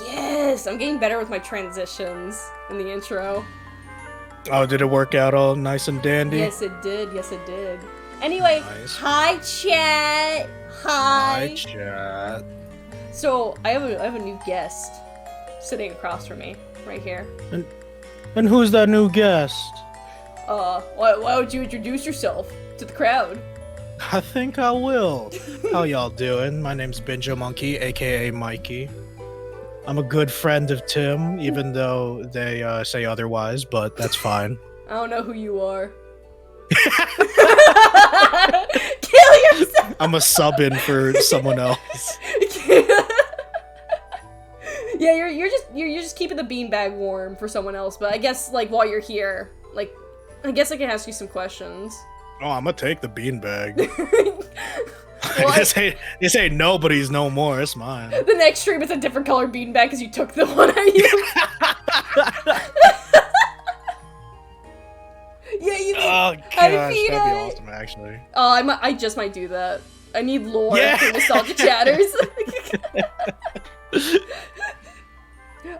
Yes, I'm getting better with my transitions in the intro. Oh, did it work out all nice and dandy? Yes, it did. Yes, it did. Anyway, Nice. hi chat. Hi. Hi, chat. So I have a new guest sitting across from me, right here. And who's that new guest? Why don't you introduce yourself to the crowd? I think I will. How y'all doing? My name's BinjoMonkey, aka Mikey. I'm a good friend of Tim, even though they say otherwise, but that's fine. I don't know who you are. Kill yourself! I'm a sub-in for someone else. Yeah, you're just keeping the beanbag warm for someone else, but I guess like while you're here, like I guess I can ask you some questions. Oh, I'm gonna take the beanbag. Well, this ain't nobody's no more. It's mine. The next stream is a different color beanbag because you took the one I used. Yeah, you. Oh gosh, that'd be awesome, actually. Oh, I just might do that. I need lore Yeah. for nostalgia chatters.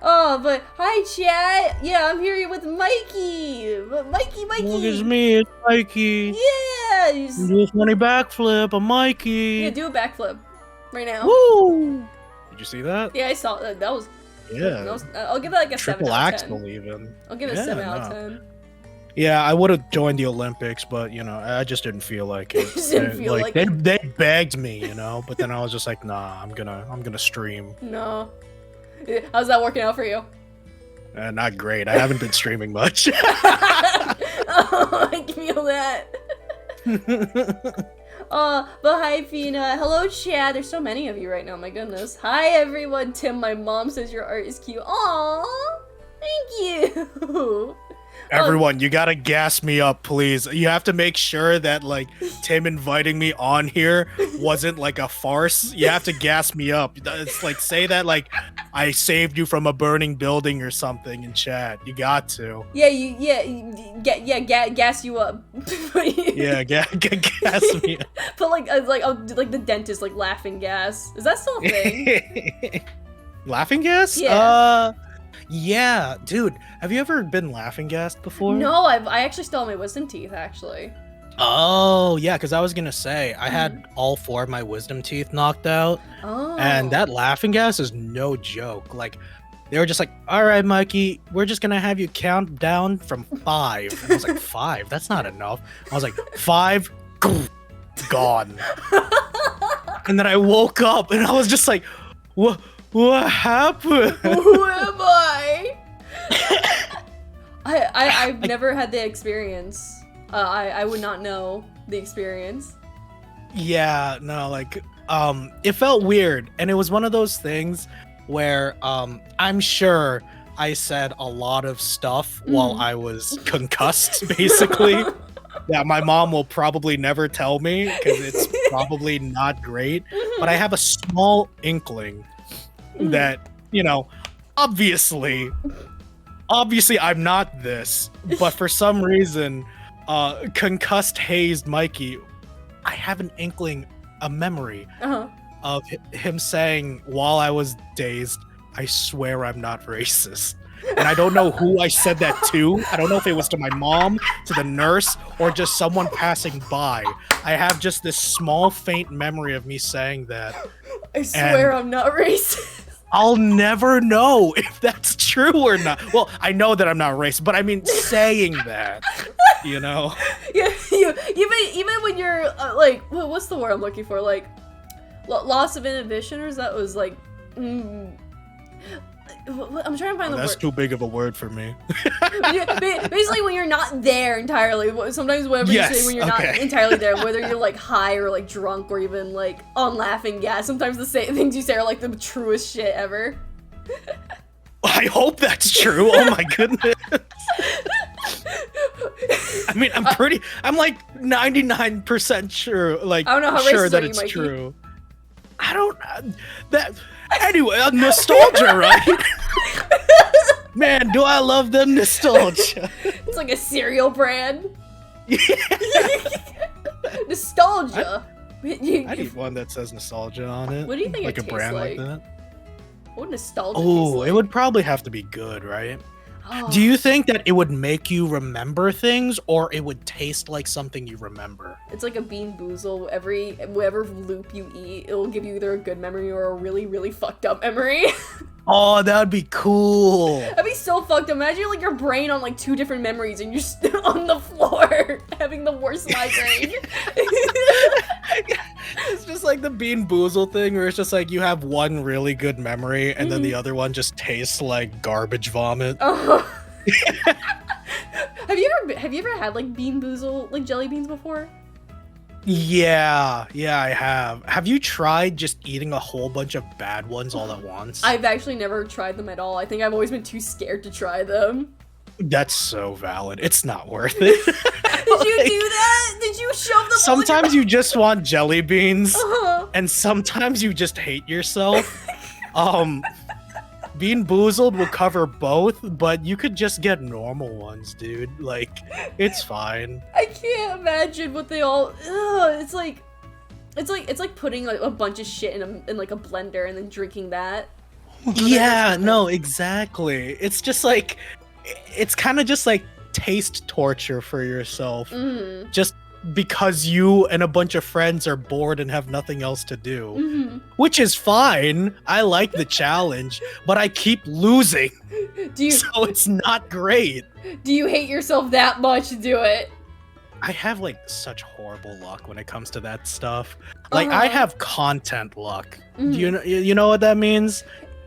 Oh, but hi chat. Yeah, I'm here with Mikey. Mikey. Look, it's me, it's Mikey. Yeah. Do a funny backflip, I'm Mikey. Yeah, do a backflip right now. Woo! Did you see that? Yeah, I saw that. That was. Yeah. That was, I'll give it like a 7 Triple out of 10. axle even. I'll give it a 7 out of 10. Yeah, I would have joined the Olympics, but you know, I just didn't feel like it. Just didn't feel like it. They begged me, you know, but then I was just like, nah, I'm gonna stream. No. How's that working out for you? Not great. I haven't been streaming much. Oh, I feel that. But hi, Fina. Hello, Chad. There's so many of you right now. My goodness. Hi, everyone. Tim, my mom says your art is cute. Aww. Thank you. Everyone, you gotta gas me up, please. You have to make sure that, like, Tim inviting me on here wasn't, like, a farce. You have to gas me up. It's like, say that, like, I saved you from a burning building or something in chat. You got to. Yeah, gas you up. Yeah, gas me up. But, like the dentist, like, laughing gas. Is that still a thing? Laughing gas? Yeah. Yeah, dude. Have you ever been laughing gassed before? No, I actually still have my wisdom teeth, actually. Oh, yeah, because I was gonna say, I had all 4 of my wisdom teeth knocked out. Oh. And that laughing gas is no joke. Like, they were just like, all right, Mikey, we're just gonna have you count down from 5. And I was like, 5? That's not enough. I was like, 5, gone. And then I woke up and I was just like, what happened? Who am I? I've never had the experience. I would not know the experience. Yeah, no, like, it felt weird, and it was one of those things where, I'm sure I said a lot of stuff while I was concussed, basically, that my mom will probably never tell me, because it's probably not great, but I have a small inkling that, you know, obviously I'm not this, but for some reason, concussed, hazed Mikey, I have an inkling, a memory of him saying while I was dazed, I swear I'm not racist. And I don't know who I said that to. I don't know if it was to my mom, to the nurse, or just someone passing by. I have just this small, faint memory of me saying that. I swear I'm not racist. I'll never know if that's true or not. Well, I know that I'm not racist, but I mean saying that, you know? Yeah, even when you're, like, what's the word I'm looking for? Like, loss of inhibition, or that was like, I'm trying to find the word. That's too big of a word for me. Basically, when you're not there entirely, sometimes whatever you say when you're not entirely there, whether you're like high or like drunk or even like on laughing gas, sometimes the things you say are like the truest shit ever. I hope that's true. Oh my goodness. I mean, I'm like 99% sure, like, I don't know how sure that it's true. I don't, anyway, nostalgia, right? Man, do I love them nostalgia. It's like a cereal brand. Yeah. Nostalgia. I need one that says nostalgia on it. What do you think like it a brand tastes like that? What would nostalgia Oh, taste like? it would probably have to be good, right? Oh. Do you think that it would make you remember things, or it would taste like something you remember? It's like a Bean Boozle. Whatever loop you eat, it'll give you either a good memory or a really, really fucked up memory. Oh, that would be cool. That'd be so fucked up. Imagine like your brain on like 2 different memories and you're still on the floor having the worst migraine. It's just like the Bean Boozle thing where it's just like you have one really good memory and then the other one just tastes like garbage vomit. Have you ever had like Bean Boozle, like jelly beans before? Yeah, I have. Have you tried just eating a whole bunch of bad ones all at once? I've actually never tried them at all. I think I've always been too scared to try them. That's so valid. It's not worth it. Did you do that? Did you shove them? Sometimes you just want jelly beans, and sometimes you just hate yourself. Bean Boozled will cover both, but you could just get normal ones, dude. Like, it's fine. I can't imagine what they all. It's like putting like a bunch of shit in like a blender and then drinking that. Yeah, no, exactly. It's just like, it's kind of just like taste torture for yourself. Just because you and a bunch of friends are bored and have nothing else to do. Which is fine. I like the challenge, but I keep losing. So it's not great. Do you hate yourself that much to do it? I have like such horrible luck when it comes to that stuff. Like I have content luck. You know what that means?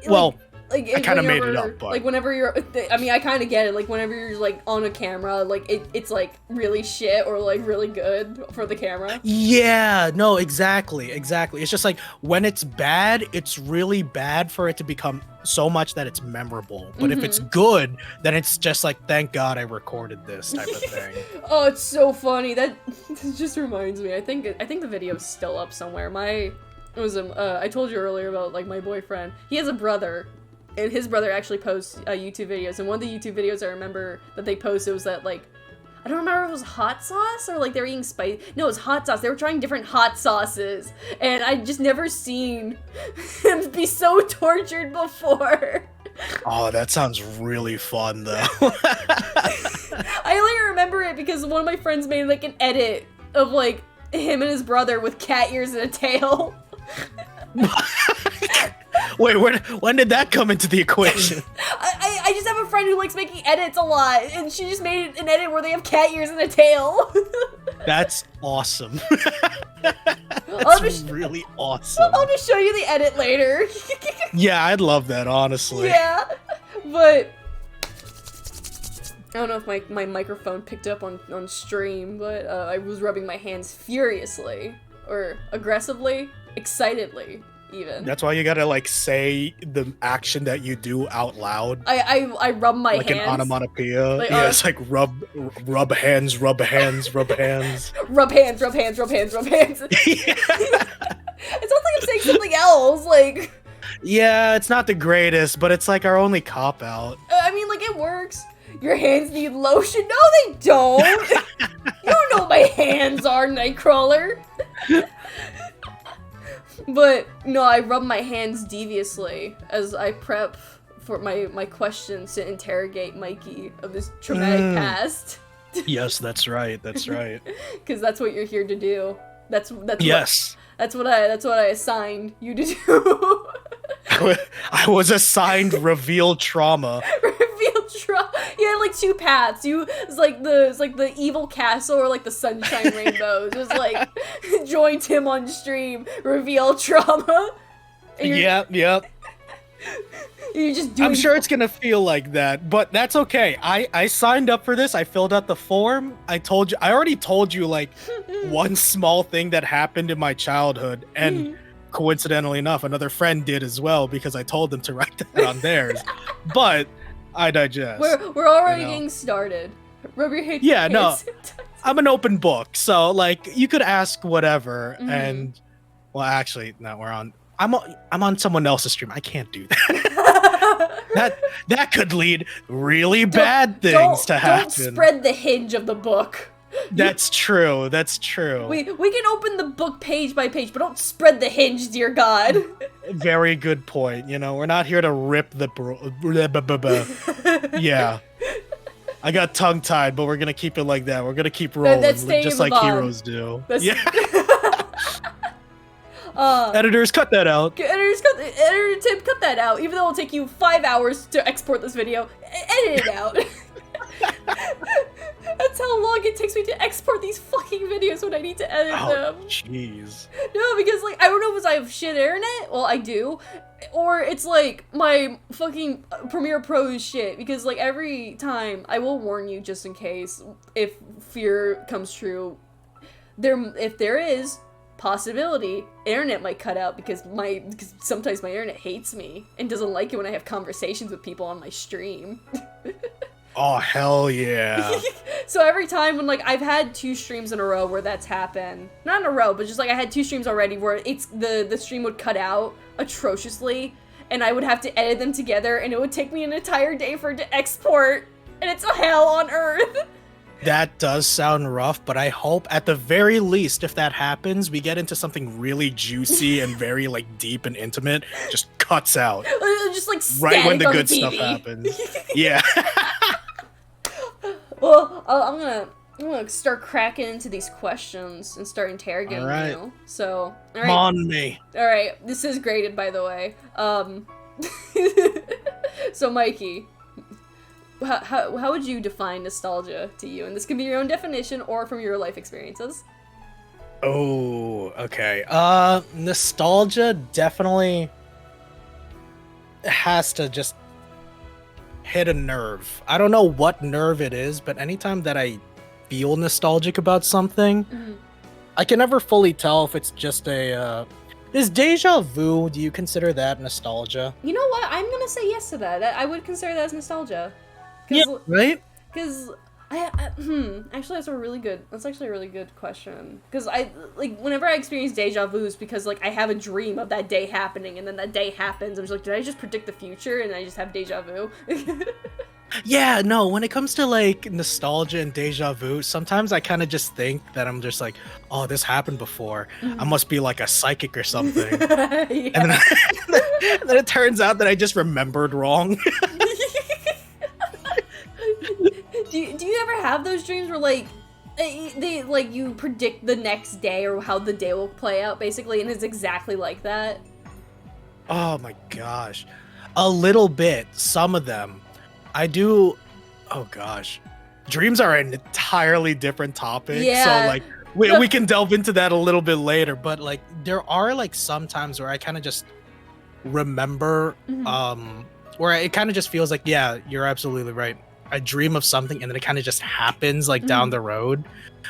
Well, like I kind of made it up, but like whenever you're, I mean, I kind of get it. Like whenever you're like on a camera, like it's like really shit or like really good for the camera. Yeah, no, exactly. It's just like when it's bad, it's really bad for it to become so much that it's memorable. But if it's good, then it's just like, thank God I recorded this type of thing. Oh, it's so funny. That just reminds me. I think the video's still up somewhere. I told you earlier about like my boyfriend. He has a brother. And his brother actually posts YouTube videos, and one of the YouTube videos I remember that they posted was that, like, I don't remember if it was hot sauce or, like, they were eating spice. No, it was hot sauce. They were trying different hot sauces, and I'd just never seen him be so tortured before. Oh, that sounds really fun, though. I only remember it because one of my friends made, like, an edit of, like, him and his brother with cat ears and a tail. Wait, when did that come into the equation? I just have a friend who likes making edits a lot, and she just made an edit where they have cat ears and a tail. That's awesome. That's really awesome. I'll just show you the edit later. Yeah, I'd love that, honestly. Yeah, but I don't know if my microphone picked up on stream, but I was rubbing my hands furiously, or aggressively, excitedly, even. That's why you gotta like say the action that you do out loud. I rub my like hands. Like an onomatopoeia. Like, yeah, it's like rub hands, rub hands, rub hands. Rub hands, rub hands, rub hands, rub hands. Yeah. It sounds like I'm saying something else, like... Yeah, it's not the greatest, but it's like our only cop-out. I mean, like, it works. Your hands need lotion? No, they don't! You don't know what my hands are, Nightcrawler. But, no, I rub my hands deviously as I prep for my questions to interrogate Mikey of his traumatic past. Yes, that's right, that's right. Because that's what you're here to do. That's yes. That's what I assigned you to do. I was assigned reveal trauma. Reveal trauma. You had like two paths. It's like the evil castle or like the sunshine rainbows. It was like join Tim on stream, reveal trauma. Yep. You're just doing. I'm sure it's gonna feel like that, but that's okay. I signed up for this. I filled out the form. I already told you like one small thing that happened in my childhood, and coincidentally enough, another friend did as well because I told them to write that on theirs. But I digest. We're already getting started. Rub your hands. Yeah, no. I'm an open book, so like you could ask whatever, and well, actually, no, I'm on someone else's stream. I can't do that. that could lead really bad things to happen. Don't spread the hinge of the book. That's true. That's true. We can open the book page by page, but don't spread the hinge, dear God. Very good point. You know, we're not here to rip the yeah. I got tongue-tied, but we're gonna keep it like that. We're gonna keep rolling, just like heroes do. Yeah. Editors, cut that out. Editor Tim, cut that out. Even though it'll take you 5 hours to export this video, edit it out. That's how long it takes me to export these fucking videos when I need to edit them. Jeez. No, because like I don't know if I have shit internet. Well, I do, or it's like my fucking Premiere Pro is shit. Because like every time, I will warn you just in case if fear comes true. If there is possibility, internet might cut out because sometimes my internet hates me and doesn't like it when I have conversations with people on my stream. Oh, hell yeah. So every time when, like, I've had 2 streams in a row where that's happened. Not in a row, but just, like, I had 2 streams already where the stream would cut out atrociously, and I would have to edit them together, and it would take me an entire day for it to export, and it's a hell on earth. That does sound rough, but I hope at the very least, if that happens, we get into something really juicy and very, like, deep and intimate, just cuts out. Just, like, right when the on good the stuff happens. Yeah. Well, I'm gonna start cracking into these questions and start interrogating you. So, all right. Come on me. All right, this is graded, by the way. So Mikey, how would you define nostalgia to you? And this can be your own definition or from your life experiences. Oh, okay. Nostalgia definitely has to just hit a nerve. I don't know what nerve it is, but anytime that I feel nostalgic about something, I can never fully tell if it's just is deja vu, do you consider that nostalgia? You know what? I'm gonna say yes to that. I would consider that as nostalgia. Yeah, right? Because actually that's actually a really good question. Because whenever I experience deja vus, because like I have a dream of that day happening, and then that day happens, I'm just like, did I just predict the future and I just have deja vu? Yeah, no, when it comes to like nostalgia and deja vu, sometimes I kind of just think that I'm just like, oh, this happened before. I must be like a psychic or something. Yeah. And then it turns out that I just remembered wrong. Do you ever have those dreams where like they like you predict the next day or how the day will play out basically, and it's exactly like that? Oh my gosh. A little bit, some of them. I do. Oh gosh. Dreams are an entirely different topic. Yeah. So like we can delve into that a little bit later, but like there are like some times where I kind of just remember where it kind of just feels like, yeah, you're absolutely right. I dream of something and then it kind of just happens like down the road.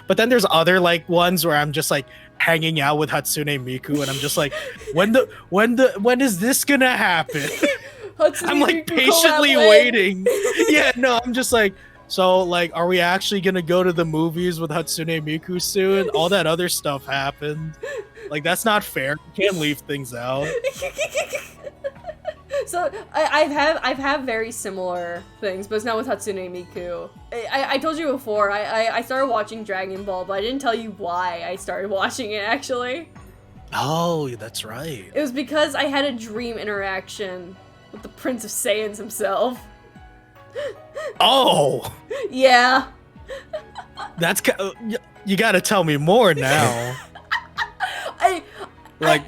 But then there's other like ones where I'm just like hanging out with Hatsune Miku and I'm just like, when is this gonna happen? I'm like patiently waiting. Yeah, no, I'm just like, so like, are we actually gonna go to the movies with Hatsune Miku soon? All that other stuff happened. Like, that's not fair. You can't leave things out. So I've had very similar things, but it's not with Hatsune Miku. I told you before, I started watching Dragon Ball, but I didn't tell you why I started watching it actually. Oh, that's right. It was because I had a dream interaction with the Prince of Saiyans himself. Oh! Yeah. That's you gotta tell me more now.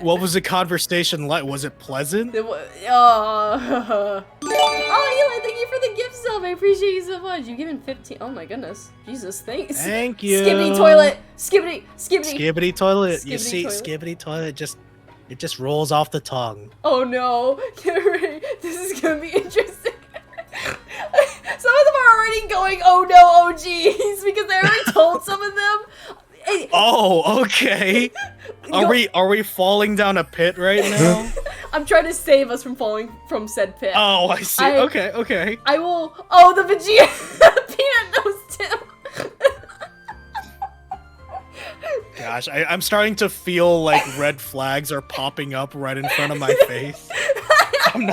What was the conversation like? Was it pleasant? Oh, Eli, thank you for the gift sub. I appreciate you so much. You've given 15. Oh my goodness. Jesus, thanks. Thank you. Skibbity toilet. Skibbity. Skibbity toilet. You Skibbity see, toilet. skibbity toilet it just rolls off the tongue. Oh no. Get ready. This is gonna be interesting. Some of them are already going, oh no, oh geez, because I already told some of them. Hey. Oh, okay. Are we falling down a pit right now? I'm trying to save us from falling from said pit. Oh, I see. Okay. I will. Oh, the Vegeta peanut nose Tim. Gosh, I'm starting to feel like red flags are popping up right in front of my face. I'm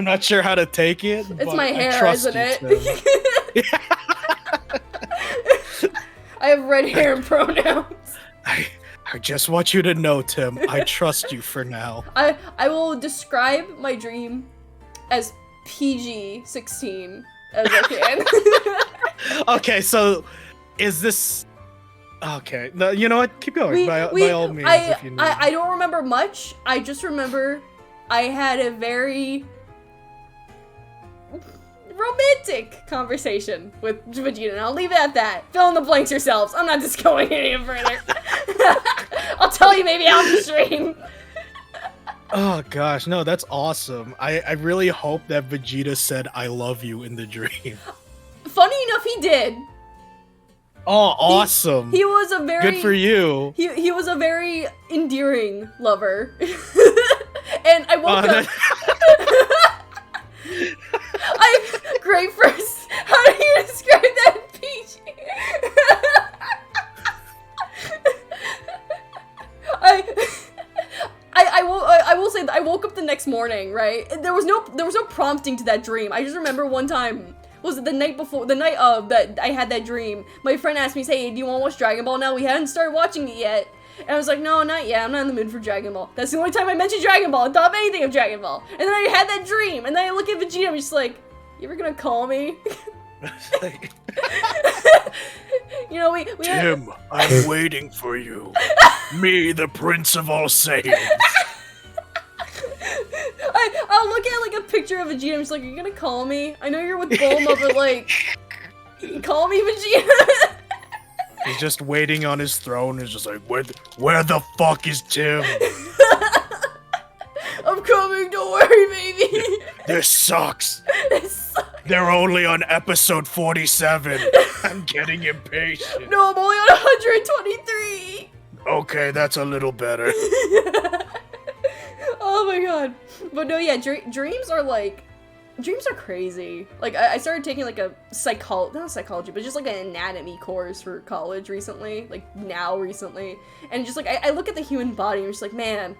not sure how to take it. It's my hair, isn't it? I have red hair and pronouns. I just want you to know, Tim, I trust you for now. I will describe my dream as PG-16 as I can. Okay, so is this... Okay, no, you know what? Keep going, by all means, if you need. I don't remember much. I just remember I had a very romantic conversation with Vegeta, and I'll leave it at that. Fill in the blanks yourselves. I'm not just going any further. I'll tell you maybe off the stream. Oh gosh, no, that's awesome. I really hope that Vegeta said I love you in the dream. Funny enough, he did. Oh, awesome. He was a very... Good for you. He was a very endearing lover. And I woke up... Great first. How do you describe that in PG? I will say that I woke up the next morning, right? There was no prompting to that dream. I just remember one time, was it the night before, the night of that I had that dream, my friend asked me, hey, do you want to watch Dragon Ball now? We hadn't started watching it yet. And I was like, no, not yet. I'm not in the mood for Dragon Ball. That's the only time I mentioned Dragon Ball and thought of anything of Dragon Ball. And then I had that dream, and then I look at Vegeta, I'm just like, you ever gonna call me? You know, we Tim, I'm waiting for you. Me, the Prince of all Saiyans. I'll look at like a picture of Vegeta, I'm just like, are you gonna call me? I know you're with Bulma, but like, call me Vegeta. He's just waiting on his throne. He's just like, where the fuck is Tim? I'm coming, don't worry, baby. This sucks. This sucks. They're only on episode 47. I'm getting impatient. No, I'm only on 123. Okay, that's a little better. Oh my god. But no, yeah, dreams are crazy. Like, I started taking like a not psychology, but just like an anatomy course for college recently. Like, recently. And just like, I look at the human body and I'm just like, man,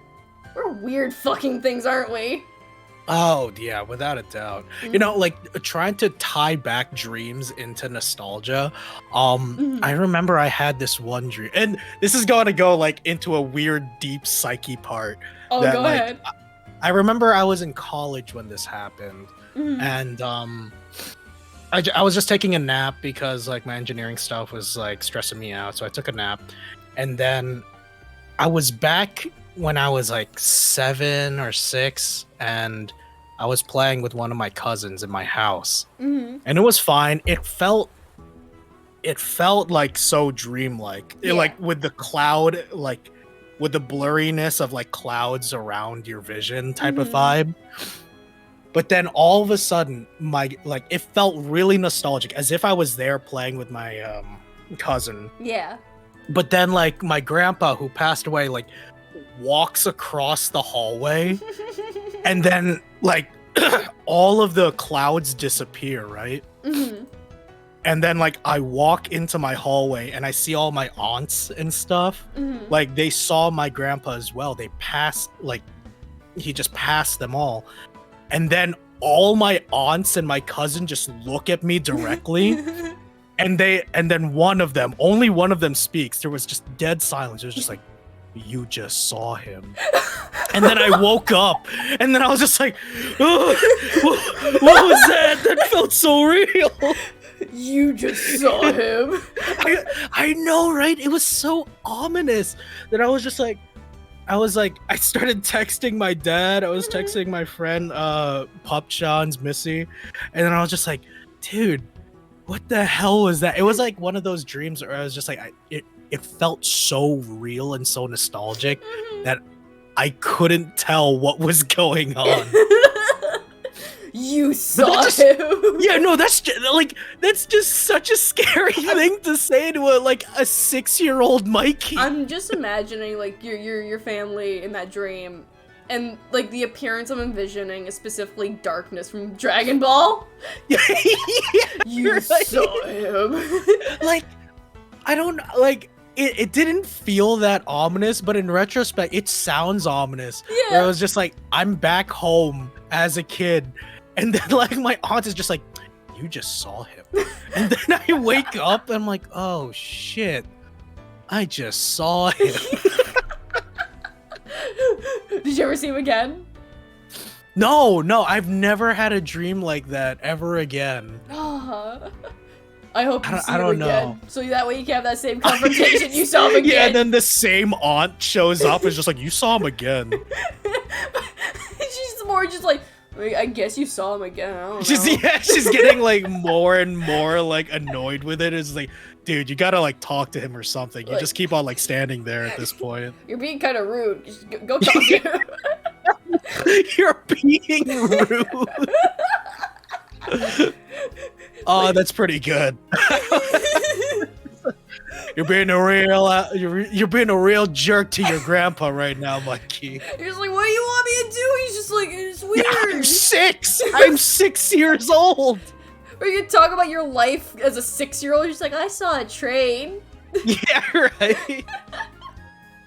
we're weird fucking things, aren't we? Oh, yeah, without a doubt. Mm-hmm. You know, like, trying to tie back dreams into nostalgia. I remember I had this one dream, and this is going to go, like, into a weird, deep psyche part. Oh, go ahead. I remember I was in college when this happened, and, I was just taking a nap because, like, my engineering stuff was, like, stressing me out, so I took a nap, and then I was back when I was like 7 or 6, and I was playing with one of my cousins in my house, and it was fine. It felt like so dreamlike, like with the cloud, like with the blurriness of like clouds around your vision type of vibe. But then all of a sudden, it felt really nostalgic, as if I was there playing with my cousin. Yeah. But then like my grandpa, who passed away, like walks across the hallway, and then like all of the clouds disappear, right? Mm-hmm. And then like I walk into my hallway and I see all my aunts and stuff. Mm-hmm. Like they saw my grandpa as well. They passed, like he just passed them all. And then all my aunts and my cousin just look at me directly. And then only one of them speaks. There was just dead silence. It was just like, you just saw him. And then I woke up, and then I was just like, oh, what was that? That felt so real. You just saw him. I know, right? It was so ominous that I started texting my dad. I was texting my friend, Pup Sean's Missy. And then I was just like, dude, what the hell was that? It was like one of those dreams where I was just like, it felt so real and so nostalgic that I couldn't tell what was going on. You saw him. Yeah, no, that's just such a scary thing to say to a 6-year-old Mikey. I'm just imagining like your family in that dream, and like the appearance I'm envisioning is specifically Darkness from Dragon Ball. Yeah, you saw him. Like, I don't like. It didn't feel that ominous, but in retrospect, it sounds ominous. Yeah. Where it was just like, I'm back home as a kid, and then like my aunt is just like, you just saw him. And then I wake up and I'm like, oh shit, I just saw him. Did you ever see him again? No, I've never had a dream like that ever again. I hope you see I don't him again. know. So that way you can have that same confrontation. You saw him again. Yeah, and then the same aunt shows up and is just like, you saw him again. She's more just like, I guess you saw him again. I don't know. She's getting like more and more like annoyed with it. It's like, dude, you gotta like talk to him or something. You just keep on like standing there at this point. You're being kind of rude. Just go talk to him. You're being rude. Oh, that's pretty good. You're being a real jerk to your grandpa right now, Mikey. You're just like, what do you want me to do? He's just like, it's weird. Yeah, I'm 6 years old. Or you talk about your life as a 6-year-old. You're just like, I saw a train. Yeah, right.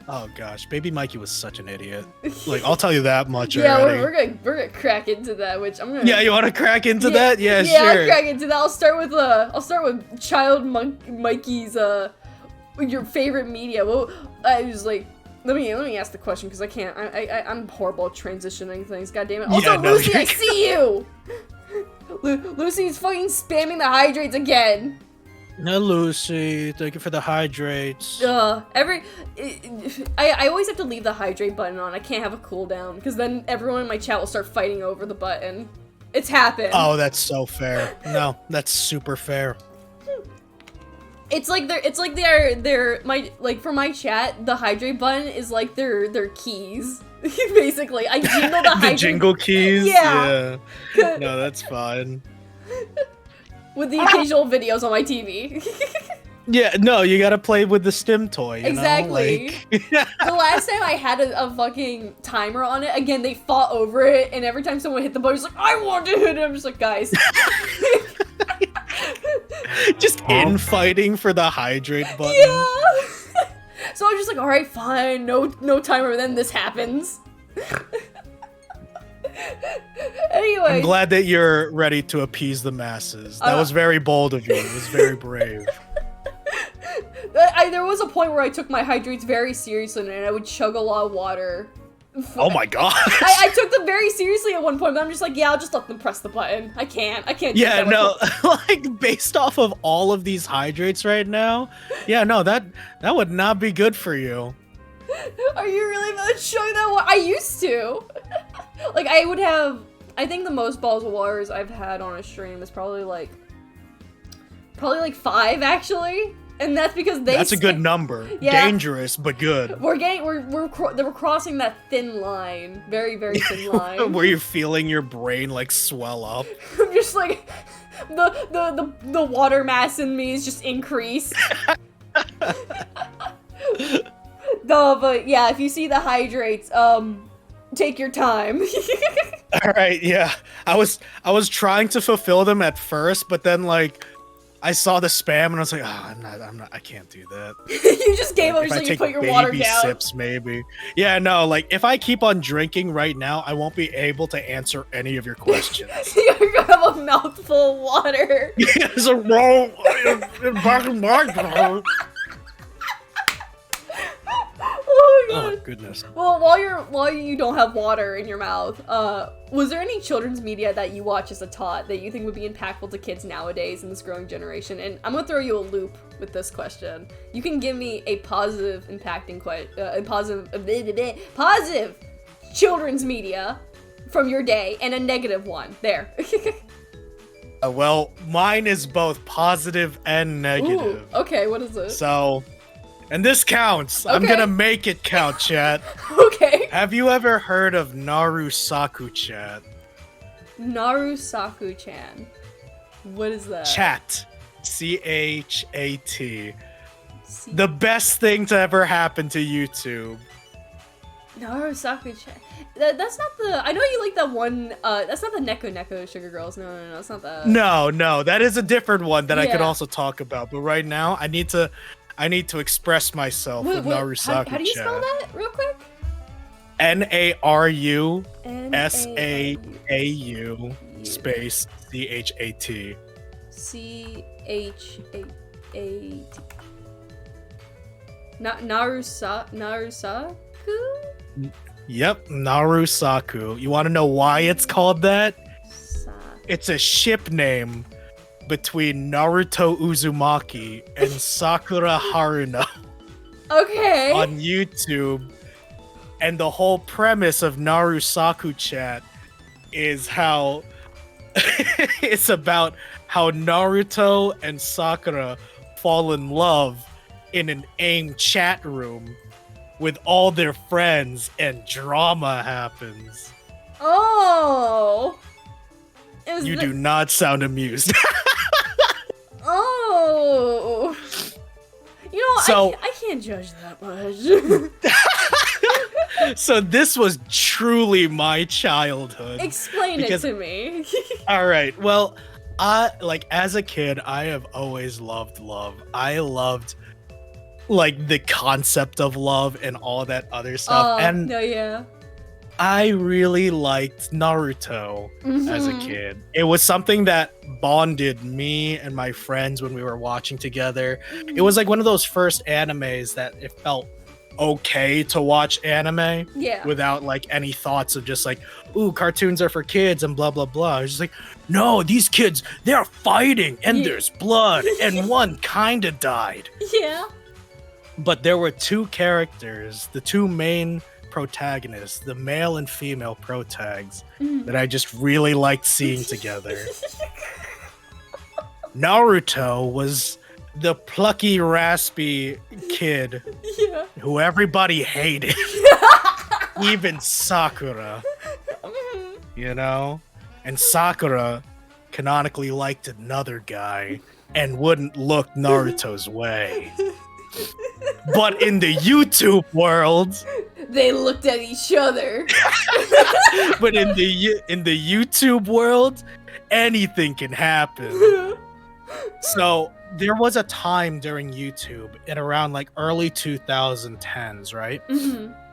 Oh gosh, baby Mikey was such an idiot. Like, I'll tell you that much. Yeah, already. we're gonna crack into that, which I'm gonna. Yeah, you want to crack into that? Yeah, yeah, sure. I'll crack into that. I'll start with Child Mikey's your favorite media. Well, I was like, let me ask the question because I can't. I'm horrible at transitioning things. God damn it. Also, Yeah, no, Lucy, I see you. Lucy's fucking spamming the hydrates again. No, Lucy, thank you for the hydrates. I always have to leave the hydrate button on. I can't have a cooldown because then everyone in my chat will start fighting over the button. It's happened. Oh, that's so fair. No, that's super fair. It's like for my chat, the hydrate button is like their keys. Basically, I jingle the hydrate. The jingle keys? Yeah. No, that's fine. With the occasional videos on my TV. Yeah, no, you gotta play with the stim toy, you exactly. know? Like... The last time I had a fucking timer on it, again, they fought over it, and every time someone hit the button, it's like, I want to hit it. I'm just like, guys. Just infighting for the hydrate button. Yeah. So I'm just like, alright, fine, no timer, and then this happens. Anyway. I'm glad that you're ready to appease the masses. That was very bold of you. It was very brave. There was a point where I took my hydrates very seriously and I would chug a lot of water. Oh my god. I took them very seriously at one point, but I'm just like, yeah, I'll just let them press the button. I can't. Yeah, no, like based off of all of these hydrates right now, yeah, no, that would not be good for you. Are you really about to chug that water? I used to. Like, I think the most balls of waters I've had on a stream is probably like 5, actually. And that's because That's a good number. Yeah. Dangerous, but good. We're crossing that thin line. Very, very thin line. Where you're feeling your brain like swell up. I'm just like the water mass in me is just increased. No, but yeah, if you see the hydrates, take your time. All right, yeah. I was trying to fulfill them at first, but then like I saw the spam and I was like, I can't do that. You just gave up, so you put your water down. Sips, maybe. Yeah, no, like if I keep on drinking right now, I won't be able to answer any of your questions. You're gonna have a mouthful of water. It's a roll back in my throat. Oh my god. Oh goodness. Well, while you don't have water in your mouth, was there any children's media that you watch as a tot that you think would be impactful to kids nowadays in this growing generation? And I'm gonna throw you a loop with this question. You can give me a positive positive children's media from your day and a negative one. There. Well, mine is both positive and negative. Ooh, okay, what is it? So, and this counts. Okay. I'm gonna make it count, chat. Okay. Have you ever heard of Naru Saku, chat? Naru Saku-chan. What is that? Chat. CHAT. The best thing to ever happen to YouTube. Naru Saku-chan. That's not the... I know you like that one... that's not the Neko Sugar Girls. No, it's not that. No, that is a different one that I could also talk about. But right now, I need to express myself with Naru Saku-chan. How do you spell that, real quick? NARU SAAU space CHAT. CHAT. Narusaku? Yep, Narusaku. You want to know why it's called that? It's a ship name between Naruto Uzumaki and Sakura Haruno. Okay. On YouTube. And the whole premise of Narusaku chat is how it's about how Naruto and Sakura fall in love in an AIM chat room with all their friends and drama happens. Oh. You do not sound amused. Oh. You know, so, I can't judge that much. So this was truly my childhood. Explain it to me. All right. Well, as a kid, I have always loved love. I loved like the concept of love and all that other stuff. And no, yeah. I really liked Naruto as a kid. It was something that bonded me and my friends when we were watching together. It was like one of those first animes that it felt okay to watch anime without like any thoughts of just like, ooh, cartoons are for kids and blah blah blah. I was just like, no, these kids, they're fighting and there's blood and one kinda died. Yeah. But there were two characters, the two main protagonists, the male and female protags, that I just really liked seeing together. Naruto was the plucky, raspy kid who everybody hated. Even Sakura. You know? And Sakura canonically liked another guy and wouldn't look Naruto's way. But in the YouTube world, they looked at each other. But in the YouTube world, anything can happen. So there was a time during YouTube in around like early 2010s, right?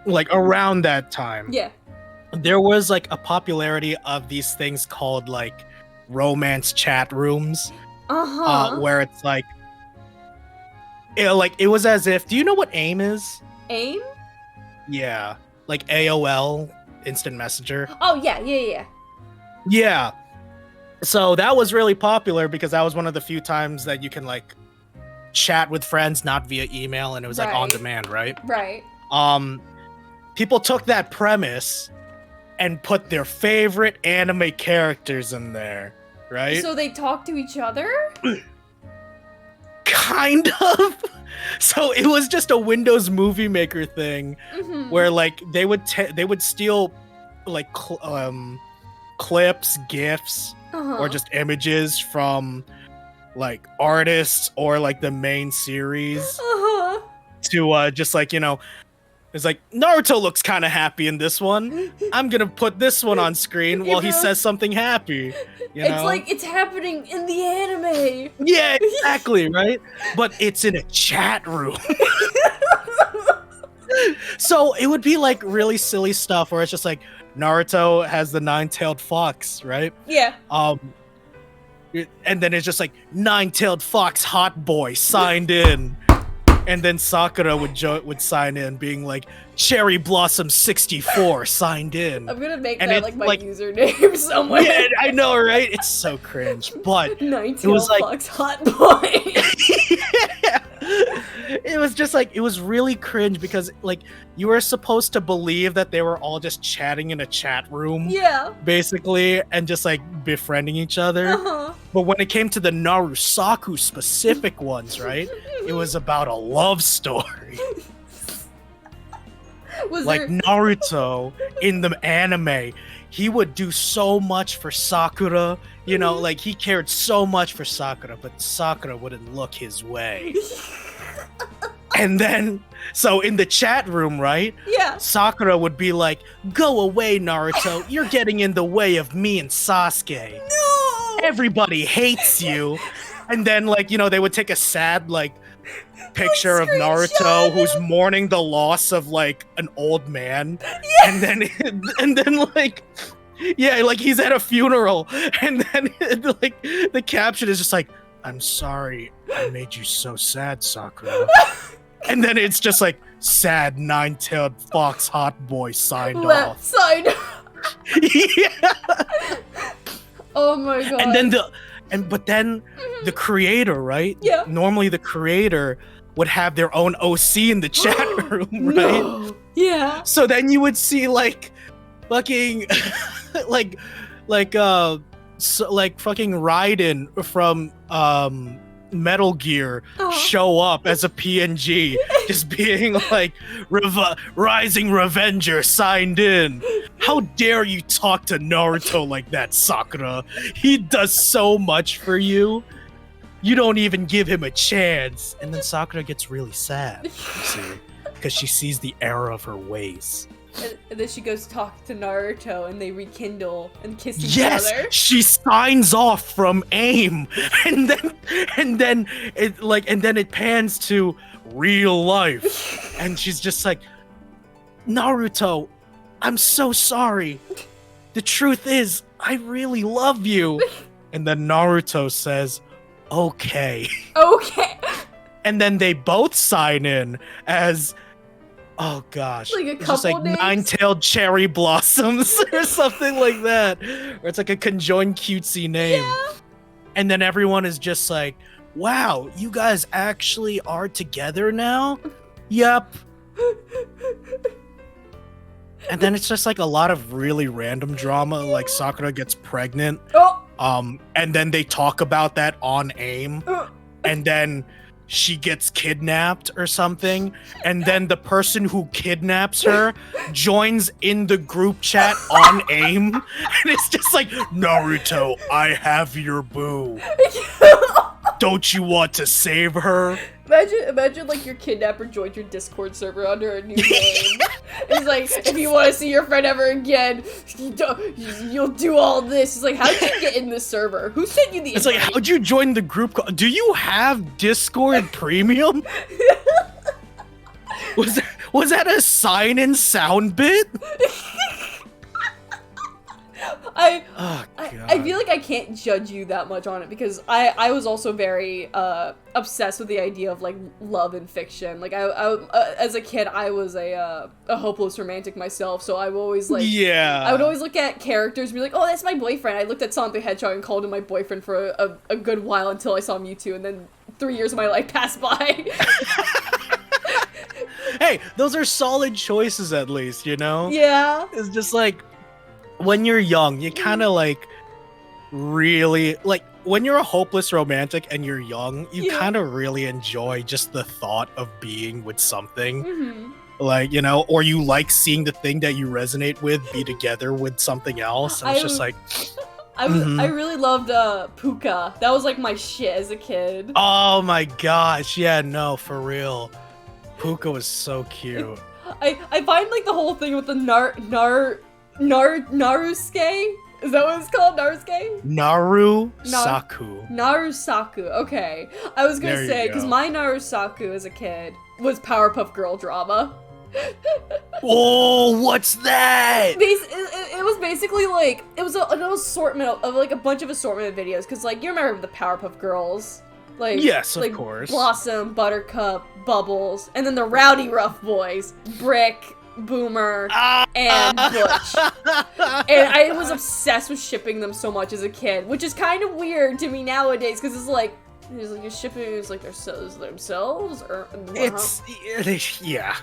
Like around that time. Yeah. There was like a popularity of these things called like romance chat rooms. Where it's like, it was as if, do you know what AIM is? AIM? Yeah. Like AOL, Instant Messenger. Oh, yeah. Yeah. So that was really popular because that was one of the few times that you can like chat with friends, not via email, and it was like on demand, right? Right. People took that premise and put their favorite anime characters in there, right? So they talk to each other? kind of. So it was just a Windows Movie Maker thing where like they would steal like clips, GIFs, or just images from like artists or like the main series to just like, you know, it's like Naruto looks kind of happy in this one. I'm gonna put this one on screen while he says something happy. You know? It's like it's happening in the anime. Yeah, exactly, right? But it's in a chat room. So it would be like really silly stuff where it's just like Naruto has the nine-tailed fox, right? Yeah. And then it's just like nine-tailed fox hot boy signed in. And then Sakura would sign in, being like Cherry Blossom 64 signed in. I'm gonna make and that like my username somewhere. Yeah, I know, right? It's so cringe, but it was like Fox hot boy. Yeah. It was just like, it was really cringe because like you were supposed to believe that they were all just chatting in a chat room, basically, and just like befriending each other. But when it came to the Narusaku specific ones, right, it was about a love story. Like Naruto in the anime, he would do so much for Sakura, you know, like he cared so much for Sakura, but Sakura wouldn't look his way. And then, so in the chat room, right? Yeah. Sakura would be like, "Go away, Naruto. You're getting in the way of me and Sasuke. No! Everybody hates you." And then, like, you know, they would take a sad, like, picture of Naruto who's mourning the loss of, like, an old man. Yeah. And then, like, yeah, like, he's at a funeral. And then, like, the caption is just like, "I'm sorry I made you so sad, Sakura." And then it's just like, "Sad nine-tailed fox hot boy signed off." Signed. Yeah. Oh my god. And then but then the creator, right? Yeah. Normally the creator would have their own OC in the chat room, right? No. Yeah. So then you would see like fucking like fucking Raiden from Metal Gear show up as a PNG, just being like, "Rising Revenger signed in." How dare you talk to Naruto like that, Sakura? He does so much for you. You don't even give him a chance. And then Sakura gets really sad, you see, because she sees the error of her ways. And then she goes talk to Naruto, and they rekindle and kiss each yes, other. Yes, she signs off from AIM, and then it pans to real life, and she's just like, "Naruto, I'm so sorry. The truth is, I really love you." And then Naruto says, "Okay." Okay. And then they both sign in as, oh gosh, like a it's just like names? nine-tailed cherry blossoms or something like that. Or it's like a conjoined cutesy name. Yeah. And then everyone is just like, "Wow, you guys actually are together now?" Yep. And then it's just like a lot of really random drama, like Sakura gets pregnant. And then they talk about that on AIM. And then she gets kidnapped or something, and then the person who kidnaps her joins in the group chat on AIM, and it's just like, "Naruto, I have your boo. Don't you want to save her?" Imagine like your kidnapper joined your Discord server under a new name. It's like, "If you want to see your friend ever again, you'll do all this." It's like, how did you get in this server? Who sent you the invite? It's like, how'd you join the group? Do you have Discord Premium? Was that a sign-in sound bit? I feel like I can't judge you that much on it because I was also very obsessed with the idea of like love and fiction. Like I as a kid I was a hopeless romantic myself, so I would always like I would always look at characters and be like, "Oh, that's my boyfriend." I looked at Sonic the Hedgehog and called him my boyfriend for a good while until I saw Mewtwo, and then 3 years of my life passed by. Hey, those are solid choices at least, you know? Yeah. It's just like, when you're young, you kind of like really like when you're a hopeless romantic and you're young, you Yeah. kind of really enjoy just the thought of being with something. Mm-hmm. Like, you know, or you like seeing the thing that you resonate with be together with something else. And it's just like, I really loved Puka. That was like my shit as a kid. oh my gosh, yeah, no, for real. Puka was so cute. I find like the whole thing with the Narusuke. Is that what it's called? Narusuke? Narusaku. Narusaku. Okay. I was gonna There you say because go. my Narusaku as a kid was Powerpuff Girl drama. Oh, what's that? It was basically like it was an assortment of like a bunch of assortment of videos because like you remember the Powerpuff Girls, like Yes, of like course. Blossom, Buttercup, Bubbles, and then the Rowdy Rough Boys, Brick, Boomer, and Butch. And I was obsessed with shipping them so much as a kid, which is kind of weird to me nowadays because it's like you're shipping is like themselves or It's yeah.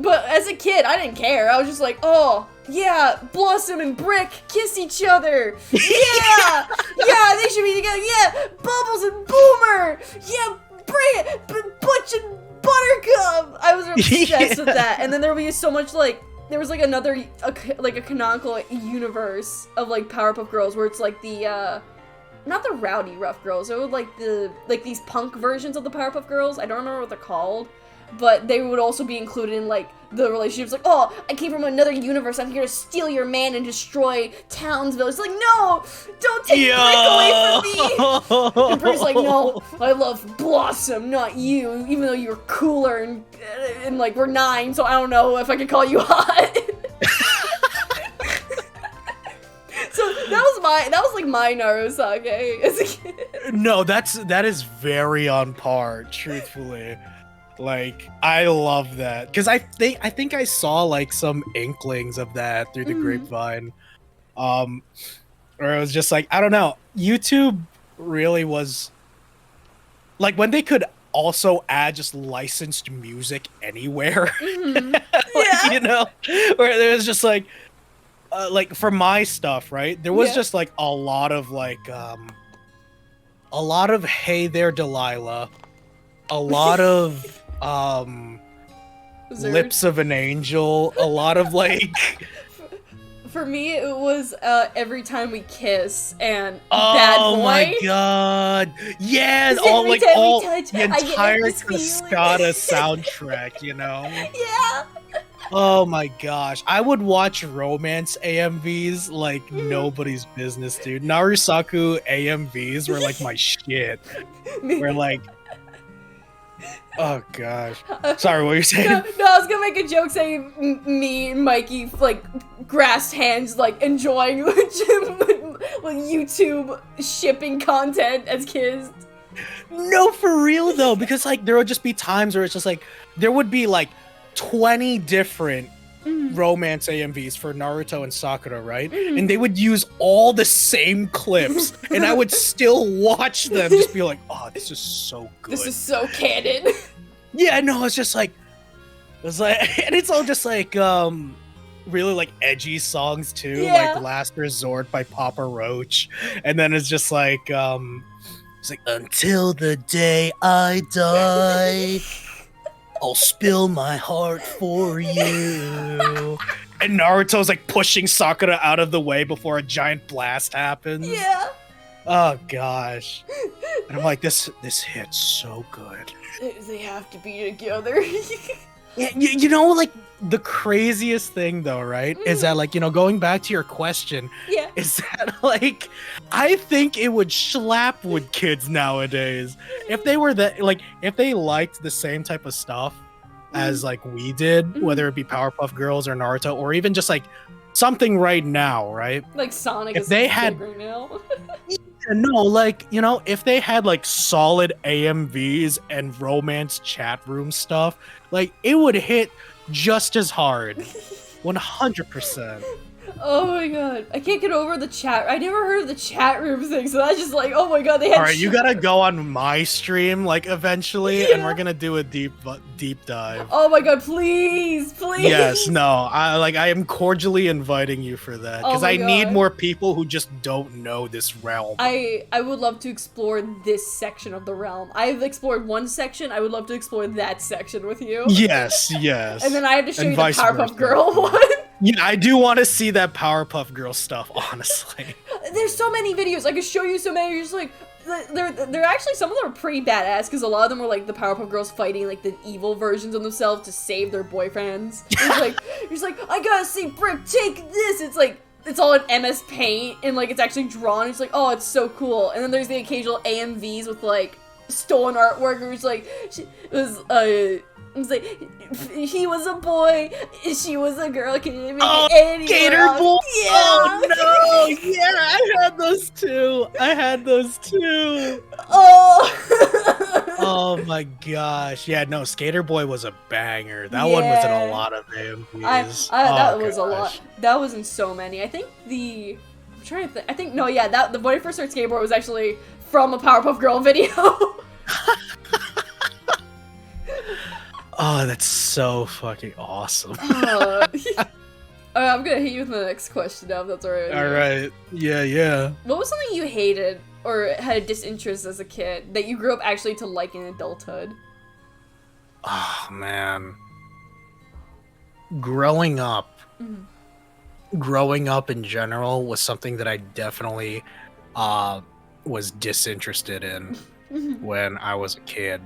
But as a kid, I didn't care. I was just like, oh, yeah, Blossom and Brick kiss each other. Yeah, yeah, they should be together. Yeah, Bubbles and Boomer. Yeah, Butch and Buttercup. I was obsessed with that. And then there would be so much like, there was like another, like a canonical universe of like Powerpuff Girls where it's like the, not the Rowdy Rough Girls. It would like these punk versions of the Powerpuff Girls. I don't remember what they're called, but they would also be included in like the relationships. Like, oh, I came from another universe. I'm here to steal your man and destroy Townsville. It's like, no, don't take Brick away from me. And Brick's like, no, I love Blossom, not you. Even though you're cooler and like we're 9, so I don't know if I could call you hot. So that was like my Narusake as a kid. No, that is very on par, truthfully. Like, I love that because I think I saw like some inklings of that through the grapevine, where it was just like, I don't know, YouTube really was like when they could also add just licensed music anywhere, like, Yeah. you know, where there was just like for my stuff, right? There was just like a lot of Hey There Delilah, a lot of Lips of an Angel, a lot of like For me, it was Every Time We Kiss and Bad Boy. Oh my god. Yeah, Every all like time we all touch, the I get entire this feeling. Cascada soundtrack, you know? Yeah. Oh my gosh. I would watch romance AMVs like nobody's business, dude. Narusaku AMVs were like my shit. We're like, oh gosh. Sorry, what were you saying? No, I was gonna make a joke saying me and Mikey like grasped hands, like enjoying with YouTube shipping content as kids. No, for real though, because like there would just be times where it's just like there would be like 20 different romance AMVs for Naruto and Sakura, right? And they would use all the same clips, and I would still watch them, just be like, "Oh, this is so good. This is so canon." Yeah, no, it's just like, and it's all just like, really like edgy songs too, Yeah. like "Last Resort" by Papa Roach, and then it's just like, it's like "Until the Day I Die." I'll spill my heart for you. And Naruto's like pushing Sakura out of the way before a giant blast happens. Yeah. Oh gosh. And I'm like, this hits so good. They have to be together. Yeah, you know, like the craziest thing though, right? Is that like, you know, going back to your question, Yeah. is that like I think it would slap with kids nowadays if they were that, like, if they liked the same type of stuff as like we did, whether it be Powerpuff Girls or Naruto or even just like something right now, right? Like Sonic If is they big had- right now. No, like, you know, if they had like solid AMVs and romance chat room stuff, like it would hit just as hard. 100%. Oh my god. I can't get over the chat. I never heard of the chat room thing, so that's just like, oh my god, they had Alright, you gotta go on my stream, like, eventually, and we're gonna do a deep dive. Oh my god, please, please. Yes, no, I am cordially inviting you for that, because I need more people who just don't know this realm. I would love to explore this section of the realm. I've explored one section, I would love to explore that section with you. Yes, yes. And then I have to show you the Powerpuff Girl one. Yeah, I do want to see that Powerpuff Girl stuff, honestly. There's so many videos. I could show you so many. You're just like, they're actually, some of them are pretty badass, because a lot of them were like the Powerpuff Girls fighting like the evil versions of themselves to save their boyfriends. You're just like, I gotta see Brick take this. It's like, it's all in MS Paint, and like it's actually drawn. It's like, oh, it's so cool. And then there's the occasional AMVs with like stolen artwork, where it's like, it was like, he was a boy, she was a girl, can you make it any Gator Boy! Yeah. Oh no! Yeah, I had those too! Oh! Oh my gosh. Yeah, no, Skater Boy was a banger. That one was in a lot of AMVs. That was a lot. That was in so many. I think I'm trying to think. I think, no, yeah, the very first art skateboard was actually from a Powerpuff Girl video. Oh, that's so fucking awesome. I'm gonna hit you with the next question now, if that's alright. Alright. Yeah. What was something you hated or had a disinterest as a kid that you grew up actually to like in adulthood? Oh, man. Growing up in general was something that I definitely was disinterested in when I was a kid.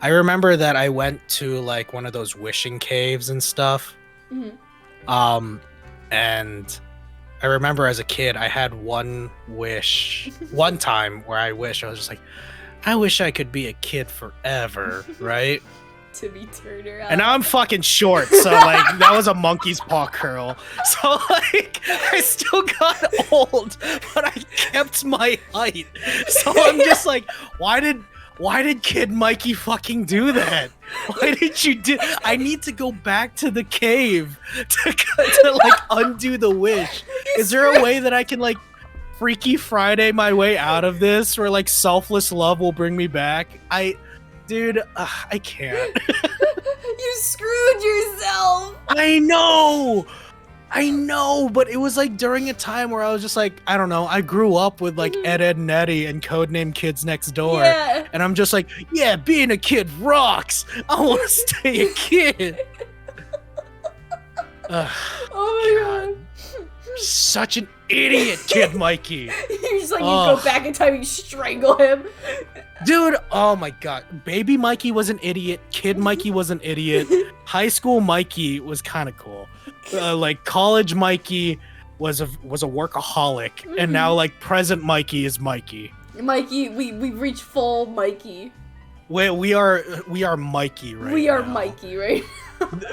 I remember that I went to like one of those wishing caves and stuff. And I remember as a kid, I had one wish, one time where I was just like, I wish I could be a kid forever, right? To be turned around. And now I'm fucking short, so like, that was a monkey's paw curl. So like, I still got old, but I kept my height. So I'm just like, why did Kid Mikey fucking do that? Why did you do? I need to go back to the cave to like undo the wish. Is there a way that I can like Freaky Friday my way out of this, where like selfless love will bring me back? Dude, I can't. You screwed yourself. I know, but it was like during a time where I was just like, I don't know, I grew up with like Ed, and Eddie and Codename Kids Next Door. Yeah. And I'm just like, yeah, being a kid rocks. I want to stay a kid. Oh my god. Such an idiot, Kid Mikey. You're just like, you go back in time and strangle him. Dude, oh my god. Baby Mikey was an idiot. Kid Mikey was an idiot. High school Mikey was kind of cool. Like college Mikey was a workaholic, and now like present Mikey is Mikey. Mikey, we've reached full Mikey. We are Mikey right now. We are Mikey right now.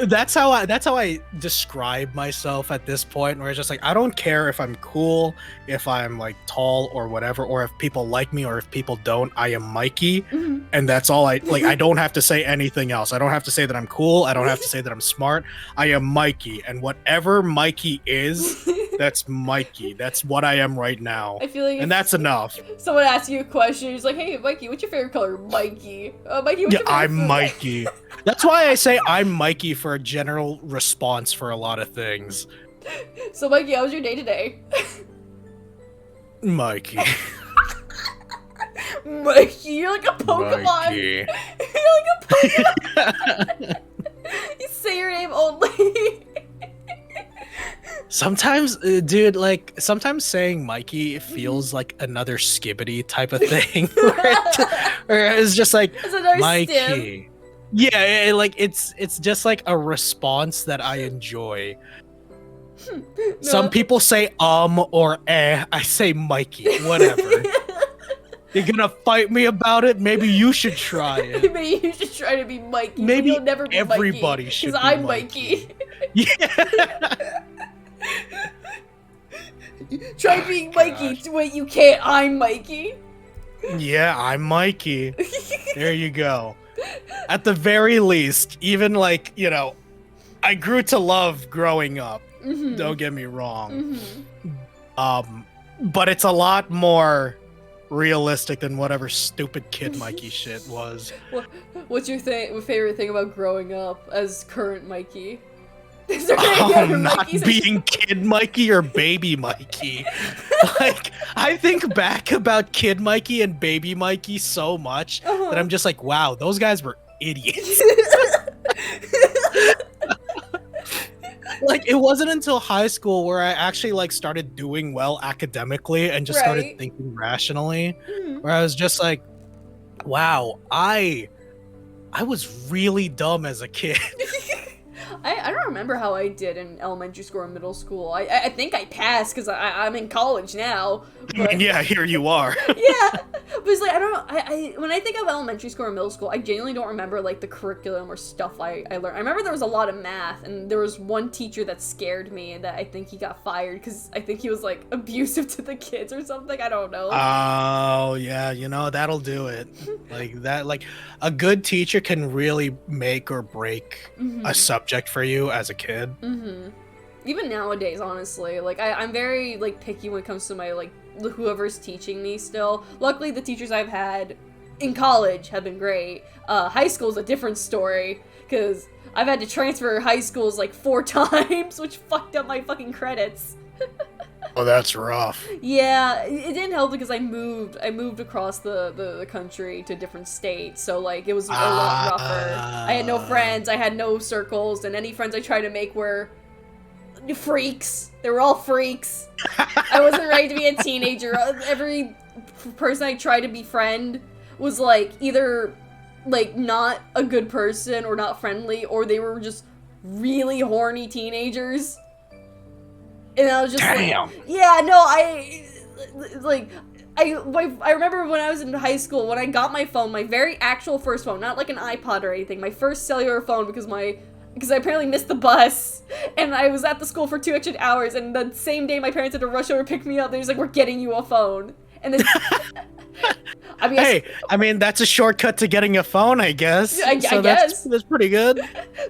That's how I describe myself at this point, where it's just like, I don't care if I'm cool, if I'm like tall or whatever, or if people like me or if people don't. I am Mikey, and that's all I like. I don't have to say anything else. I don't have to say that I'm cool. I don't have to say that I'm smart. I am Mikey, and whatever Mikey is, that's Mikey. That's what I am right now. I feel like, and that's enough. Someone asks you a question, he's like, "Hey, Mikey, what's your favorite color?" Mikey. Mikey, what's your favorite I'm food? Mikey. That's why I say I'm Mikey for a general response for a lot of things. So, Mikey, how was your day today? Mikey. Mikey, you're like a Pokemon. Mikey. You're like a Pokemon. You say your name only. Sometimes, dude, like, sometimes saying Mikey feels like another Skibbity type of thing. where it's just like, Mikey. Stim. Yeah, like, it's just like a response that I enjoy. No. Some people say or eh. I say Mikey, whatever. You're gonna fight me about it? Maybe you should try it. Maybe you should try to be Mikey. Maybe you'll never be everybody Mikey, should be because I'm Mikey. Yeah. Try being Mikey. Wait, you can't. I'm Mikey. Yeah, I'm Mikey. There you go. At the very least, even like, you know, I grew to love growing up. Don't get me wrong. But it's a lot more realistic than whatever stupid Kid Mikey shit was. What's your favorite thing about growing up as current Mikey? Is there any other Not Mikeys? being Kid Mikey or Baby Mikey. Like, I think back about Kid Mikey and Baby Mikey so much that I'm just like, wow, those guys were idiots. Like, it wasn't until high school where I actually like started doing well academically and just started thinking rationally, where I was just like, wow, I was really dumb as a kid. I don't remember how I did in elementary school or middle school. I think I passed because I'm in college now. But, yeah, here you are. yeah, but it's like, I don't know, when I think of elementary school or middle school, I genuinely don't remember like the curriculum or stuff I learned. I remember there was a lot of math, and there was one teacher that scared me, and that I think he got fired because I think he was like abusive to the kids or something. I don't know. Oh yeah, you know, that'll do it. Like that, like a good teacher can really make or break a subject for you as a kid. Even nowadays, honestly, like I'm very like picky when it comes to my like whoever's teaching me still. Luckily, the teachers I've had in college have been great. High school's a different story because I've had to transfer high schools like 4 times, which fucked up my fucking credits. Oh, that's rough. Yeah, it didn't help because I moved across the country to different states, so like it was a lot rougher. I had no friends, I had no circles, and any friends I tried to make were freaks. They were all freaks. I wasn't ready to be a teenager. Every person I tried to befriend was like either like not a good person or not friendly, or they were just really horny teenagers. And I was just damn. Like, yeah, no, I remember when I was in high school, when I got my phone, my very actual first phone, not like an iPod or anything, my first cellular phone, because I apparently missed the bus, and I was at the school for 2 extra hours, and the same day my parents had to rush over to pick me up. They was like, we're getting you a phone. And then, I mean, that's a shortcut to getting a phone, I guess. I guess. That's pretty good.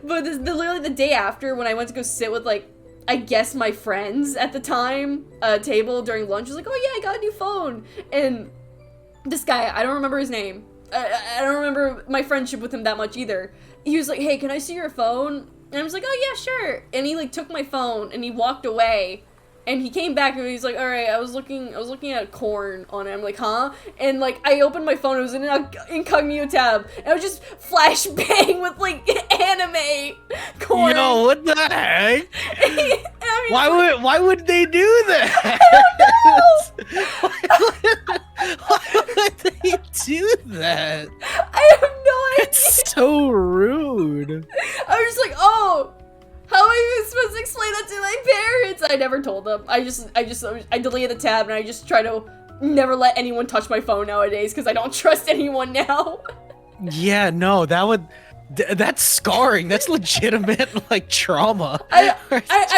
But literally the day after, when I went to go sit with, like, I guess my friends at the time, table during lunch, was like, oh yeah, I got a new phone. And this guy, I don't remember his name. I don't remember my friendship with him that much either. He was like, hey, can I see your phone? And I was like, oh yeah, sure. And he like took my phone and he walked away. And he came back and he's like, all right, I was looking at corn on it. I'm like, huh? And like, I opened my phone, it was in an incognito tab, and I was just flashbang with like anime corn. Yo, what the heck? Why would they do that? Why would they do that? I have no idea. It's so rude. I was just like, oh. How am I even supposed to explain that to my parents? I never told them. I deleted the tab, and I just try to never let anyone touch my phone nowadays because I don't trust anyone now. Yeah, no, that's scarring. That's legitimate like trauma. I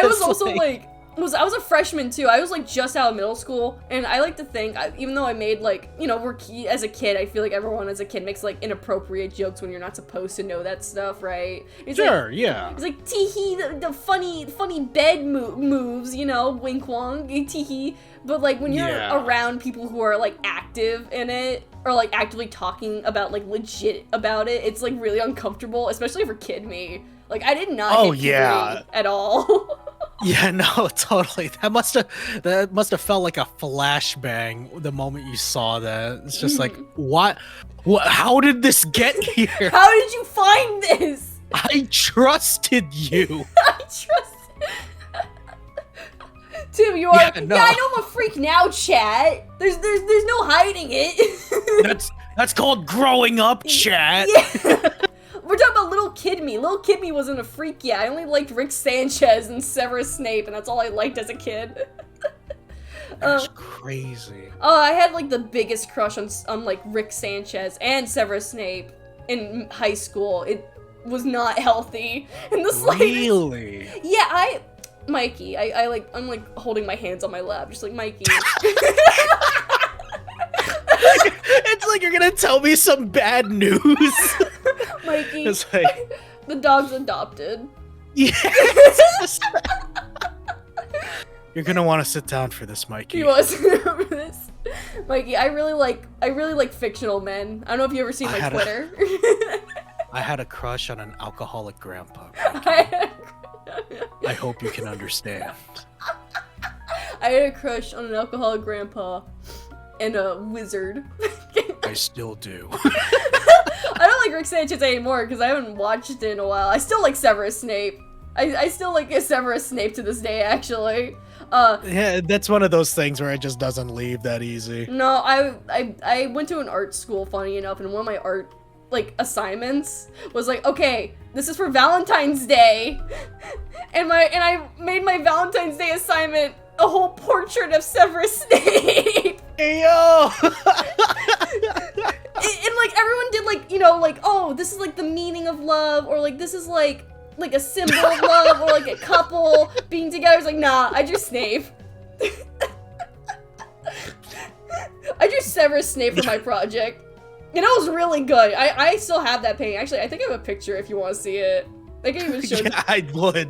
was also like I was a freshman too. I was like just out of middle school, and I like to think, even though I made like, you know, as a kid, I feel like everyone as a kid makes like inappropriate jokes when you're not supposed to know that stuff, right? It's sure, like, yeah. It's like teehee, the funny bed moves, you know, wink wong, teehee. But like when you're around people who are like active in it, or like actively talking about like legit about it, it's like really uncomfortable, especially for kid me. Like I did not hit puberty at all. Yeah, no, totally. That must have felt like a flashbang the moment you saw that. It's just like, what? How did this get here? How did you find this? I trusted you. I trusted. Tim, you are. Yeah, I know I'm a freak now, chat. There's no hiding it. That's called growing up, chat. Yeah. We're talking about little kid me. Little kid me wasn't a freak yet. I only liked Rick Sanchez and Severus Snape, and that's all I liked as a kid. That's crazy. Oh, I had like the biggest crush on like Rick Sanchez and Severus Snape in high school. It was not healthy in the slightest. Really? Yeah, Mikey, I'm like holding my hands on my lap, just like Mikey. It's like you're gonna tell me some bad news. Mikey, it's like the dog's adopted. Yes. You're gonna want to sit down for this, Mikey. He was for this. Mikey, I really like fictional men. I don't know if you ever seen my Twitter. I had a crush on an alcoholic grandpa. I hope you can understand. I had a crush on an alcoholic grandpa and a wizard. I still do. I don't like Rick Sanchez anymore because I haven't watched it in a while. I still like Severus Snape. I still like Severus Snape to this day, actually. Yeah, that's one of those things where it just doesn't leave that easy. No, I went to an art school, funny enough, and one of my art assignments was like, okay, this is for Valentine's Day, and I made my Valentine's Day assignment a whole portrait of Severus Snape. Hey yo! And everyone did oh, this is the meaning of love, or this is like a symbol of love, or a couple being together. It's like, nah, I drew Snape. I drew Severus Snape for my project. And it was really good. I still have that painting. Actually, I think I have a picture if you want to see it. I can even show Yeah, I would.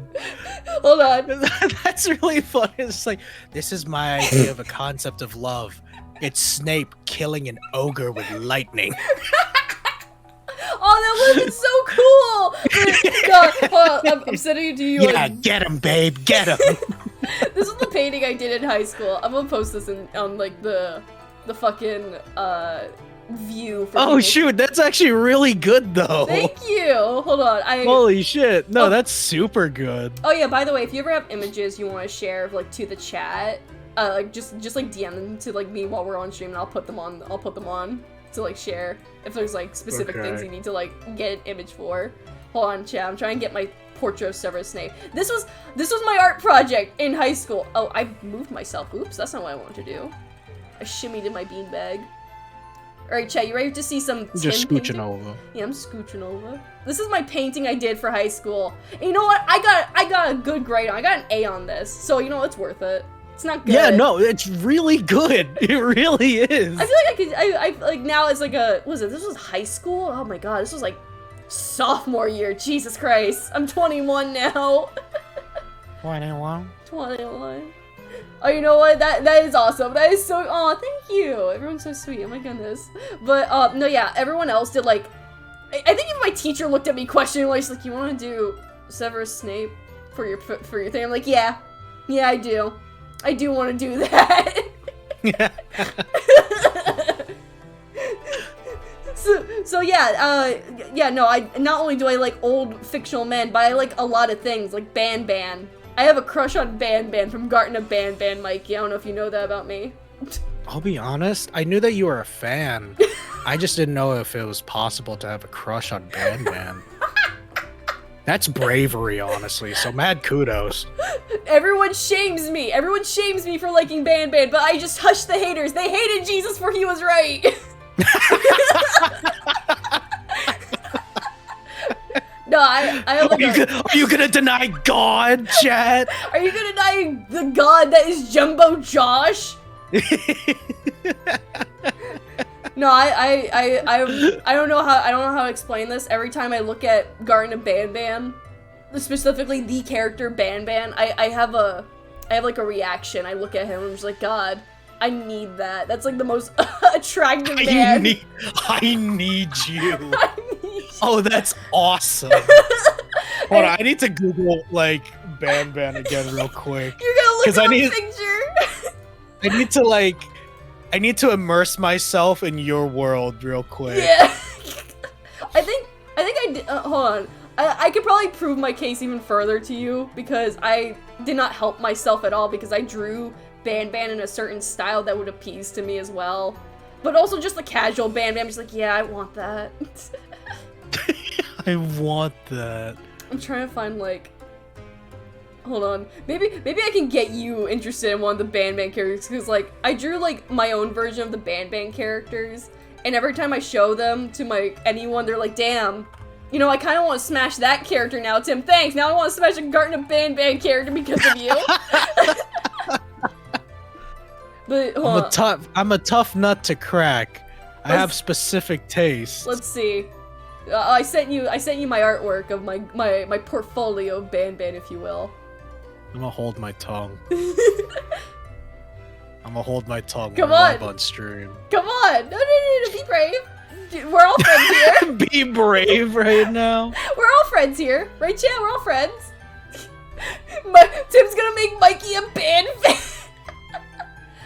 Hold on. That's really funny. It's like, this is my idea of a concept of love. It's Snape killing an ogre with lightning. Oh, that would be so cool! No, hold on. I'm sending it to you. Yeah, get him, babe. Get him. This is the painting I did in high school. I'm gonna post this on the fucking view. For Oh people. shoot, that's actually really good though. Thank you. Hold on. Holy shit. No, that's super good. Oh yeah, by the way, if you ever have images you want to share to the chat, just DM them to me while we're on stream, and I'll put them on to share if there's specific things you need to get an image for. Hold on, chat. I'm trying to get my portrait of Severus Snape. This was my art project in high school. Oh, I moved myself. Oops, that's not what I wanted to do. I shimmied in my beanbag. Alright, chat, you ready to see some Just Tim scooching painting? over. Yeah, I'm scooching over. This is my painting I did for high school. And you know what? I got a good grade on. I got an A on this. So, you know, it's worth it. It's not good. Yeah, no, it's really good. It really is. I feel I now it's this was high school? Oh my god, this was sophomore year. Jesus Christ. I'm 21 now. 21? 21. Oh, you know what? That is awesome. That is so. Oh, thank you. Everyone's so sweet. Oh my goodness. But no, yeah. Everyone else did I think even my teacher looked at me questioningly. She's like, "You want to do Severus Snape for your thing?" I'm like, "Yeah, I do. I do want to do that." Yeah. So yeah. Yeah. No. I not only do I like old fictional men, but I like a lot of things like Ban. I have a crush on Ban from Garten of Ban, Mikey. I don't know if you know that about me. I'll be honest, I knew that you were a fan. I just didn't know if it was possible to have a crush on Ban. That's bravery, honestly, so mad kudos. Everyone shames me. Everyone shames me for liking Ban, but I just hushed the haters. They hated Jesus for he was right. No, I have Are you gonna deny God, chat? Are you gonna deny the God that is Jumbo Josh? No, I don't know how to explain this. Every time I look at Garten of Ban, specifically the character Ban, I have a reaction. I look at him and I'm just like, God, I need that. That's the most attractive man. I need you. I need you. Oh, that's awesome. Hold on, I need to Google Ban again real quick. You're gonna look at a picture. I need to immerse myself in your world real quick. Yeah. I think I did. Hold on. I could probably prove my case even further to you because I did not help myself at all because I drew Ban in a certain style that would appease to me as well. But also just the casual Ban. I'm just like, yeah, I want that. I want that. I'm trying to find hold on. Maybe I can get you interested in one of the Ban characters because I drew my own version of the Ban characters, and every time I show them to anyone, they're like, damn. You know, I kind of want to smash that character now, Tim. Thanks. Now I want to smash a Garten of Ban character because of you. But I'm a tough nut to crack. I have specific tastes. Let's see. I sent you my artwork of my portfolio of Ban, if you will. I'm gonna hold my tongue. I'm gonna hold my tongue. Come live on. on stream. Come on! No, be brave. We're all friends here. Be brave right now. We're all friends here, right, chat? We're all friends. Tim's gonna make Mikey a ban fan.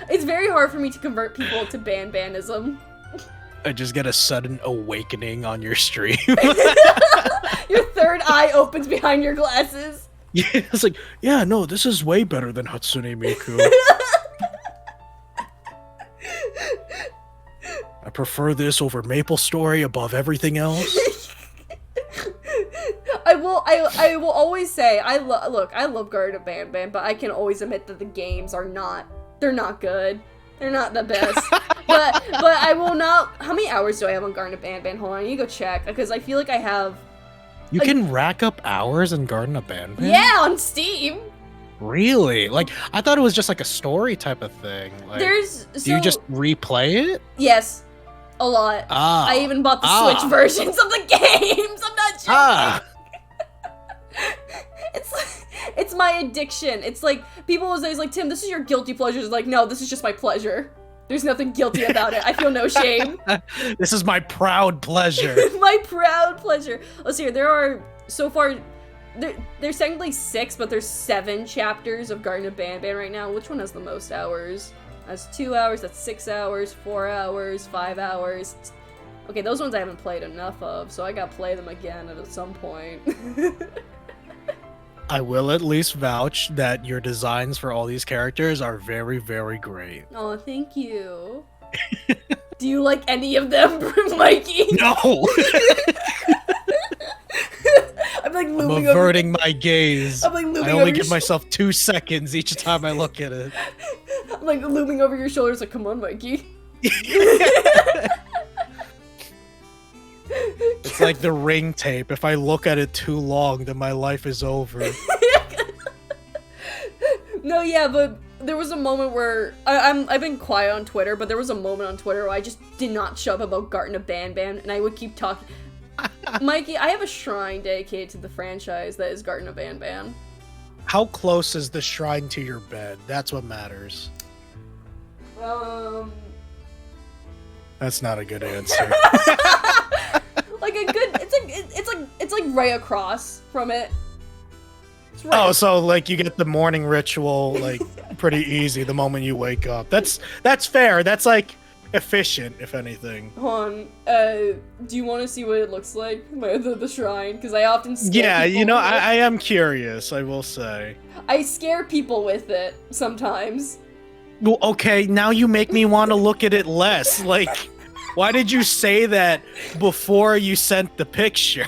It's very hard for me to convert people to banism. I just get a sudden awakening on your stream. Your third eye opens behind your glasses. Yeah, it's like, yeah, no, this is way better than Hatsune Miku. I prefer this over Maple Story above everything else. I will always say I love Garden of Banban, but I can always admit that the games are not good. They're not the best. but I will not. How many hours do I have on Garden of Banban? Hold on, I need to go check because I feel like I have. You can rack up hours in Garden of Banban? Yeah, on Steam. Really? Like, I thought it was just like a story type of thing. Like, do you just replay it? Yes, a lot. I even bought the Switch versions of the games. I'm not joking. It's my addiction. It's like people was always like, Tim, this is your guilty pleasure. It's like, no, this is just my pleasure. There's nothing guilty about it. I feel no shame. This is my proud pleasure. My proud pleasure. Let's see here. There are, so far, there's technically 6, but there's 7 chapters of Garden of Banban right now. Which one has the most hours? That's 2 hours, that's 6 hours, 4 hours, 5 hours. Okay, those ones I haven't played enough of, so I gotta play them again at some point. I will at least vouch that your designs for all these characters are very, very great. Oh, thank you. Do you like any of them, Mikey? No! I'm like I'm averting my gaze. I'm like looming I only give myself 2 seconds each time I look at it. I'm like looming over your shoulders like, come on, Mikey. It's like the ring tape. If I look at it too long, then my life is over. No, yeah, but there was a moment where I've been quiet on Twitter, but there was a moment on Twitter where I just did not shut up about Garden of Banban, and I would keep talking. Mikey, I have a shrine dedicated to the franchise that is Garden of Banban. How close is the shrine to your bed? That's what matters. That's not a good answer. Like a good, it's like right across from it. Right. Oh, so like you get the morning ritual like pretty easy the moment you wake up. That's fair. That's like efficient, if anything. Hold on. Do you want to see what it looks like, the shrine? Because I often scare people. You know, I am curious. I will say. I scare people with it sometimes. Well, okay, now you make me want to look at it less. Like, why did you say that before you sent the picture?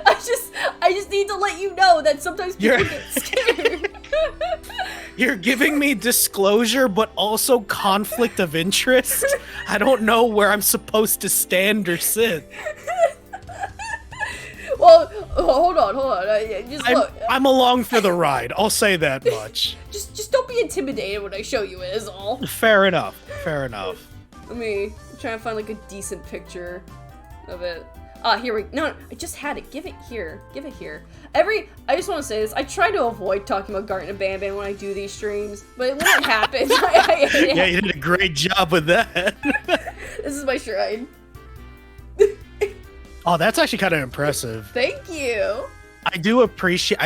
I just need to let you know that sometimes people get scared. You're giving me disclosure, but also conflict of interest? I don't know where I'm supposed to stand or sit. Well, hold on. I'm along for the ride. I'll say that much. Just don't be intimidated when I show you it, is all. Fair enough. Fair enough. Let me try to find like a decent picture of it. Here no, I just had it. Give it here. I just want to say this. I try to avoid talking about Garden of Banban when I do these streams, but when it happens, yeah, you did a great job with that. This is my shrine. Oh, that's actually kind of impressive. Thank you. I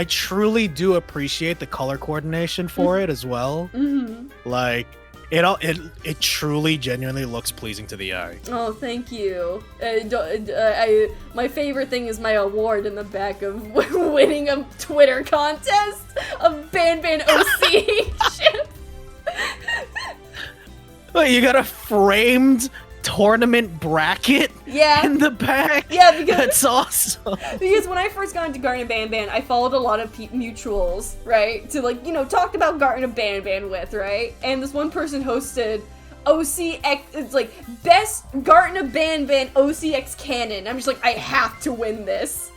truly do appreciate the color coordination for it as well. Mm-hmm. Like, it truly, genuinely looks pleasing to the eye. Oh, thank you. My favorite thing is my award in the back of winning a Twitter contest of Banban OC ship. Wait, you got a framed tournament bracket in the back? Yeah, because that's awesome. Because when I first got into Garden of Banban, I followed a lot of mutuals, right? To like, talk about Garden of Banban with, right? And this one person hosted OCX, it's like best Garden of Banban OCX canon. I'm just like, I have to win this.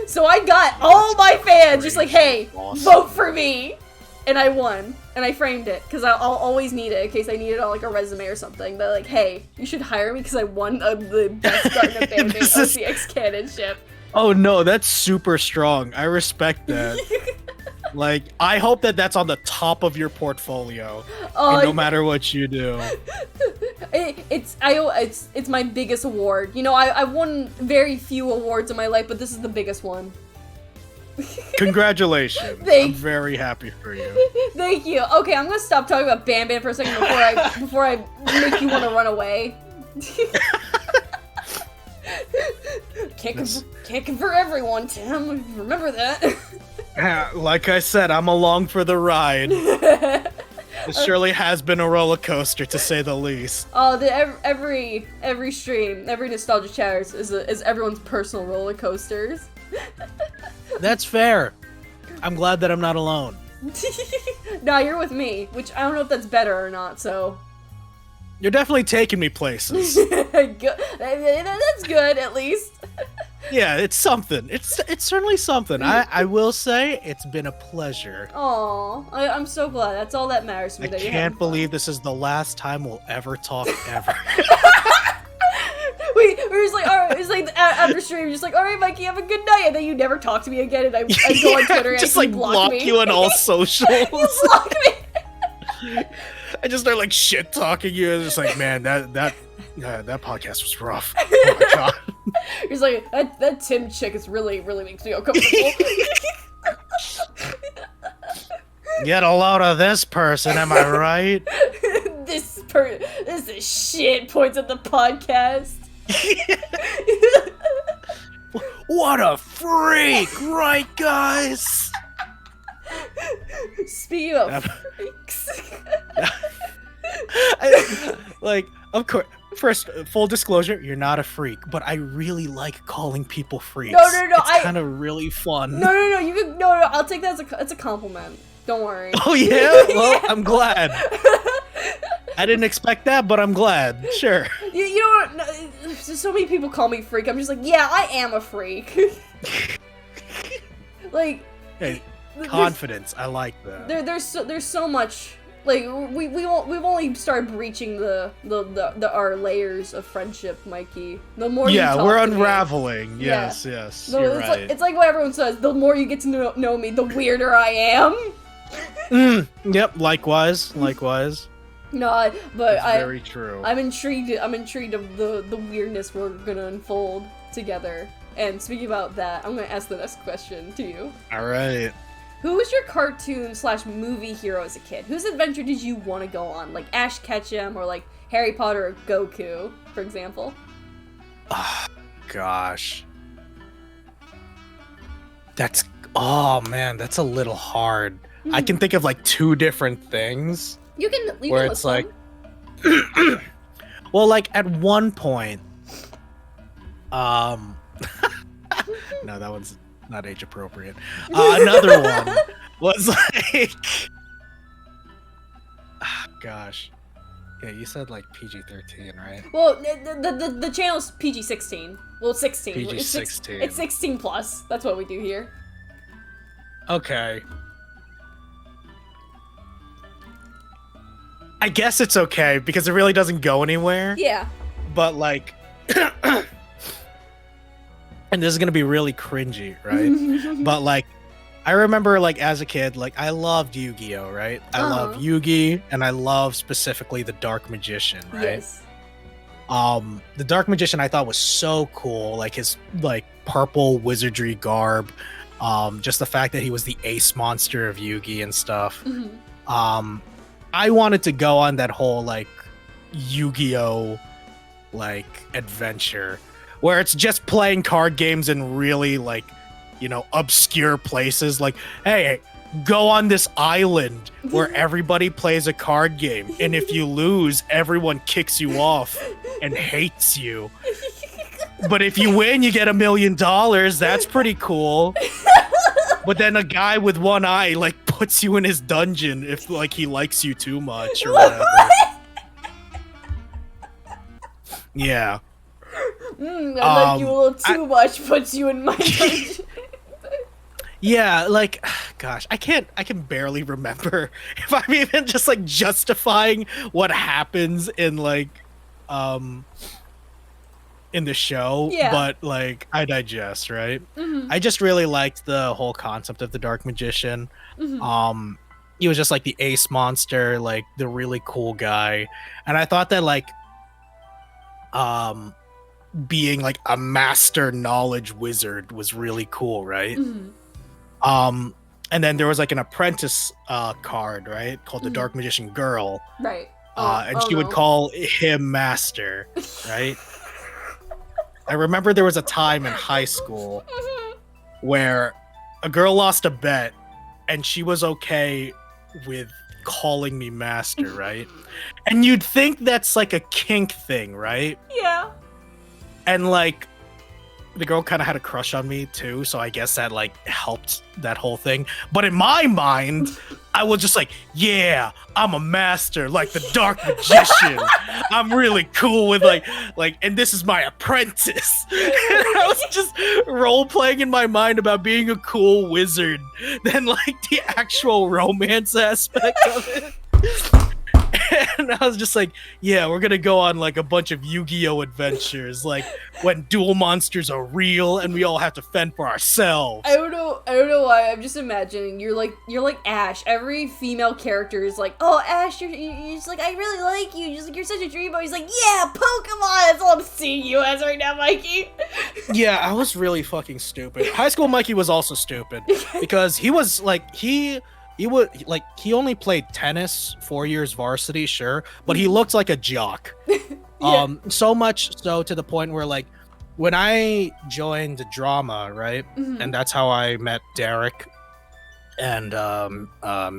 So I got all my fans just like, hey, vote for me. And I won. And I framed it, because I'll always need it in case I need it on like a resume or something. But like, hey, you should hire me because I won the best Garden of Banban OCX canon ship. Oh no, that's super strong. I respect that. Like, I hope that that's on the top of your portfolio, Oh, and no matter what you do. It's my biggest award. You know, I won very few awards in my life, but this is the biggest one. Congratulations. I'm very happy for you. Thank you. Okay, I'm gonna stop talking about Ban Ban for a second before I make you want to run away. Can't convert everyone, Tim. Remember that. Like I said, I'm along for the ride. It surely has been a roller coaster, to say the least. Oh, every stream, every nostalgia chatters is everyone's personal roller coasters. That's fair. I'm glad that I'm not alone. Nah, you're with me, which I don't know if that's better or not. So you're definitely taking me places. Good. That's good, at least. Yeah, it's something. It's certainly something. I will say it's been a pleasure. Aw, I'm so glad. That's all that matters to me. I can't believe this is the last time we'll ever talk ever. We're just like, all right, it's like after stream, just like, all right, Mikey, have a good night, and then you never talk to me again, and I go on Twitter and just like block me. you on all socials. You block me. I just start like shit talking you, and just like, man, that podcast was rough. Oh my god. He's like, that Tim chick is really makes me uncomfortable. Get a load of this person, am I right? This is shit. Points at the podcast. What a freak, right, guys? Speaking of freaks. Like, of course. First, full disclosure, you're not a freak, but I really like calling people freaks. No, it's kind of really fun. No, you can no. I'll take that as a compliment. Don't worry. Oh yeah? Well, yeah. I'm glad. I didn't expect that, but I'm glad. Sure. You know what? No, so many people call me freak. I'm just like, yeah, I am a freak. Like, hey, confidence. I like that. There's so much. Like, we've only started breaching our layers of friendship, Mikey. The more you talk we're to unraveling. Me, yes. You're right. It's like what everyone says. The more you get to know me, the weirder I am. Yep. Likewise. No, but That's very true. I'm intrigued of the weirdness we're gonna unfold together. And speaking about that, I'm gonna ask the next question to you. All right. Who was your cartoon/movie hero as a kid? Whose adventure did you want to go on? Like Ash Ketchum or like Harry Potter or Goku, for example? Oh, gosh. Oh man, that's a little hard. I can think of like two different things. You can where it's like well, like at one point no, that one's not age appropriate. Another one was like gosh. Yeah, you said like PG-13, right? Well, the channel's PG-16. Well, 16. PG-16. It's 16 plus. That's what we do here. Okay. I guess it's okay because it really doesn't go anywhere. Yeah. But like and this is gonna be really cringy, right? But like I remember like as a kid, like I loved Yu-Gi-Oh, right? I love Yugi and I love specifically the Dark Magician, right? Yes. The Dark Magician I thought was so cool, like his like purple wizardry garb, just the fact that he was the ace monster of Yugi and stuff. I wanted to go on that whole like Yu-Gi-Oh like adventure where it's just playing card games in really like, you know, obscure places. Like, hey, go on this island where everybody plays a card game, and if you lose, everyone kicks you off and hates you. But if you win, you get $1 million. That's pretty cool. But then a guy with one eye like puts you in his dungeon if like he likes you too much or whatever. Yeah. I like you a little too much, puts you in my dungeon. Yeah, like, gosh, I can barely remember if I'm even just like justifying what happens in like in the show, Yeah. but like I digest, right? Mm-hmm. I just really liked the whole concept of the Dark Magician. Mm-hmm. He was just like the ace monster, like the really cool guy, and I thought that like um being like a master knowledge wizard was really cool, right? Mm-hmm. And then there was like an apprentice card, right, called the Dark Magician Girl, Right. and she would call him master, right? I remember there was a time in high school where a girl lost a bet and she was okay with calling me master, right? And you'd think that's like a kink thing, right? Yeah. And like the girl kind of had a crush on me too, so I guess that like helped that whole thing. But in my mind, I was just like, yeah, I'm a master, like the Dark Magician. I'm really cool with like, and this is my apprentice. And I was just role playing in my mind about being a cool wizard than like the actual romance aspect of it. And I was just like, yeah, we're gonna go on like a bunch of Yu-Gi-Oh adventures, like when duel monsters are real and we all have to fend for ourselves. I don't know why. I'm just imagining you're like Ash. Every female character is like, oh, Ash, you're just like, I really like you. You're such a dreamboat. He's like, yeah, Pokemon. That's all I'm seeing you as right now, Mikey. Yeah, I was really fucking stupid. High School Mikey was also stupid because he was like he only played tennis, 4 years varsity, sure, but he looked like a jock. Yeah. So much so to the point where like when I joined drama, right, and that's how I met Derek and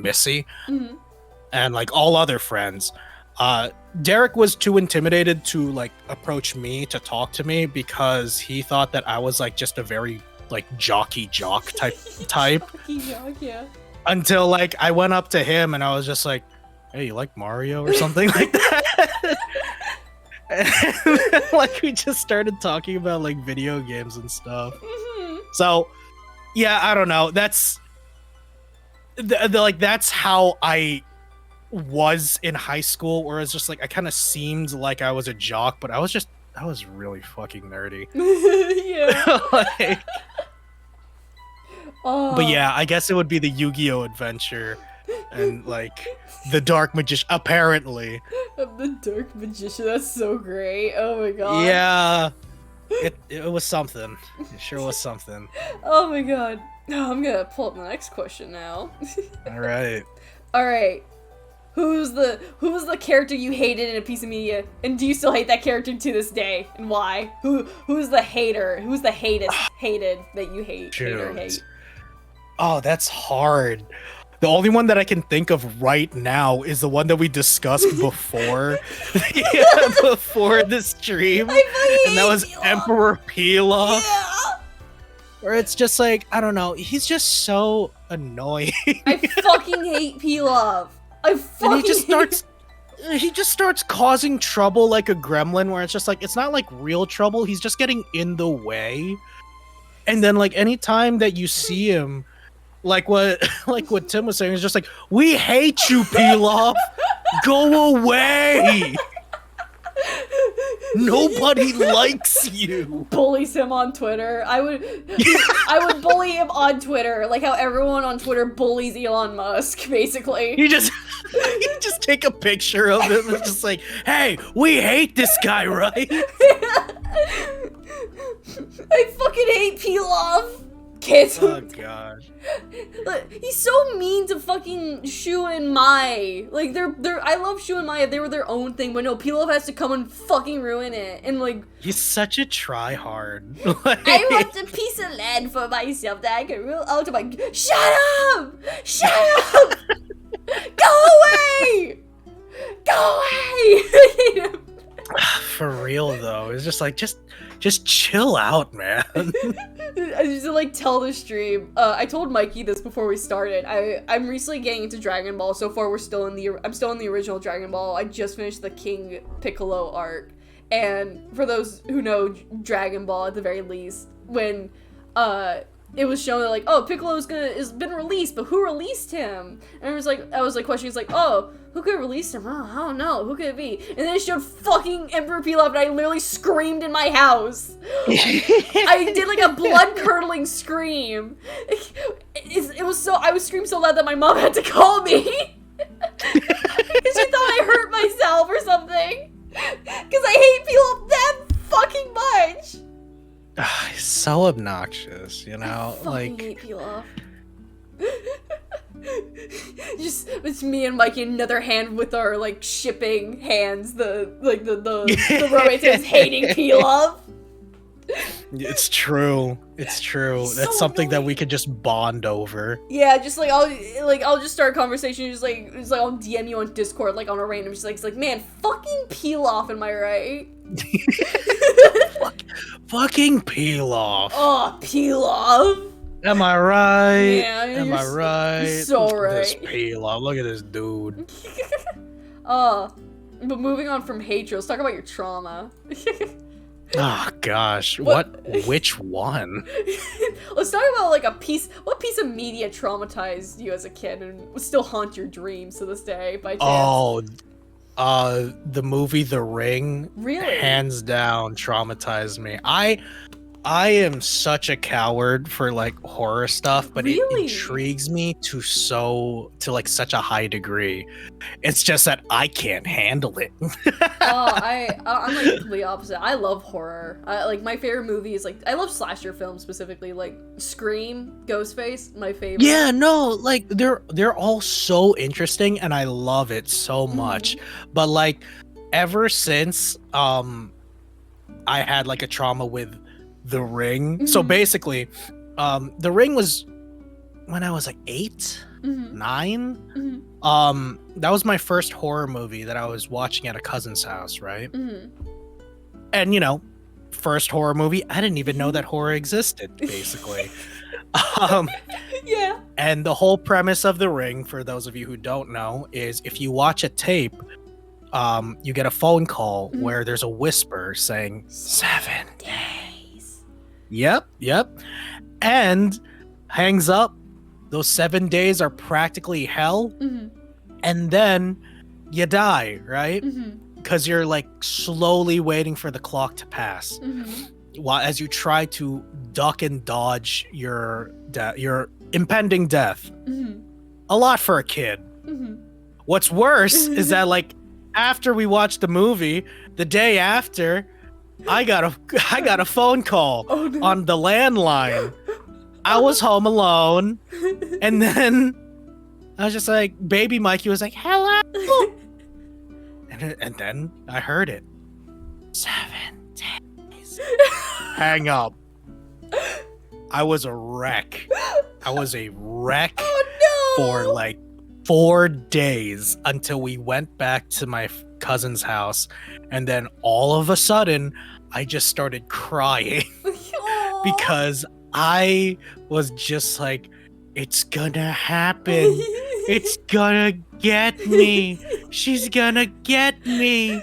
Missy and like all other friends. Derek was too intimidated to like approach me to talk to me because he thought that I was like just a very like jockey jock type. Jockey jock, yeah. Until like I went up to him and I was just like, hey, you like Mario or something like that? And, like we just started talking about like video games and stuff. So yeah, I don't know. That's like that's how I was in high school, where it's just like I kind of seemed like I was a jock, but I was really fucking nerdy. Yeah. Like, oh. But yeah, I guess it would be the Yu-Gi-Oh adventure and like the Dark Magician, apparently. The Dark Magician, that's so great. Oh my god. Yeah. It was something. It sure was something. Oh my god. Oh, I'm gonna pull up the next question now. Alright. Alright. Who's the character you hated in a piece of media, and do you still hate that character to this day, and why? Who's the hater? Who's the hated that you hate? Hate? Oh, that's hard. The only one that I can think of right now is the one that we discussed before, before the stream, and that was Emperor Pilaf. Yeah. Where it's just like, I don't know, he's just so annoying. I fucking hate Pilaf. And he just starts causing trouble like a gremlin, where it's just like, it's not like real trouble, he's just getting in the way. And then like anytime that you see him, like what Tim was saying, is just like, we hate you, Pilaf. Go away. Nobody likes you. Bullies him on Twitter. I would bully him on Twitter, like how everyone on Twitter bullies Elon Musk, basically. You just take a picture of him and just like, hey, we hate this guy, right? I fucking hate Pilaf. Kids. Oh god. He's so mean to fucking Shu and Mai. Like they're I love Shu and Mai if they were their own thing, but no, Pilaf has to come and fucking ruin it. And like, he's such a tryhard. I want a piece of land for myself that I can rule out of my. Shut up! Shut up! Go away! Go away! For real though, it's just like just chill out, man. I used to like tell the stream. I told Mikey this before we started. I'm recently getting into Dragon Ball. So far, I'm still in the original Dragon Ball. I just finished the King Piccolo arc. And for those who know Dragon Ball, at the very least, when it was shown that like, oh, Piccolo's is been released, but who released him? And I was like questioning, it's like, oh, who could have released him? Oh, I don't know, who could it be? And then it showed fucking Emperor Pilaf, and I literally screamed in my house. I did like a blood curdling scream. It was so, I was screaming so loud that my mom had to call me. She thought I hurt myself or something. Because I hate Pilaf that fucking much. He's so obnoxious, you know? I fucking hate Pilaf. Just it's me and Mikey, another hand with our like shipping hands, the romance hands hating Pilaf. It's true. It's true. He's That's so something that we annoying. could just bond over. Yeah, just like I'll just start a conversation, just like I'll DM you on Discord like on a random, just like it's like, man, fucking Pilaf, am I right? Fucking Pilaf. Oh, Pilaf. Am I right? Yeah, Am I right? You're so right. This Pilaf. Look at this dude. But moving on from hatred, let's talk about your trauma. Oh gosh, which one? Let's talk about like what piece of media traumatized you as a kid and would still haunt your dreams to this day by chance? Oh, the movie The Ring. Really? Hands down traumatized me. I am such a coward for like horror stuff, but Really? it intrigues me to like such a high degree. It's just that I can't handle it. I'm like the complete opposite. I love horror. Like my favorite movie is like I love slasher films specifically, like Scream, Ghostface, my favorite. Yeah, no, like they're all so interesting and I love it so much. But like ever since I had like a trauma with The Ring. So basically, The Ring was when I was like 8, 9. That was my first horror movie that I was watching at a cousin's house, right? And you know, first horror movie, I didn't even know that horror existed, basically. Yeah. And the whole premise of The Ring, for those of you who don't know, is if you watch a tape, you get a phone call where there's a whisper saying 7 days. Yep. And hangs up. Those 7 days are practically hell. And then you die, right? Because you're like slowly waiting for the clock to pass. While as you try to duck and dodge your impending death. A lot for a kid. What's worse is that like after we watched the movie, the day after, I got a phone call on the landline. I was home alone, and then I was just like, baby Mikey was like, hello, and then I heard it. 7 days. Hang up. I was a wreck. For like 4 days until we went back to my cousin's house, and then all of a sudden I just started crying because I was just like, it's gonna happen. It's gonna get me. She's gonna get me.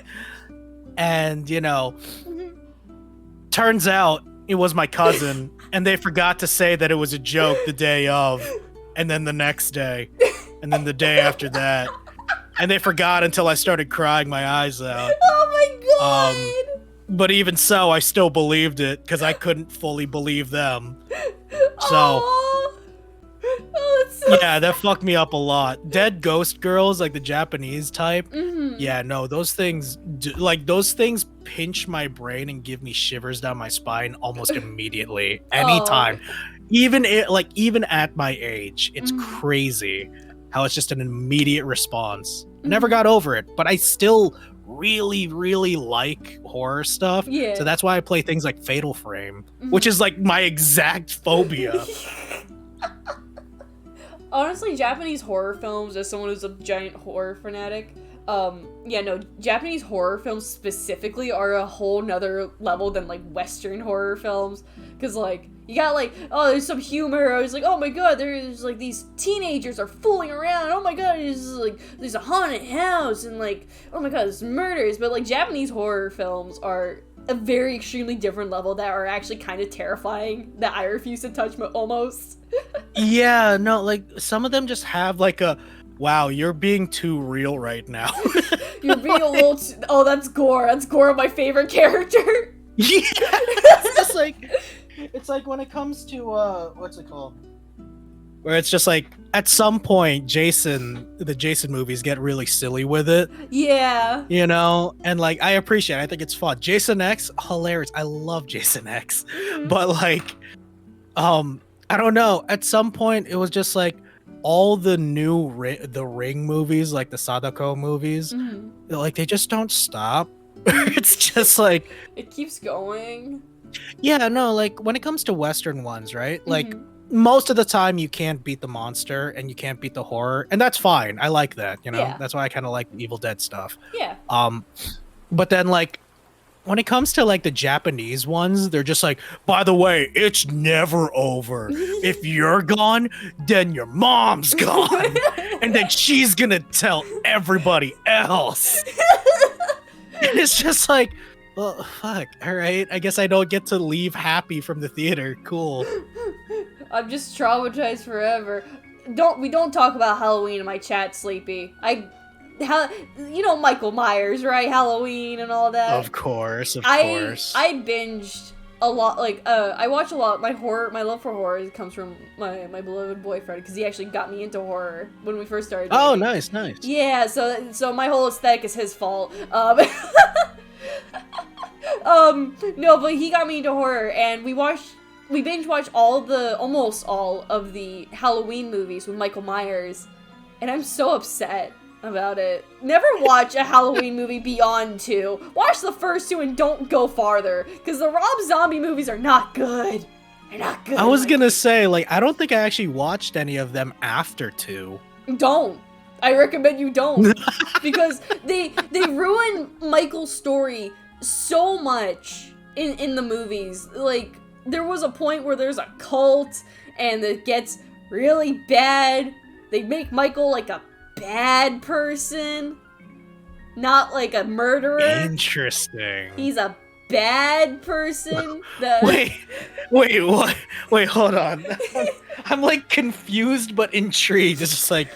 And you know, turns out it was my cousin, and they forgot to say that it was a joke the day of, and then the next day, and then the day after that. And they forgot until I started crying my eyes out. Oh my god! But even so, I still believed it because I couldn't fully believe them. So, oh, that's so yeah, that fucked me up a lot. Dead ghost girls, like the Japanese type. Yeah, no, those things, those things pinch my brain and give me shivers down my spine almost immediately, anytime. Even at my age, it's crazy how it's just an immediate response. I never got over it, but I still really, really like horror stuff. Yeah. So that's why I play things like Fatal Frame, which is like my exact phobia. Honestly, Japanese horror films, as someone who's a giant horror fanatic, Japanese horror films specifically are a whole nother level than like Western horror films. Cause like, you got like, oh, there's some humor. I was like, oh my god, there's like these teenagers are fooling around. Oh my god, there's a haunted house and like, oh my god, there's murders. But like Japanese horror films are a very extremely different level that are actually kind of terrifying that I refuse to touch almost. Yeah, no, like some of them just have like a wow, you're being too real right now. You're being a little oh, that's Gore. That's Gore, my favorite character. Yeah, it's just like it's like when it comes to what's it called? Where it's just like at some point the Jason movies get really silly with it. Yeah. You know, and like I appreciate it. I think it's fun. Jason X, hilarious. I love Jason X. But like I don't know, at some point it was just like all the new the Ring movies, like the Sadako movies, like they just don't stop. It's just like it keeps going. Yeah, no, like when it comes to Western ones, right? Like most of the time you can't beat the monster and you can't beat the horror, and that's fine. I like that, you know? Yeah. That's why I kind of like Evil Dead stuff. Yeah. But then like when it comes to like the Japanese ones, they're just like, by the way, it's never over. If you're gone, then your mom's gone. And then she's gonna tell everybody else. And it's just like, well, fuck, all right. I guess I don't get to leave happy from the theater. Cool. I'm just traumatized forever. We don't talk about Halloween in my chat, Sleepy. You know Michael Myers, right? Halloween and all that. Of course, of course. I binged a lot. Like, I watch a lot. My love for horror comes from my beloved boyfriend, because he actually got me into horror when we first started dating. Oh, nice, nice. Yeah, so my whole aesthetic is his fault. No, but he got me into horror, and we binge watched almost all of the Halloween movies with Michael Myers, and I'm so upset about it. Never watch a Halloween movie beyond 2. Watch the first 2 and don't go farther, because the Rob Zombie movies are not good. They're not good. I was gonna say, like, I don't think I actually watched any of them after 2. Don't. I recommend you don't. Because they ruin Michael's story so much in the movies. Like, there was a point where there's a cult, and it gets really bad. They make Michael like a bad person, not like a murderer. Interesting. He's a bad person. Wait, what? Wait, hold on. I'm like confused but intrigued. It's just like,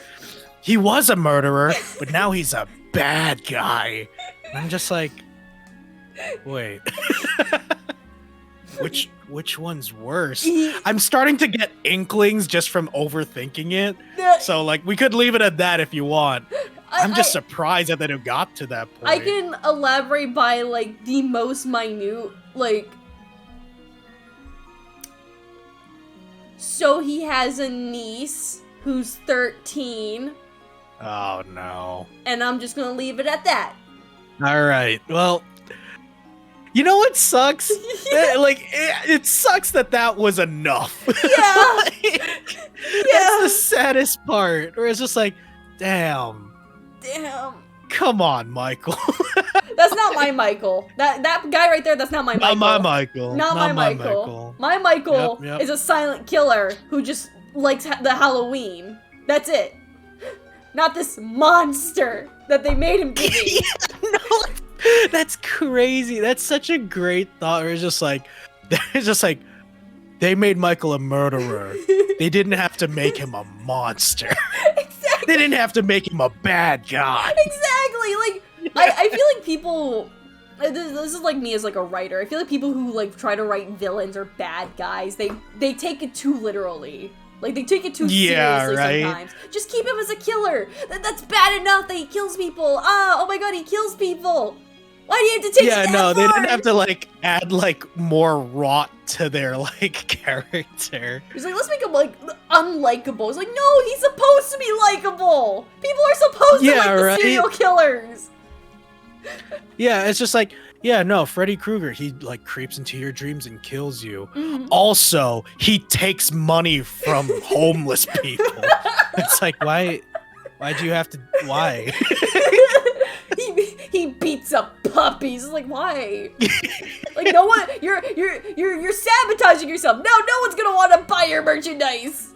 he was a murderer, but now he's a bad guy. And I'm just like, wait. Which one's worse? I'm starting to get inklings just from overthinking it. So, like, we could leave it at that if you want. I'm just surprised that it got to that point. I can elaborate by, like, the most minute, like... So he has a niece who's 13. Oh, no. And I'm just gonna leave it at that. Alright, well... You know what sucks? It sucks that was enough. Yeah. That's the saddest part. Where it's just like, damn. Come on, Michael. That's not my Michael. That guy right there, that's not my Michael. Not my Michael. Not my Michael. My Michael is a silent killer who just likes the Halloween. That's it. Not this monster that they made him to be. No, that's crazy. That's such a great thought. It's just like, they made Michael a murderer. They didn't have to make him a monster. Exactly. They didn't have to make him a bad guy. Exactly. Like, I feel like people. This is like me as like a writer. I feel like people who like try to write villains or bad guys, they take it too literally. Like, they take it too seriously sometimes. Just keep him as a killer. That's bad enough that he kills people. Oh my god, he kills people. Why do you have to take it that far? They didn't have to, like, add, like, more rot to their, like, character. He's like, let's make him, like, unlikable. It's like, no, he's supposed to be likable. People are supposed to like the serial killers. Yeah, it's just like, yeah, no, Freddy Krueger, he, like, creeps into your dreams and kills you. Also, he takes money from homeless people. It's like, why'd you have to, why? He beats up puppies. It's like, why? Like, no one, you're sabotaging yourself. No one's gonna want to buy your merchandise.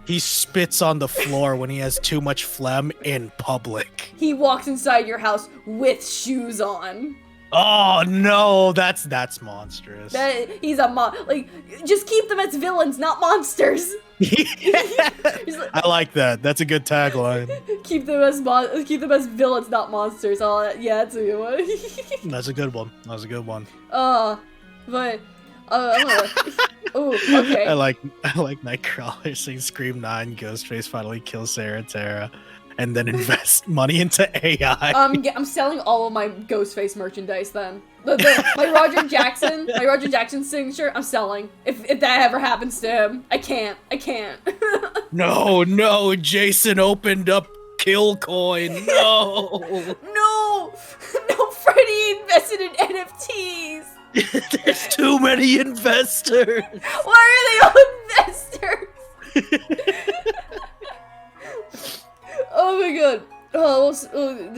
He spits on the floor when he has too much phlegm in public. He walks inside your house with shoes on. Oh no, that's monstrous. He's a like, just keep them as villains, not monsters. Like, I like that. That's a good tagline. Keep them as villains, not monsters. Oh, yeah, that's a good one. That's a good one. That was a good one. But oh, okay. I like Nightcrawler saying Scream 9, Ghostface finally kills Sarah Tara, and then invest money into AI. I'm selling all of my Ghostface merchandise then. My Roger Jackson signature, I'm selling. If that ever happens to him, I can't. No, Jason opened up Killcoin. No, Freddy invested in NFTs. There's too many investors. Why are they all investors? Oh my god.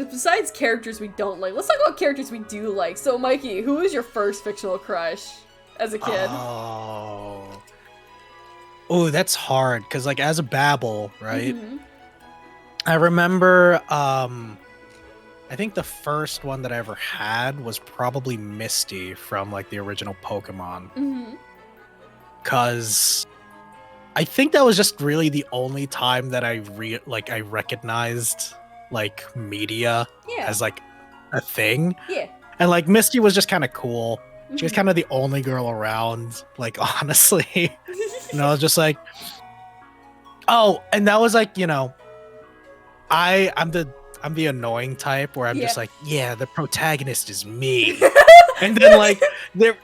Besides characters we don't like, let's talk about characters we do like. So, Mikey, who was your first fictional crush as a kid? Oh, that's hard, because, like, as a Babble, right? Mm-hmm. I remember, I think the first one that I ever had was probably Misty from, like, the original Pokemon. Mm-hmm. Because I think that was just really the only time that I recognized, like, media as, like, a thing. Yeah. And, like, Misty was just kind of cool. Mm-hmm. She was kind of the only girl around, like, honestly. And I was just like, oh, and that was like, you know, I'm the annoying type where I'm just like, yeah, the protagonist is me. And then like there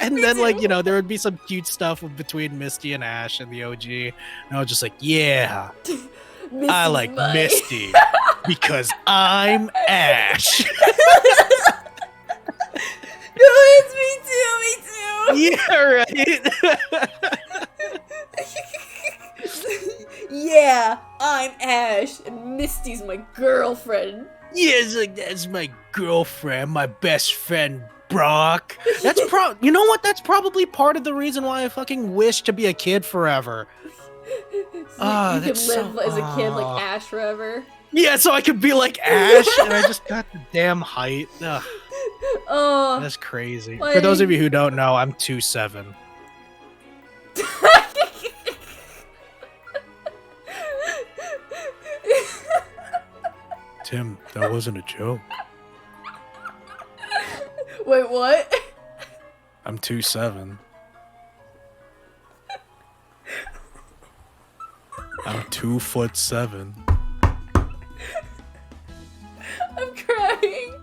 and then like, you know, there would be some cute stuff between Misty and Ash and the OG. And I was just like, yeah. I like Misty because I'm Ash. No, it's me too. Yeah, right. Yeah, I'm Ash, and Misty's my girlfriend. Yes, like that's my girlfriend, my best friend Brock. That's you know what? That's probably part of the reason why I fucking wish to be a kid forever. So you could live as a kid like Ash forever. Yeah, so I could be like Ash, and I just got the damn height. Ugh. Oh, that's crazy. For those of you who don't know, I'm 2'7". Tim, that wasn't a joke. Wait, what? I'm 2'7". I'm 2'7". I'm crying.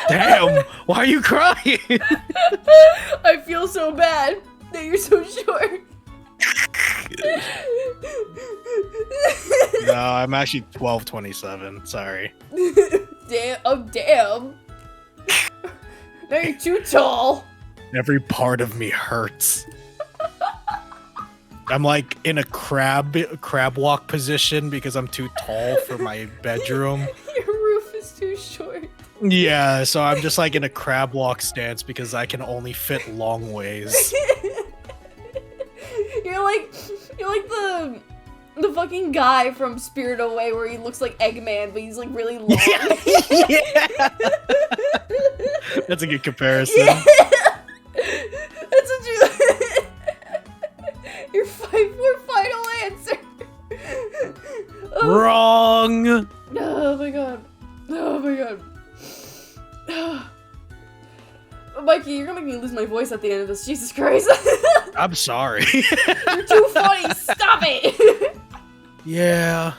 Damn, why are you crying? I feel so bad that you're so short. No, I'm actually 12'27". Sorry. Damn. Oh, damn. Now you're too tall. Every part of me hurts. I'm like in a crab walk position because I'm too tall for my bedroom. Your roof is too short. Yeah, so I'm just like in a crab walk stance because I can only fit long ways. You're like the fucking guy from Spirit Away where he looks like Eggman, but he's like really long. Yeah. That's a good comparison. Yeah. That's what you. Your final answer. Wrong. Oh my god. Oh my god. Mikey, you're gonna make me lose my voice at the end of this. Jesus Christ. I'm sorry. You're too funny. Stop it. Yeah.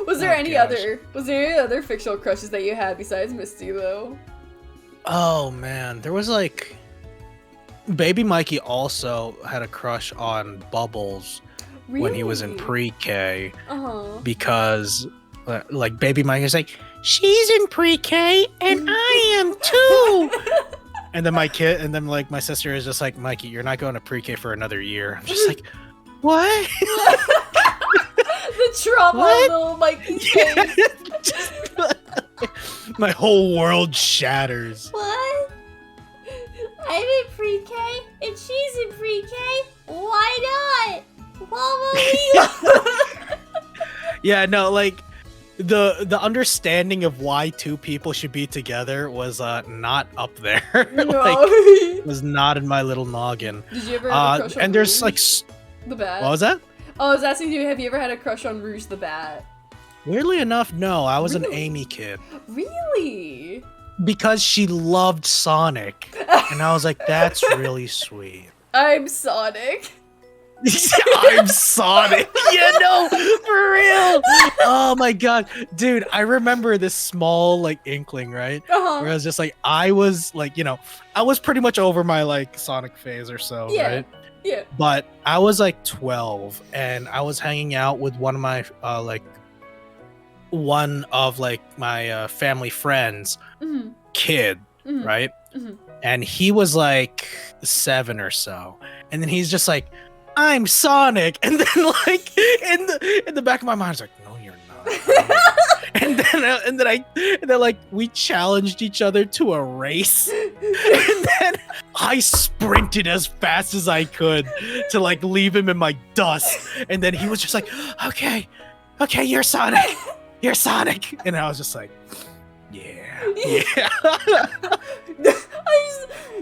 Was there any other fictional crushes that you had besides Misty though? Oh man, there was like Baby Mikey also had a crush on Bubbles when he was in pre-K. Because like Baby Mikey was like, she's in pre-K and I am too. And then my sister is just like, Mikey, you're not going to pre-K for another year. I'm just like, what? The trauma of little Mikey's face. My whole world shatters. What? I'm in pre-K and she's in pre-K? Why not? Mama, Yeah, no, like the understanding of why two people should be together was not up there. Like was not in my little noggin. Did you ever have a crush on and there's like Rouge the Bat? what was that? Oh, I was asking you, have you ever had a crush on Rouge the Bat? Weirdly enough, no. I was an Really? Amy kid. Really? Because she loved Sonic. And I was like, that's really sweet. I'm Sonic. I'm Sonic. Yeah, no, for real. Oh my god. Dude, I remember this small like inkling, right? Uh-huh. Where I was just like, I was like, you know, I was pretty much over my like Sonic phase or so, Yeah. right? Yeah. But I was like 12 and I was hanging out with one of my family friends Mm-hmm. kid, Mm-hmm. right? Mm-hmm. And he was like 7 or so. And then he's just like, I'm Sonic. And then like in the back of my mind, I was like, no, you're not. and then like we challenged each other to a race. And then I sprinted as fast as I could to like leave him in my dust. And then he was just like, okay, you're Sonic. You're Sonic. And I was just like, yeah.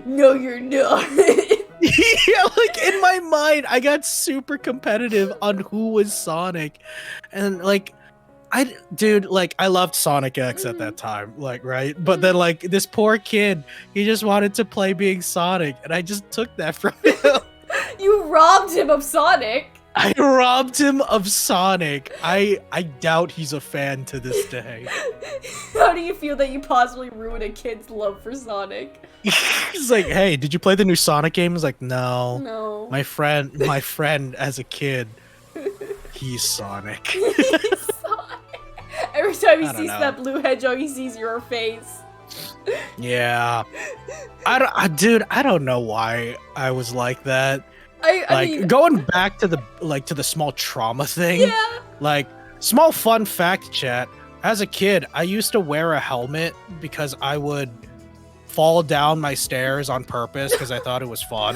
No, you're not. Yeah, like in my mind, I got super competitive on who was Sonic. And like, I loved Sonic X at that time, like, right? But then like this poor kid, he just wanted to play being Sonic, and I just took that from him. You robbed him of Sonic. I robbed him of Sonic. I doubt he's a fan to this day. How do you feel that you possibly ruined a kid's love for Sonic? He's like, hey, did you play the new Sonic game? He's like, no. No. My friend as a kid, he's Sonic. He's Sonic. Every time he I don't sees know. that blue hedgehog, he sees your face. Yeah. I don't know why I was like that. I mean, Going back to the small trauma thing. yeah. Like, small fun fact, chat. As a kid, I used to wear a helmet because I would fall down my stairs on purpose because I thought it was fun.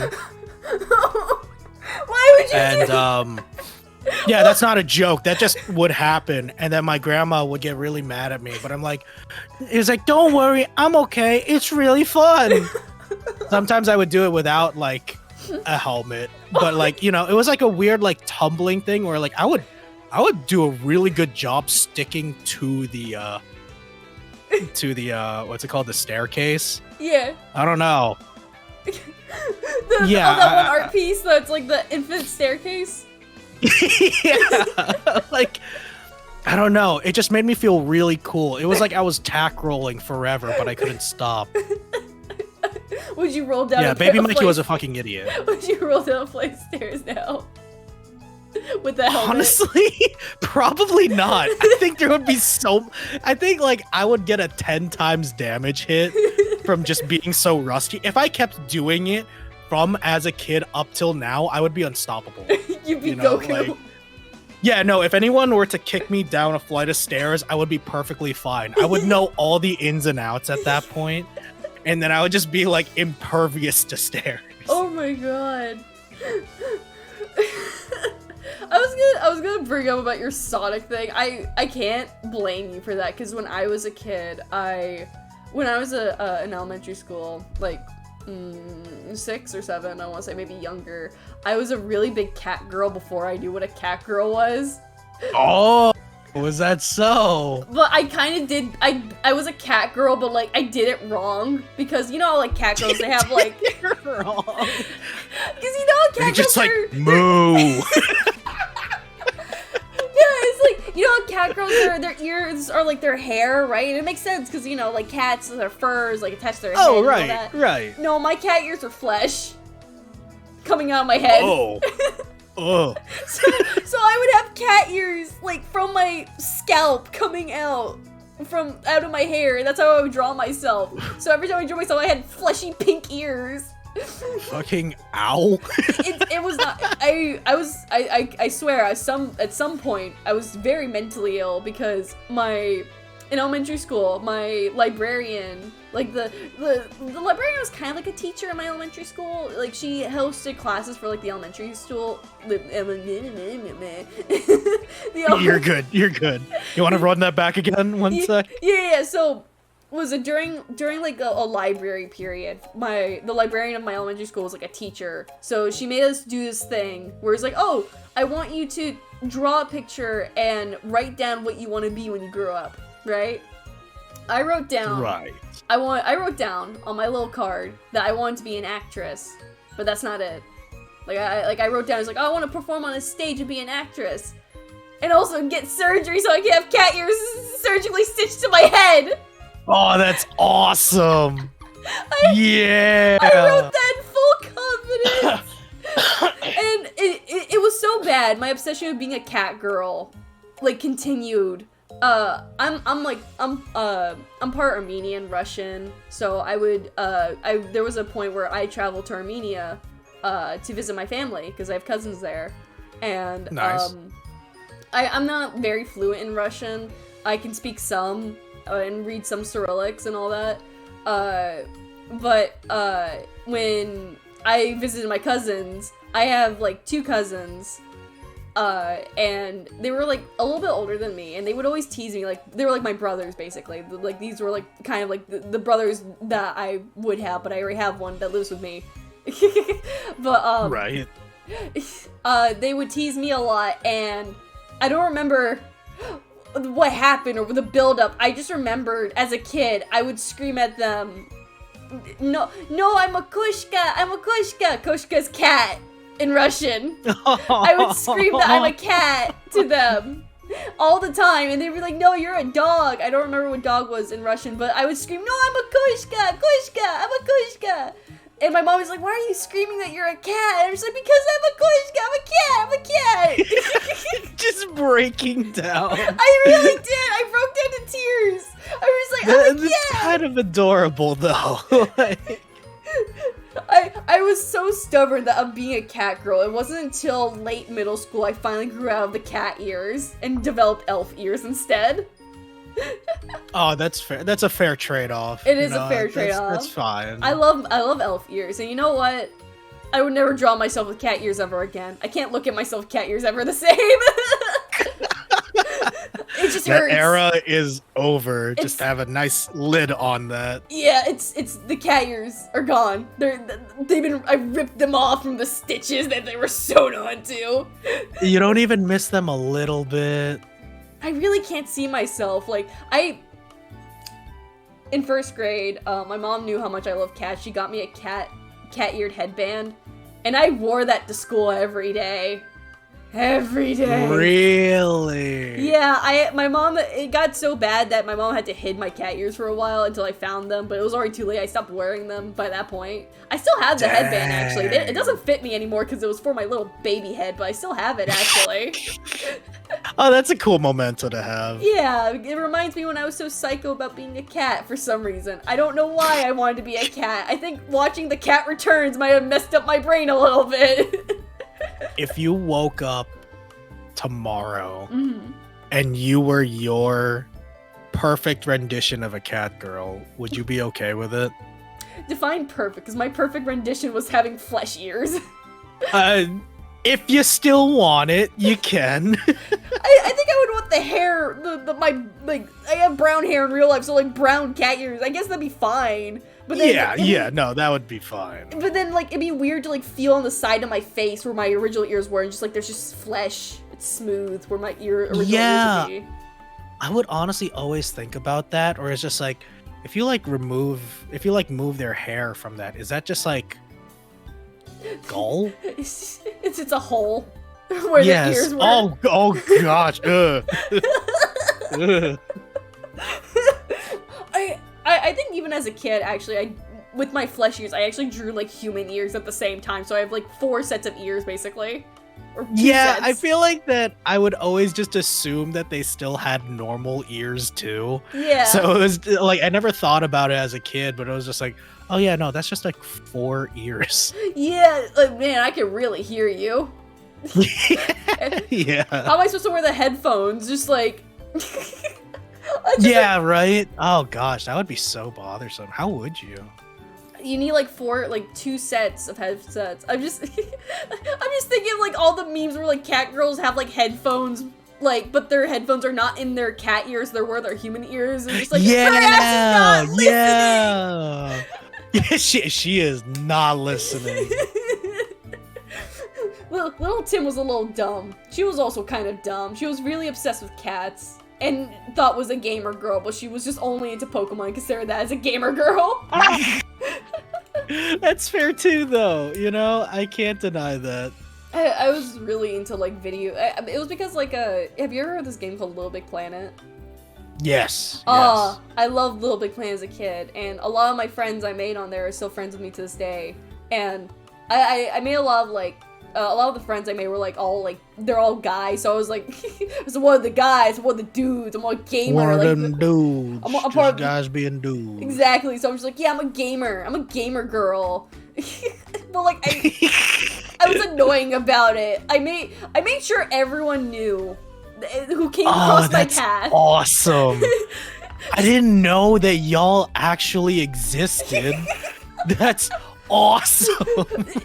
Why would you? And yeah, that's not a joke. That just would happen, and then my grandma would get really mad at me. But I'm like, it's like, don't worry, I'm okay. It's really fun. Sometimes I would do it without like a helmet, but like, you know, it was like a weird like tumbling thing where like I would do a really good job sticking to the what's it called, the staircase. Yeah. I don't know. That one art piece that's like the infant staircase. Yeah, like I don't know. It just made me feel really cool. It was like I was tack rolling forever, but I couldn't stop. Would you roll down? Yeah, Baby Mikey was a fucking idiot. Would you roll down a flight of stairs now? With that helmet? Honestly, probably not. I think there would be I think like I would get a 10 times damage hit from just being so rusty. If I kept doing it from as a kid up till now, I would be unstoppable. You'd be Goku. Like, yeah, no, if anyone were to kick me down a flight of stairs, I would be perfectly fine. I would know all the ins and outs at that point, and then I would just be like impervious to stairs. Oh my god. I was gonna bring up about your Sonic thing. I can't blame you for that, because when I was a kid, when I was in elementary school, like 6 or 7, I want to say, maybe younger, I was a really big cat girl before I knew what a cat girl was. Oh, was that so? But I kind of did. I was a cat girl, but like I did it wrong, because you know, like cat girls, they have like wrong. Because you know, cat You're girls just like are moo. Yeah, it's like, you know, cat girls their ears are like their hair, right? And it makes sense because, you know, like cats, their furs like attach to their head. Oh, and all right, that. right. No, my cat ears are flesh coming out of my head. Oh. Oh. So I would have cat ears like from my scalp coming out of my hair, and that's how I would draw myself. So every time I drew myself, I had fleshy pink ears. Fucking ow. It was not. I swear. At some point, I was very mentally ill because in elementary school, my librarian Like the librarian was kind of like a teacher in my elementary school. Like she hosted classes for like the elementary school. You're good. You're good. You want to run that back again? One sec. Yeah. So was it during like a library period? The librarian of my elementary school was like a teacher. So she made us do this thing where it's like, oh, I want you to draw a picture and write down what you want to be when you grow up, right? I wrote down. Right. I wrote down on my little card that I wanted to be an actress, but that's not it. I wrote down, I was like, oh, I want to perform on a stage and be an actress, and also get surgery so I can have cat ears surgically stitched to my head. Oh, that's awesome. Yeah. I wrote that in full confidence. And it was so bad. My obsession with being a cat girl, like, continued. I'm part Armenian, Russian, so I would, there was a point where I traveled to Armenia, to visit my family, because I have cousins there, and, nice. I'm not very fluent in Russian. I can speak some, and read some Cyrillics and all that, but when I visited my cousins, I have, like, 2 cousins, and they were, like, a little bit older than me, and they would always tease me, like, they were, like, my brothers, basically. Like, these were, like, kind of, like, the brothers that I would have, but I already have one that lives with me. But, right. They would tease me a lot, and I don't remember what happened or the build-up. I just remembered, as a kid, I would scream at them, no, I'm a Kushka, Kushka's cat. In Russian. I would scream that I'm a cat to them all the time, and they'd be like, no, you're a dog. I don't remember what dog was in Russian, but I would scream, no, I'm a Kushka, I'm a Kushka. And my mom was like, why are you screaming that you're a cat? And I'm just like, because I'm a cat. Just breaking down. I really did. I broke down to tears. I was like, I'm a cat. It's kind of adorable, though. I was so stubborn that I'm being a cat girl. It wasn't until late middle school I finally grew out of the cat ears and developed elf ears instead. Oh, that's fair. That's a fair trade-off. It is a fair trade-off. That's fine. I love elf ears, and you know what? I would never draw myself with cat ears ever again. I can't look at myself with cat ears ever the same. It just hurts. That era is over. Just have a nice lid on that. Yeah, it's the cat ears are gone. I ripped them off from the stitches that they were sewn onto. You don't even miss them a little bit. I really can't see myself. Like, in first grade, my mom knew how much I love cats. She got me a cat-eared headband, and I wore that to school every day. Every day. Really? Yeah, it got so bad that my mom had to hide my cat ears for a while until I found them, but it was already too late. I stopped wearing them by that point. I still have the headband, actually. It doesn't fit me anymore because it was for my little baby head, but I still have it, actually. Oh, that's a cool memento to have. Yeah, it reminds me when I was so psycho about being a cat for some reason. I don't know why I wanted to be a cat. I think watching The Cat Returns might have messed up my brain a little bit. If you woke up tomorrow and you were your perfect rendition of a cat girl, would you be okay with it? Define perfect, because my perfect rendition was having flesh ears. If you still want it, you can. I think I would want the hair, I have brown hair in real life, so like brown cat ears. I guess that'd be fine. But then, no, that would be fine. But then, like, it'd be weird to, like, feel on the side of my face where my original ears were, and just, like, there's just flesh. It's smooth where my original ears would be. I would honestly always think about that, or it's just, like, if you move their hair from that, is that just, like, gull? It's a hole where the ears were. Oh gosh. I think even as a kid, actually, with my flesh ears, I actually drew, like, human ears at the same time, so I have, like, 4 sets of ears, basically. Or 2 sets. I feel like that I would always just assume that they still had normal ears, too. Yeah. So it was, like, I never thought about it as a kid, but it was just like, oh yeah, no, that's just, like, 4 ears. Yeah, like, man, I can really hear you. Yeah. How am I supposed to wear the headphones? Just, like... Yeah, right? Oh gosh, that would be so bothersome. How would you? You need like two sets of headsets. I'm just thinking of like all the memes where like cat girls have like headphones, like, but their headphones are not in their cat ears, they're where their human ears. And just like, her ass is not listening. Yeah, she is not listening. Little Tim was a little dumb. She was also kind of dumb. She was really obsessed with cats and thought was a gamer girl, but she was just only into Pokemon and considered that as a gamer girl. That's fair too, though. You know, I can't deny that. I was really into like video. It was because like have you ever heard of this game called Little Big Planet? Yes. Yes. I loved Little Big Planet as a kid, and a lot of my friends I made on there are still friends with me to this day. And I made a lot of the friends I made were like all like they're all guys, so I was like, I was one of the guys, one of the dudes. I'm a gamer. One of like, them dudes. I'm just part guys being dudes. Exactly. So I'm just like, yeah, I'm a gamer. I'm a gamer girl. But like I was annoying about it. I made sure everyone knew who came across my path. Awesome. I didn't know that y'all actually existed. That's awesome.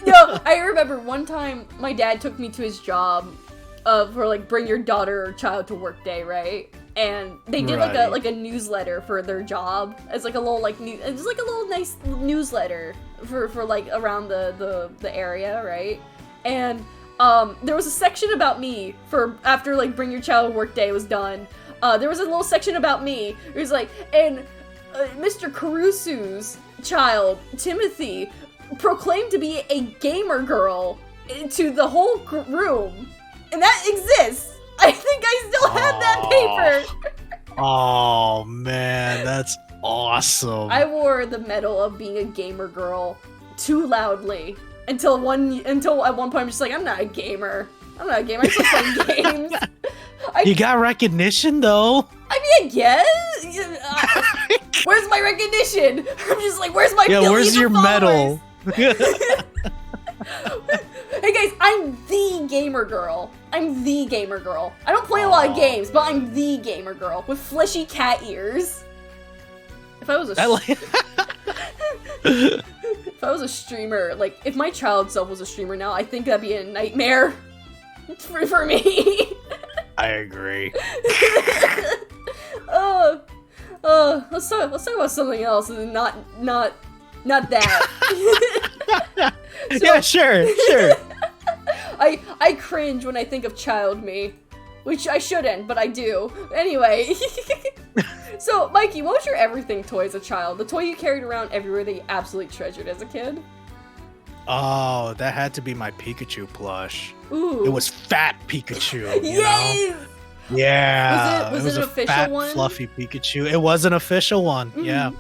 No, I remember one time my dad took me to his job for like bring your daughter or child to work day, right? And they did like a newsletter for their job. It's like a little like it's like a little nice newsletter for like around the area, right? And there was a section about me for after like bring your child to work day was done. There was a little section about me. It was like, and Mr. Caruso's child, Timothy, proclaimed to be a gamer girl to the whole room. And that exists. I think I still have that paper. Oh man, that's awesome. I wore the medal of being a gamer girl too loudly until at one point I'm just like, I'm not a gamer. I'm not a gamer. I'm still playing games. You got recognition though. I mean, I guess. Where's my recognition? I'm just like, where's my where's your medal? Hey guys, I'm the gamer girl. I'm the gamer girl. I don't play a lot of games, but I'm the gamer girl with fleshy cat ears. If I was if I was a streamer, like if my child self was a streamer now, I think that'd be a nightmare for me. I agree. Let's talk about something else and not that. So, yeah, sure. I cringe when I think of child me, which I shouldn't, but I do. Anyway, so Mikey, what was your everything toy as a child? The toy you carried around everywhere that you absolutely treasured as a kid? Oh, that had to be my Pikachu plush. Ooh. It was fat Pikachu. You Yes! know? Yeah. Was it an official fat, one? Fluffy Pikachu. It was an official one. Mm-hmm. Yeah.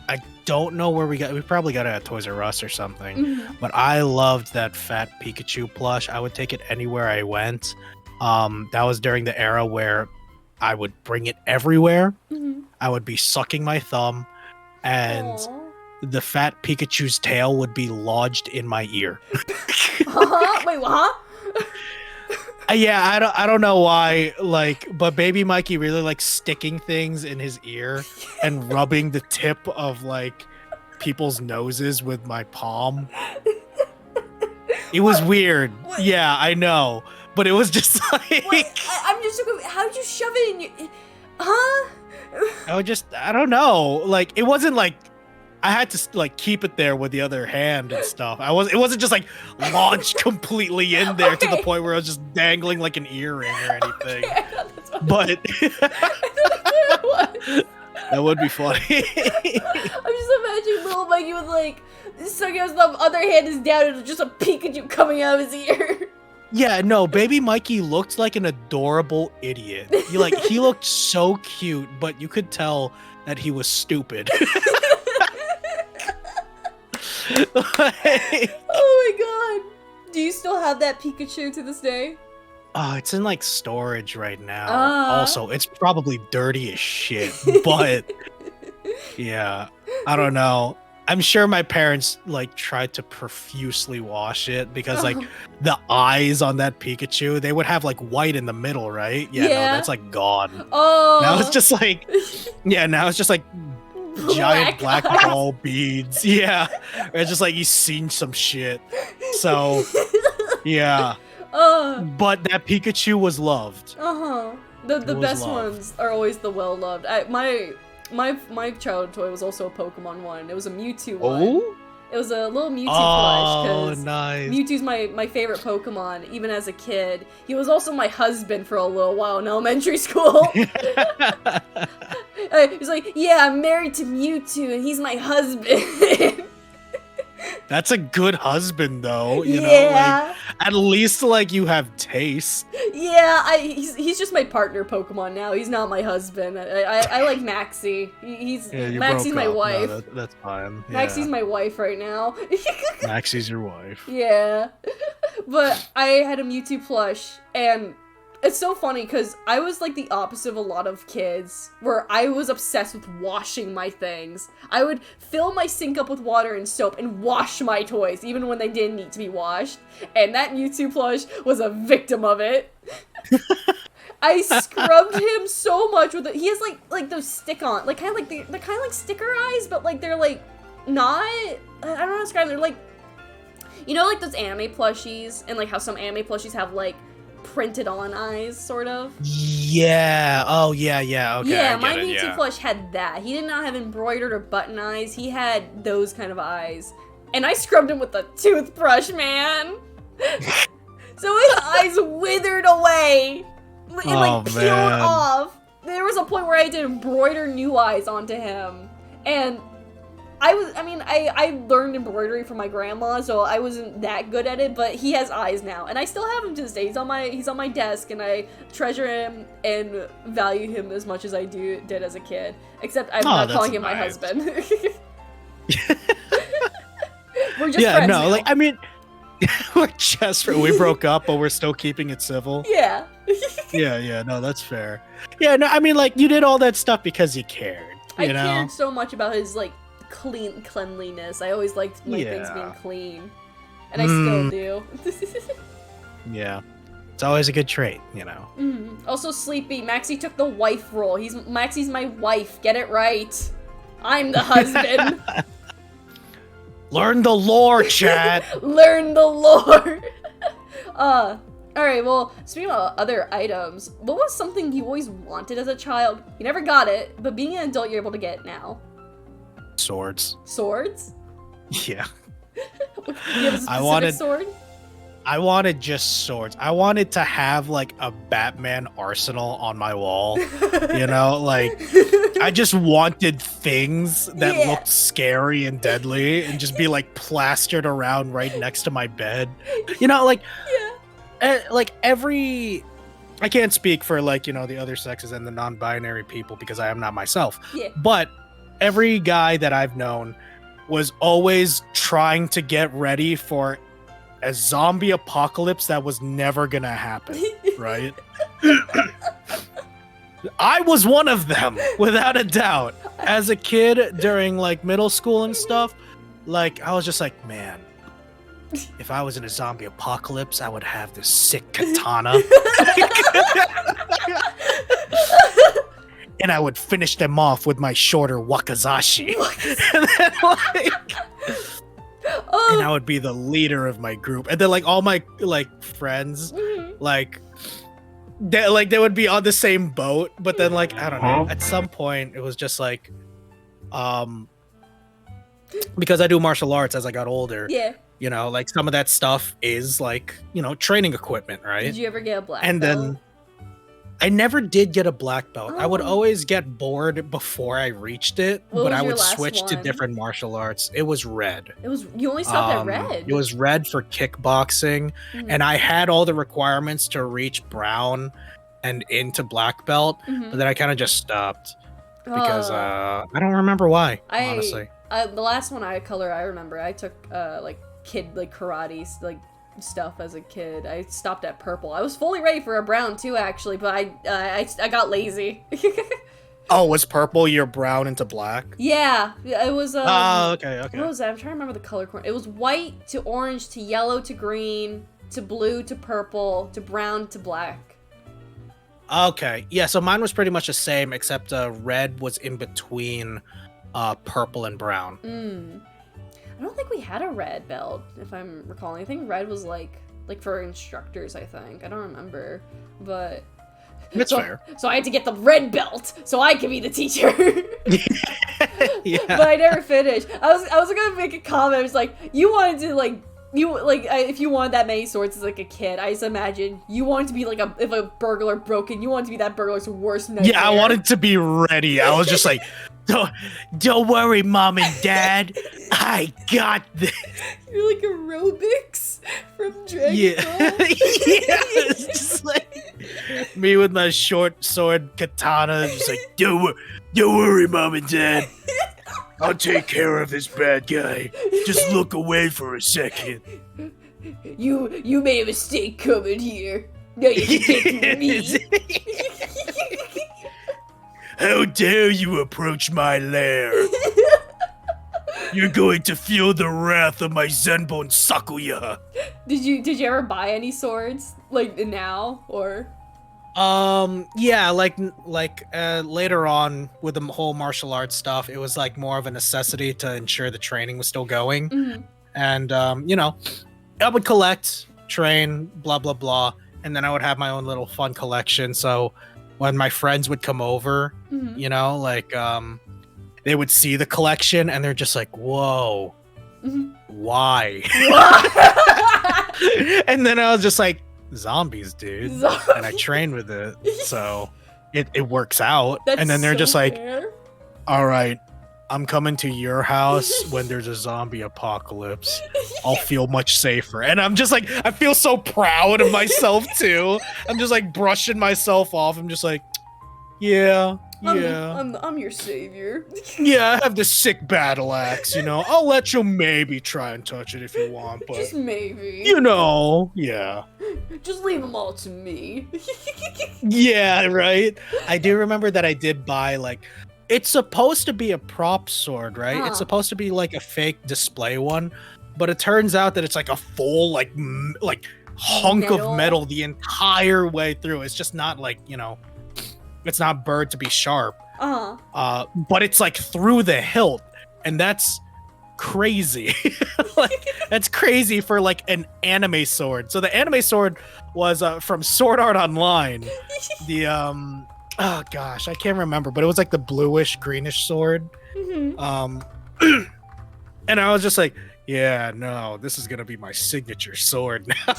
I don't know where we probably got it at Toys R Us or something. Mm-hmm. But I loved that fat Pikachu plush. I would take it anywhere I went. That was during the era where I would bring it everywhere. Mm-hmm. I would be sucking my thumb, and Aww. the fat Pikachu's tail would be lodged in my ear. Wait, what? Yeah, I don't know why, like, but baby Mikey really likes sticking things in his ear and rubbing the tip of like people's noses with my palm. It was weird. What? Yeah, I know, but it was just like I'm just so confused. How did you shove it in your? Huh? I don't know. Like, it wasn't like I had to like keep it there with the other hand and stuff. It wasn't just like launched completely in there to the point where I was just dangling like an earring or anything. Okay, I thought that's what But I thought that's what it was. that would be funny. I'm just imagining little Mikey with like sucking his thumb, other hand is down, and just a Pikachu coming out of his ear. Yeah, no, baby Mikey looked like an adorable idiot. He looked so cute, but you could tell that he was stupid. Oh my god. Do you still have that Pikachu to this day? Oh, it's in like storage right now. Ah. Also, it's probably dirty as shit, but yeah, I don't know. I'm sure my parents like tried to profusely wash it because like Oh. the eyes on that Pikachu, they would have like white in the middle, right? Yeah, no, Yeah. that's like gone. Oh. Now it's just like, yeah, now it's just like giant black eyes. ball beads. Yeah, it's just like he's seen some shit. So yeah, but that Pikachu was loved. Uh-huh. The It was best loved. ones are always the well loved. My childhood toy was also a Pokemon one. It was a Mewtwo one. Oh, It was a little Mewtwo plush oh, because nice. Mewtwo's my favorite Pokemon, even as a kid. He was also my husband for a little while in elementary school. He's like, yeah, I'm married to Mewtwo and he's my husband. That's a good husband, though. You know, Yeah. like at least like you have taste. Yeah, he's just my partner Pokemon now. He's not my husband. I like Maxie. Maxie's my wife. No, that's fine. Yeah. Maxie's my wife right now. Maxie's your wife. Yeah. But I had a Mewtwo plush, and it's so funny because I was like the opposite of a lot of kids, where I was obsessed with washing my things. I would fill my sink up with water and soap and wash my toys, even when they didn't need to be washed. And that Mewtwo plush was a victim of it. I scrubbed him so much with it. He has like those stick-on, like kind of like they're kind of like sticker eyes, but like they're like not. I don't know how to describe them. They're like, you know, like those anime plushies, and like how some anime plushies have like printed on eyes, sort of. Yeah. Oh, yeah, yeah. Okay. Yeah, I my get it, Mewtwo yeah. plush had that. He did not have embroidered or button eyes. He had those kind of eyes. And I scrubbed him with a toothbrush, man. So his eyes withered away. It like peeled man. off. There was a point where I had to embroider new eyes onto him. And I learned embroidery from my grandma, so I wasn't that good at it, but he has eyes now. And I still have him to this day. He's on my desk, and I treasure him and value him as much as I did as a kid. Except I'm not that's calling him my nice. husband. We're just Yeah, friends no, now. like I mean, we're just we broke up, but we're still keeping it civil. Yeah. Yeah, no, that's fair. Yeah, no, I mean, like you did all that stuff because you cared. I You know? cared so much about his like cleanliness. I always liked my things Yeah. being clean. And I still do. Yeah, it's always a good trait, you know. Also, Sleepy. Maxie took the wife role. Maxie's my wife. Get it right. I'm the husband. Learn the lore, chat. Learn the lore. Alright, well, speaking of other items, what was something you always wanted as a child? You never got it, but being an adult, you're able to get it now. Swords. Swords? Yeah. Do you have a specific sword? I wanted just swords. I wanted to have like a Batman arsenal on my wall. You know, like I just wanted things that Yeah. looked scary and deadly and just be like plastered around right next to my bed. You know, like like every I can't speak for like, you know, the other sexes and the non-binary people because I am not myself. Yeah. But every guy that I've known was always trying to get ready for a zombie apocalypse that was never gonna happen, right? I was one of them, without a doubt. As a kid, during like middle school and stuff, like I was just like, man, if I was in a zombie apocalypse, I would have this sick katana. And I would finish them off with my shorter wakizashi. And then, like, and I would be the leader of my group. And then like all my like friends, like they would be on the same boat, but then like I don't know, at some point it was just like because I do martial arts as I got older. Yeah. You know, like some of that stuff is like, you know, training equipment, right? Did you ever get a black And belt? then I never did get a black belt. I would Oh. always get bored before I reached it, What but was I your would last switch to one? different martial arts. It was red. It was you only stopped at red. It was red for kickboxing, Mhm. and I had all the requirements to reach brown and into black belt, Mhm. but then I kind of just stopped because Oh. I don't remember why, honestly. The last one I remember, I took like kid like karate like stuff as a kid. I stopped at purple. I was fully ready for a brown too, actually, but I got lazy. Oh, was purple your brown into black? Yeah, it was. Oh, okay, okay. What was that? I'm trying to remember the color. It was white to orange to yellow to green to blue to purple to brown to black. Okay, yeah. So mine was pretty much the same, except red was in between purple and brown. I don't think we had a red belt, if I'm recalling. I think red was like for instructors. I think I don't remember, but. That's fair. So I had to get the red belt so I could be the teacher. Yeah. But I never finished. I was gonna make a comment. I was like, you wanted to if you wanted that many swords as like a kid, I just imagine you wanted to be like if a burglar broke in, you wanted to be that burglar's worst nightmare. Yeah, I wanted to be ready. I was just like, don't worry, Mom and Dad. I got this. You're like aerobics from Dragon Ball. Yeah, it's just like me with my short sword katana, just like, don't worry, Mom and Dad. I'll take care of this bad guy. Just look away for a second. You made a mistake coming here. Now you can take me. How dare you approach my lair? You're going to feel the wrath of my Zenbone Sakuya. Did you ever buy any swords like now or? Yeah, like later on with the whole martial arts stuff, it was like more of a necessity to ensure the training was still going. Mm-hmm. And you know, I would collect, train, blah blah blah, and then I would have my own little fun collection. So when my friends would come over, Mm-hmm. you know, like they would see the collection and they're just like, whoa, Mm-hmm. why? And then I was just like, zombies, dude. And I trained with it, so it works out. And then they're so just like, fair. all right, I'm coming to your house when there's a zombie apocalypse. I'll feel much safer. And I'm just like, I feel so proud of myself too. I'm just like brushing myself off. I'm just like, yeah. I'm your savior. Yeah, I have this sick battle axe, you know. I'll let you maybe try and touch it if you want, but Just maybe. you know, yeah. Just leave them all to me. Yeah, right? I do remember that I did buy, like, it's supposed to be a prop sword, right? Huh. It's supposed to be like a fake display one, but it turns out that it's like a full, like hunk of metal the entire way through. It's just not like, you know, it's not burred to be sharp. But it's like through the hilt, and that's crazy. Like, that's crazy for like an anime sword. So the anime sword was from Sword Art Online. The oh gosh, I can't remember, but it was like the bluish greenish sword. Mm-hmm. And I was just like, yeah, no, this is gonna be my signature sword now.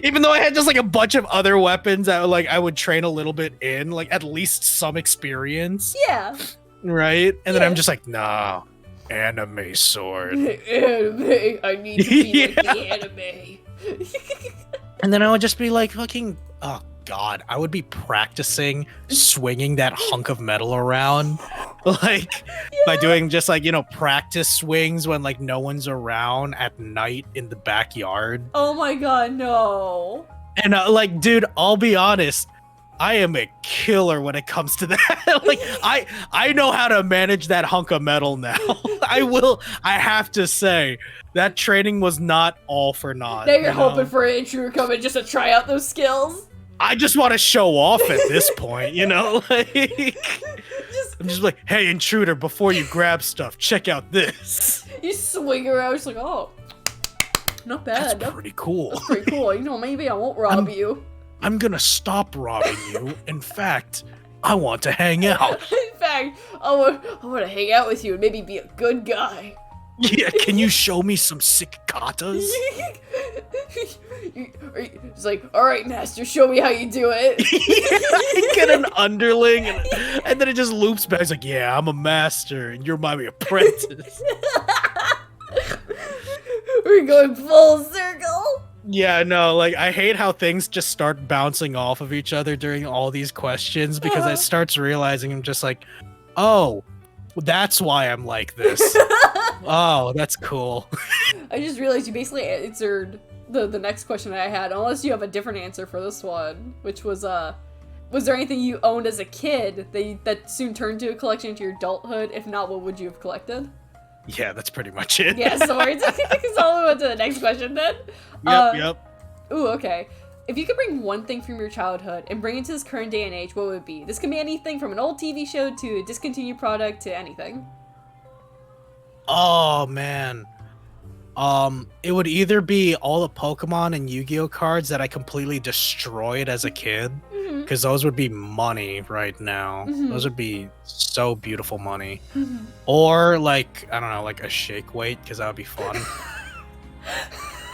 Even though I had just like a bunch of other weapons that like I would train a little bit in, like at least some experience. Yeah. Right? And then I'm just like, nah, anime sword. Anime. I need to be like the anime. And then I would just be like, fucking, oh god, I would be practicing swinging that hunk of metal around, like by doing just like, you know, practice swings when like no one's around at night in the backyard. Oh my god, no. And like, dude, I'll be honest, I am a killer when it comes to that. Like, I know how to manage that hunk of metal now. I have to say, that training was not all for naught. Now you're hoping for an intruder coming just to try out those skills. I just want to show off at this point, you know? Like, I'm just like, hey, intruder, before you grab stuff, check out this. You swing around, just like, oh, not bad. That's pretty cool. That's pretty cool. You know, maybe I won't rob you. I'm gonna stop robbing you. In fact, I want to hang out. In fact, I want to hang out with you and maybe be a good guy. Yeah, can you show me some sick katas? It's like, all right, master, show me how you do it. Yeah, get an underling, and then it just loops back. It's like, yeah, I'm a master, and you're my apprentice. We're going full circle. Yeah, no, like, I hate how things just start bouncing off of each other during all these questions, because it starts realizing I'm just like, oh, that's why I'm like this. Oh, that's cool. I just realized you basically answered the next question I had, unless you have a different answer for this one, which was, was there anything you owned as a kid that soon turned to a collection into your adulthood? If not, what would you have collected? Yeah, that's pretty much it. Yeah, so we're so we went to the next question then. Yep. Ooh, okay. If you could bring one thing from your childhood and bring it to this current day and age, what would it be? This can be anything from an old TV show to a discontinued product to anything. Oh, man. It would either be all the Pokemon and Yu-Gi-Oh cards that I completely destroyed as a kid, because those would be money right now. Those would be so beautiful money. Or, like, I don't know, like a shake weight, because that would be fun.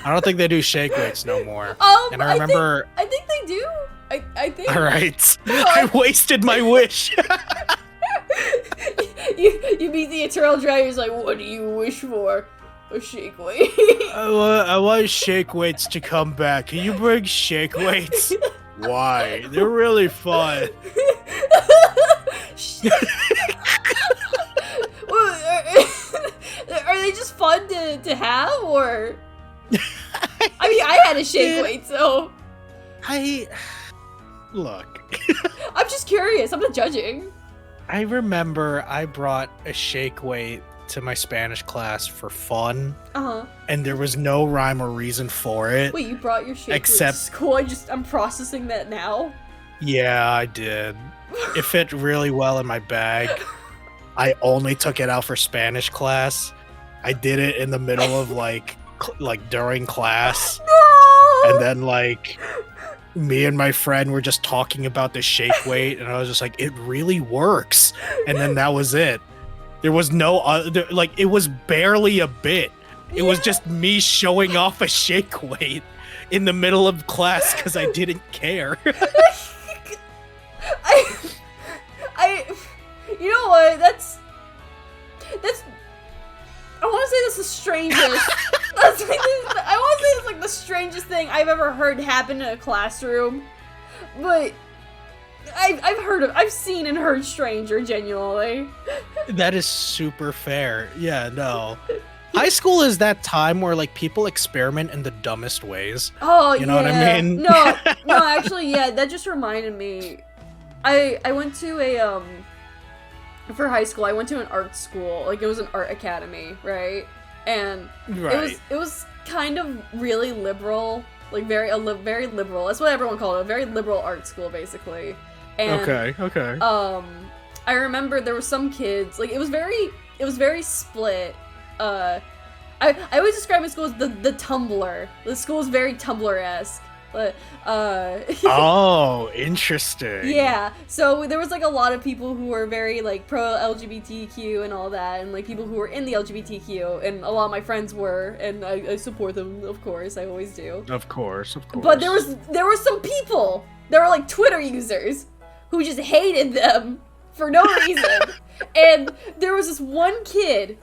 I don't think they do shake weights no more. And I remember... I think they do. I think... Alright. I wasted my wish. you beat the Eternal Dragon, he's like, what do you wish for? A shake weight. I want shake weights to come back. Can you bring shake weights? Why? They're really fun. Are they just fun to have, or? I mean, I had a shake weight, so. Look. I'm just curious. I'm not judging. I remember I brought a shake weight to my Spanish class for fun. And there was no rhyme or reason for it. Wait, you brought your shake weight to school? I'm processing that now. Yeah, I did. It fit really well in my bag. I only took it out for Spanish class. I did it in the middle of like during class. No! And then like me and my friend were just talking about the shake weight, and I was just like, it really works. And then that was it. There was no other, like, it was barely a bit. It was just me showing off a shake weight in the middle of class because I didn't care. You know what? That's. I want to say that's the strangest. I want to say it's like the strangest thing I've ever heard happen in a classroom, but. I've seen and heard stranger, genuinely. That is super fair. Yeah, no. High school is that time where, like, people experiment in the dumbest ways. Oh, you know what I mean? No, actually, yeah, that just reminded me. I went to for high school, I went to an art school. Like, it was an art academy, right? And it was kind of really liberal. Like, very liberal. That's what everyone called it. A very liberal art school, basically. And, okay. I remember there were some kids, like, it was very split. I always describe my school as the Tumblr. The school is very Tumblr-esque. But, oh, interesting. Yeah, so there was, like, a lot of people who were very, like, pro-LGBTQ and all that, and, like, people who were in the LGBTQ, and a lot of my friends were, and I support them, of course, I always do. Of course. But there were some people, there were, like, Twitter users, who just hated them for no reason. And there was this one kid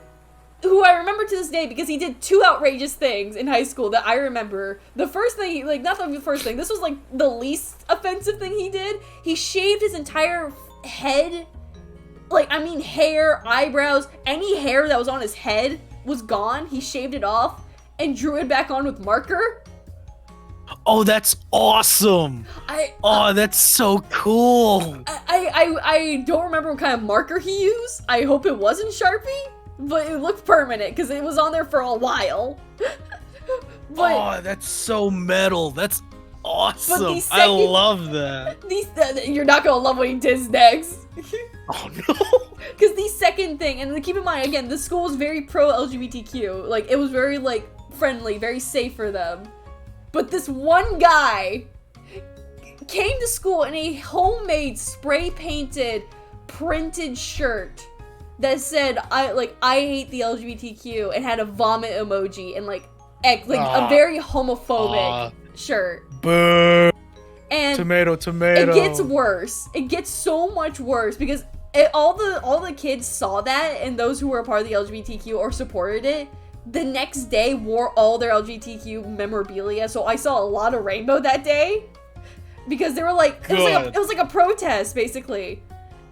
who I remember to this day because he did two outrageous things in high school that I remember. The first thing, like, not the first thing, this was like the least offensive thing he did. He shaved his entire head, like, I mean hair, eyebrows, any hair that was on his head was gone. He shaved it off and drew it back on with marker. Oh, that's awesome! That's so cool! I don't remember what kind of marker he used. I hope it wasn't Sharpie, but it looked permanent because it was on there for a while. But, that's so metal. That's awesome. I love that. You're not gonna love what he does next. Oh no! Because the second thing, and keep in mind, again, the school was very pro-LGBTQ. Like, it was very, like, friendly, very safe for them. But this one guy came to school in a homemade, spray-painted, printed shirt that said, I hate the LGBTQ, and had a vomit emoji, and, a very homophobic shirt. Boo! And tomato. It gets worse. It gets so much worse, because all the kids saw that, and those who were a part of the LGBTQ or supported it, the next day wore all their LGBTQ memorabilia, so I saw a lot of rainbow that day. Because they were like, it was like a protest, basically.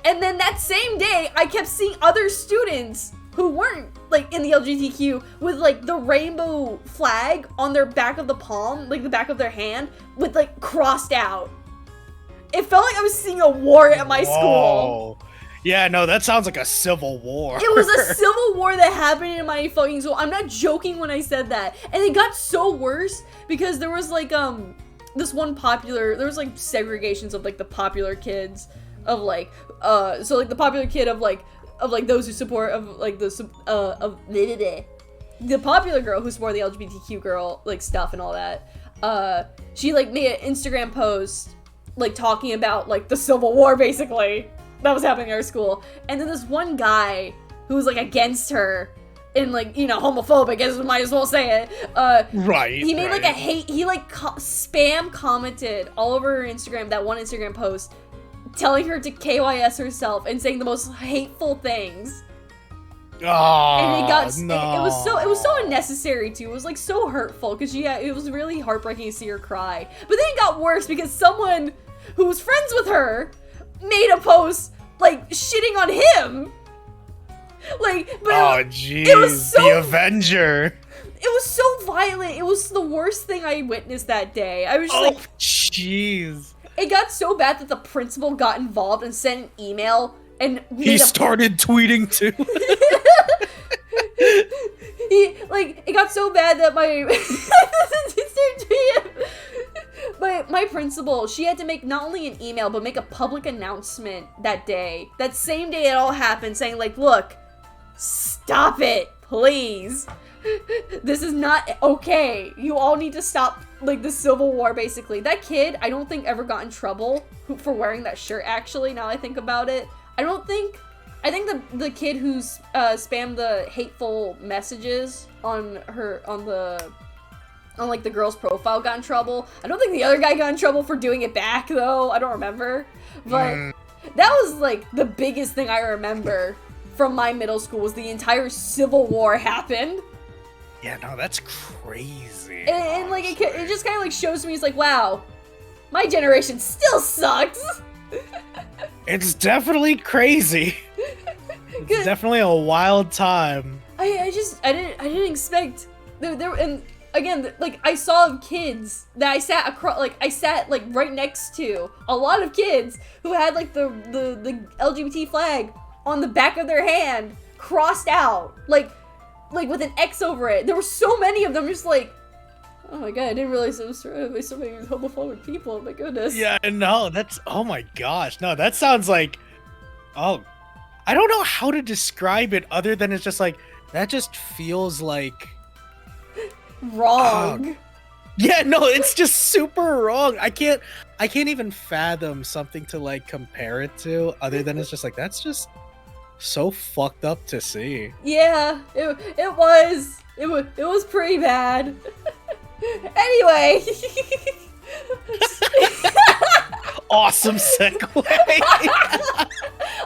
And then that same day, I kept seeing other students who weren't, like, in the LGBTQ with, like, the rainbow flag on their back of the palm, like, the back of their hand, with, like, crossed out. It felt like I was seeing a war at my school. Yeah, no, that sounds like a civil war. It was a civil war that happened in my fucking school. I'm not joking when I said that. And it got so worse because there was like this one popular, there was like segregations of like the popular kids of like so like the popular kid of like those who support of like the popular girl who supported the LGBTQ girl like stuff and all that. She like made an Instagram post like talking about like the civil war basically that was happening at our school. And then this one guy who was like against her and like, you know, homophobic, I guess we might as well say it. Right. He made like a he like spam commented all over her Instagram, that one Instagram post, telling her to KYS herself and saying the most hateful things. Oh, and it got no. it was so unnecessary too. It was like so hurtful because it was really heartbreaking to see her cry. But then it got worse because someone who was friends with her made a post like shitting on him. Like, but jeez, it was so, the Avenger. It was so violent. It was the worst thing I witnessed that day. I was just like, jeez. It got so bad that the principal got involved and sent an email and he started tweeting too. It got so bad that my principal, she had to make not only an email but make a public announcement that day, that same day it all happened, saying like, look, stop it, please. This is not okay. You all need to stop like the civil war basically. That kid, I don't think ever got in trouble for wearing that shirt actually, now I think about it. I think the kid who's spammed the hateful messages on like the girl's profile got in trouble. I don't think the other guy got in trouble for doing it back though. I don't remember. But that was like the biggest thing I remember from my middle school was the entire civil war happened. Yeah, no, that's crazy. And like it just kind of like shows me, it's like, wow, my generation still sucks. It's definitely crazy. It's definitely a wild time. I didn't expect there and again, like I saw kids that I sat like right next to a lot of kids who had like the LGBT flag on the back of their hand crossed out like with an X over it. There were so many of them, just like, oh my god, I didn't realize it was surrounded by so many homophobic people. Oh my goodness. Yeah, no, that's, oh my gosh. No, that sounds like, oh, I don't know how to describe it other than it's just like, that just feels like... wrong. Yeah, no, it's just super wrong. I can't even fathom something to like compare it to other than it's just like, that's just so fucked up to see. Yeah, it was pretty bad. Anyway. Awesome segue.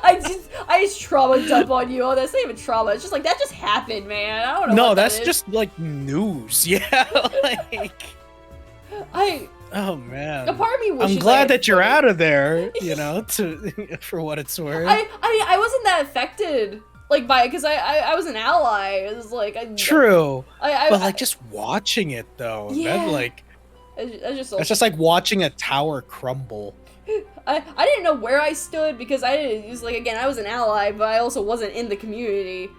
I just trauma dump on you. Oh, that's not even trauma. It's just like, that just happened, man. I don't know. No, what that's that is. just like news. Yeah, like. Oh man. A part of me wishes I'm glad that you're out of there. You know, for what it's worth. I wasn't that affected. Like by it, because I was an ally. It was like true. But like just watching it though, yeah. that like it's just like watching a tower crumble. I didn't know where I stood because it was like, again, I was an ally, but I also wasn't in the community.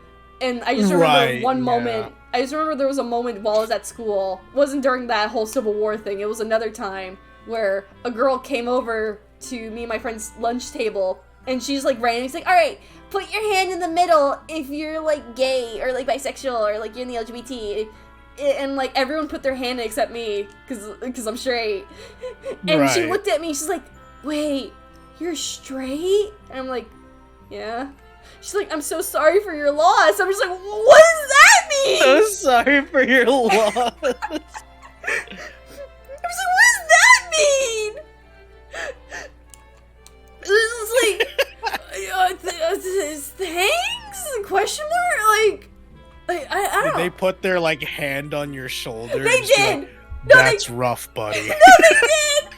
And I just remember one moment. I just remember there was a moment while I was at school. It wasn't during that whole Civil War thing. It was another time where a girl came over to me and my friend's lunch table, and she's like randomly like, all right, put your hand in the middle if you're like gay or like bisexual or like you're in the LGBT. And like everyone put their hand in except me because I'm straight. And she looked at me. She's like, wait, you're straight? And I'm like, yeah. She's like, I'm so sorry for your loss. I'm just like, what does that mean? So sorry for your loss. I was like, what does that mean? It was like, thanks? Question mark? Like, I don't know. Did they put their like hand on your shoulder? They did. Like, no, that's rough, buddy. No, they did.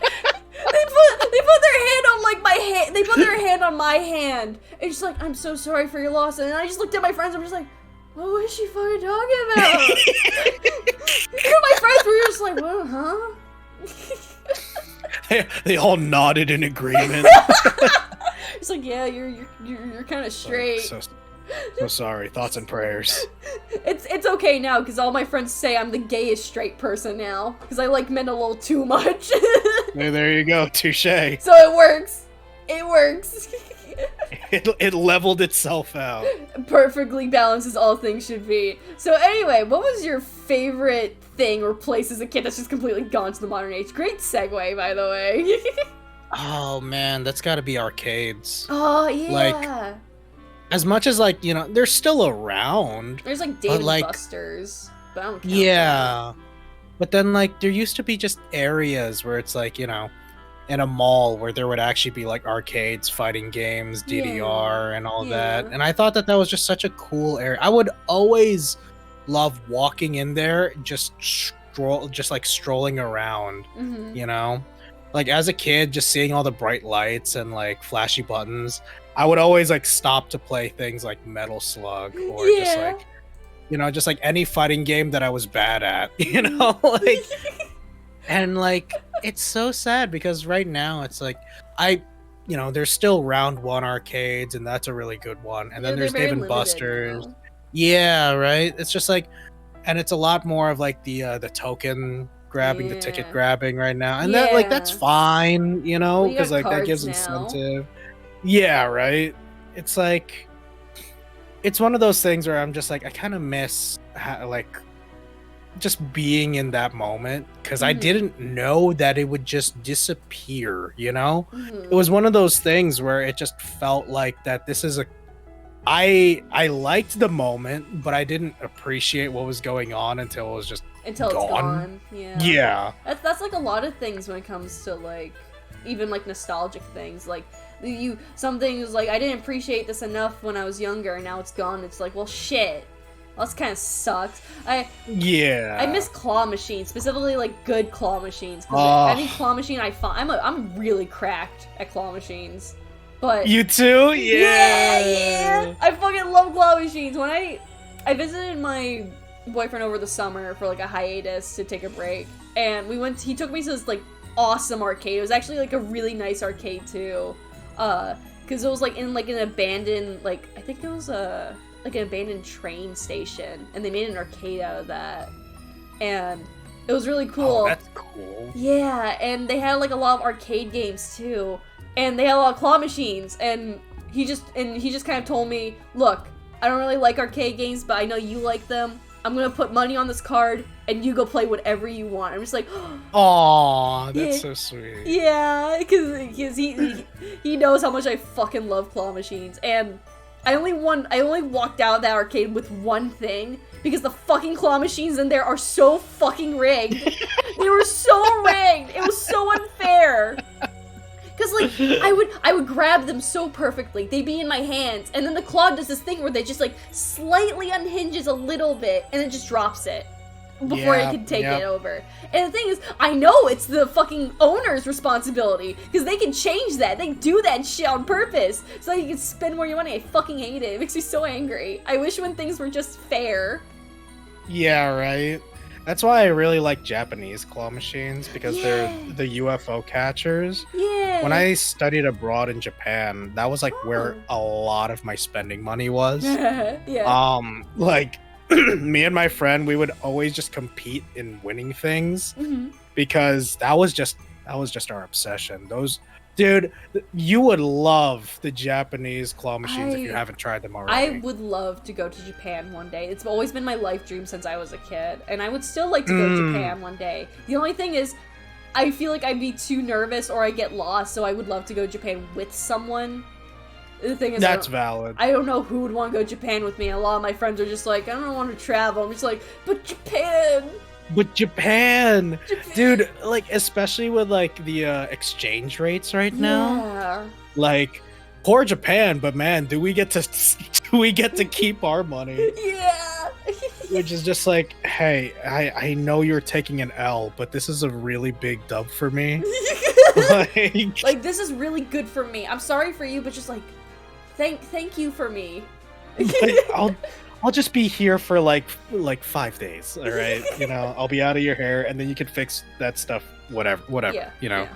They put their hand on like my hand. They put their hand on my hand, and she's like, "I'm so sorry for your loss." And I just looked at my friends. I'm just like, "What was she fucking talking about?" My friends were just like, "What, huh?" They all nodded in agreement. It's like, yeah, you're kind of straight. So sorry. Thoughts and prayers. It's okay now because all my friends say I'm the gayest straight person now because I like men a little too much. There you go. Touche. So it works. It works. It leveled itself out. Perfectly balanced as all things should be. So anyway, what was your favorite thing or place as a kid that's just completely gone to the modern age? Great segue, by the way. Oh man, that's got to be arcades. Oh yeah. Like, as much as like, you know, they're still around. There's like Dave like, and Buster's, but I don't count yeah. But then like there used to be just areas where it's like, you know, in a mall where there would actually be like arcades, fighting games, DDR, and all that. And I thought that that was just such a cool area. I would always love walking in there, just strolling around, you know? Like as a kid, just seeing all the bright lights and like flashy buttons, I would always like stop to play things like Metal Slug or just like, you know, just like any fighting game that I was bad at, you know? Like, and like, it's so sad because right now it's like, you know, there's still Round 1 arcades and that's a really good one. And then there's Dave and Buster's. Now. Yeah, right? It's just like, and it's a lot more of like the token grabbing, the ticket grabbing right now. And that like, that's fine, you know, because like that gives incentive. Yeah, right? It's like, it's one of those things where I'm just like, I kind of miss like just being in that moment because I didn't know that it would just disappear, you know? It was one of those things where it just felt like that this is I liked the moment, but I didn't appreciate what was going on until it was just it's gone. Yeah. That's like a lot of things when it comes to like even like nostalgic things. Like some things like I didn't appreciate this enough when I was younger and now it's gone. It's like, well shit. Well, this kind of sucks. I miss claw machines, specifically like good claw machines. Any claw machine I find, I'm really cracked at claw machines. But you too? Yeah. I fucking love claw machines. When I visited my boyfriend over the summer for like a hiatus to take a break, and he took me to this like awesome arcade. It was actually like a really nice arcade too, because it was like in an abandoned I think it was like an abandoned train station, and they made an arcade out of that, and it was really cool. Oh, that's cool. Yeah, and they had like a lot of arcade games too, and they had a lot of claw machines, and he just kind of told me, look, I don't really like arcade games, but I know you like them. I'm gonna put money on this card, and you go play whatever you want. I'm just like, aw, that's so sweet. Yeah, because he knows how much I fucking love claw machines, and I only walked out of that arcade with one thing, because the fucking claw machines in there are so fucking rigged. They were so rigged. It was so unfair. Cause like I would grab them so perfectly. They'd be in my hands, and then the claw does this thing where they just like slightly unhinges a little bit, and it just drops it before it can take it over. And the thing is, I know it's the fucking owner's responsibility, because they can change that. They do that shit on purpose, so you can spend more of your money. I fucking hate it. It makes me so angry. I wish when things were just fair. Yeah, right. That's why I really like Japanese claw machines, because they're the UFO catchers. Yeah. When I studied abroad in Japan, that was like where a lot of my spending money was. Like me and my friend, we would always just compete in winning things because that was just our obsession. Dude, you would love the Japanese claw machines if you haven't tried them already. I would love to go to Japan one day. It's always been my life dream since I was a kid, and I would still like to go to Japan one day. The only thing is, I feel like I'd be too nervous or I get lost, so I would love to go to Japan with someone. The thing is, that's valid. I don't know who would want to go to Japan with me. A lot of my friends are just like, I don't want to travel. I'm just like, but Japan! But Japan, dude, like especially with like the exchange rates right now, like poor Japan, but man, do we get to keep our money? Yeah. Which is just like, hey, I know you're taking an L, but this is a really big dub for me. like this is really good for me. I'm sorry for you, but just like thank you for me. I'll just be here for like 5 days. All right, I'll be out of your hair, and then you can fix that stuff. Whatever. Yeah,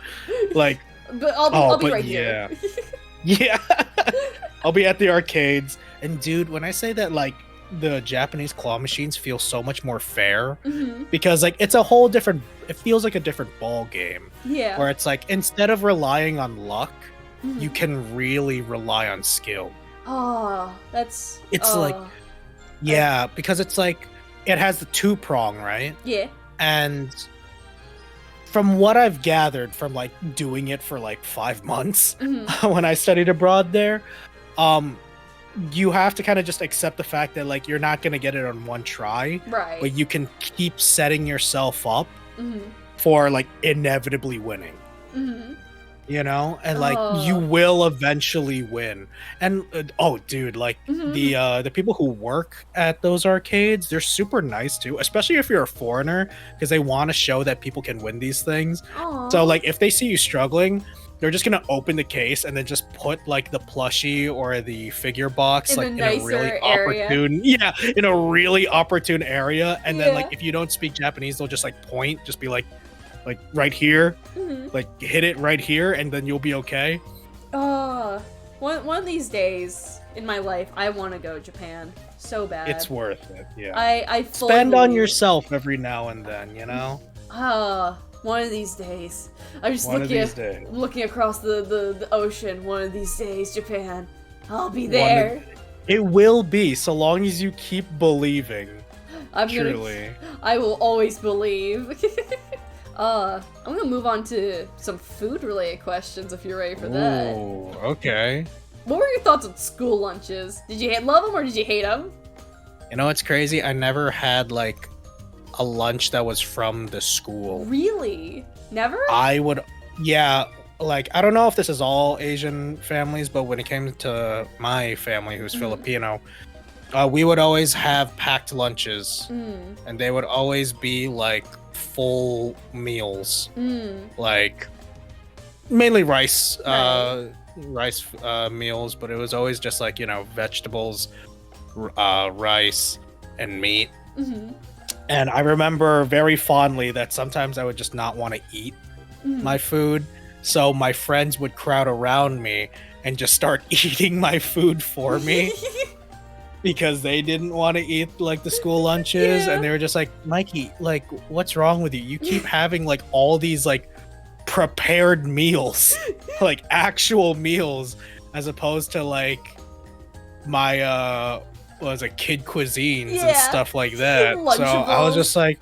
Like. But I'll be right here. Yeah. I'll be at the arcades. And dude, when I say that like the Japanese claw machines feel so much more fair, because like it's a whole different, it feels like a different ball game. Yeah. Where it's like instead of relying on luck, you can really rely on skill. Oh, because it's like it has the 2-prong, right? Yeah. And from what I've gathered from like doing it for like 5 months when I studied abroad there, you have to kind of just accept the fact that like you're not going to get it on one try, right? But you can keep setting yourself up for like inevitably winning. And like you will eventually win. And dude, like the people who work at those arcades, they're super nice too, especially if you're a foreigner, because they want to show that people can win these things. So like if they see you struggling, they're just gonna open the case and then just put like the plushie or the figure box in a really opportune area, and then like if you don't speak Japanese, they'll just like point, just be like right here, like hit it right here, and then you'll be okay. One of these days in my life, I want to go to Japan so bad. It's worth it. Yeah. I spend on yourself every now and then, One of these days. I'm just looking across the ocean. One of these days, Japan. I'll be there. It will be, so long as you keep believing. I will always believe. I'm gonna move on to some food-related questions if you're ready for that. Ooh, okay. What were your thoughts on school lunches? Did you love them or did you hate them? You know what's crazy? I never had like a lunch that was from the school. Really? Never? Like I don't know if this is all Asian families, but when it came to my family, who's Filipino, we would always have packed lunches, and they would always be like full meals, like mainly rice meals, but it was always just like vegetables, rice, and meat. And I remember very fondly that sometimes I would just not want to eat my food, so my friends would crowd around me and just start eating my food for me. Because they didn't want to eat like the school lunches, and they were just like, Mikey, like, what's wrong with you? You keep having like all these like prepared meals, like actual meals, as opposed to like my kid cuisines and stuff like that. Lunchables. So I was just like,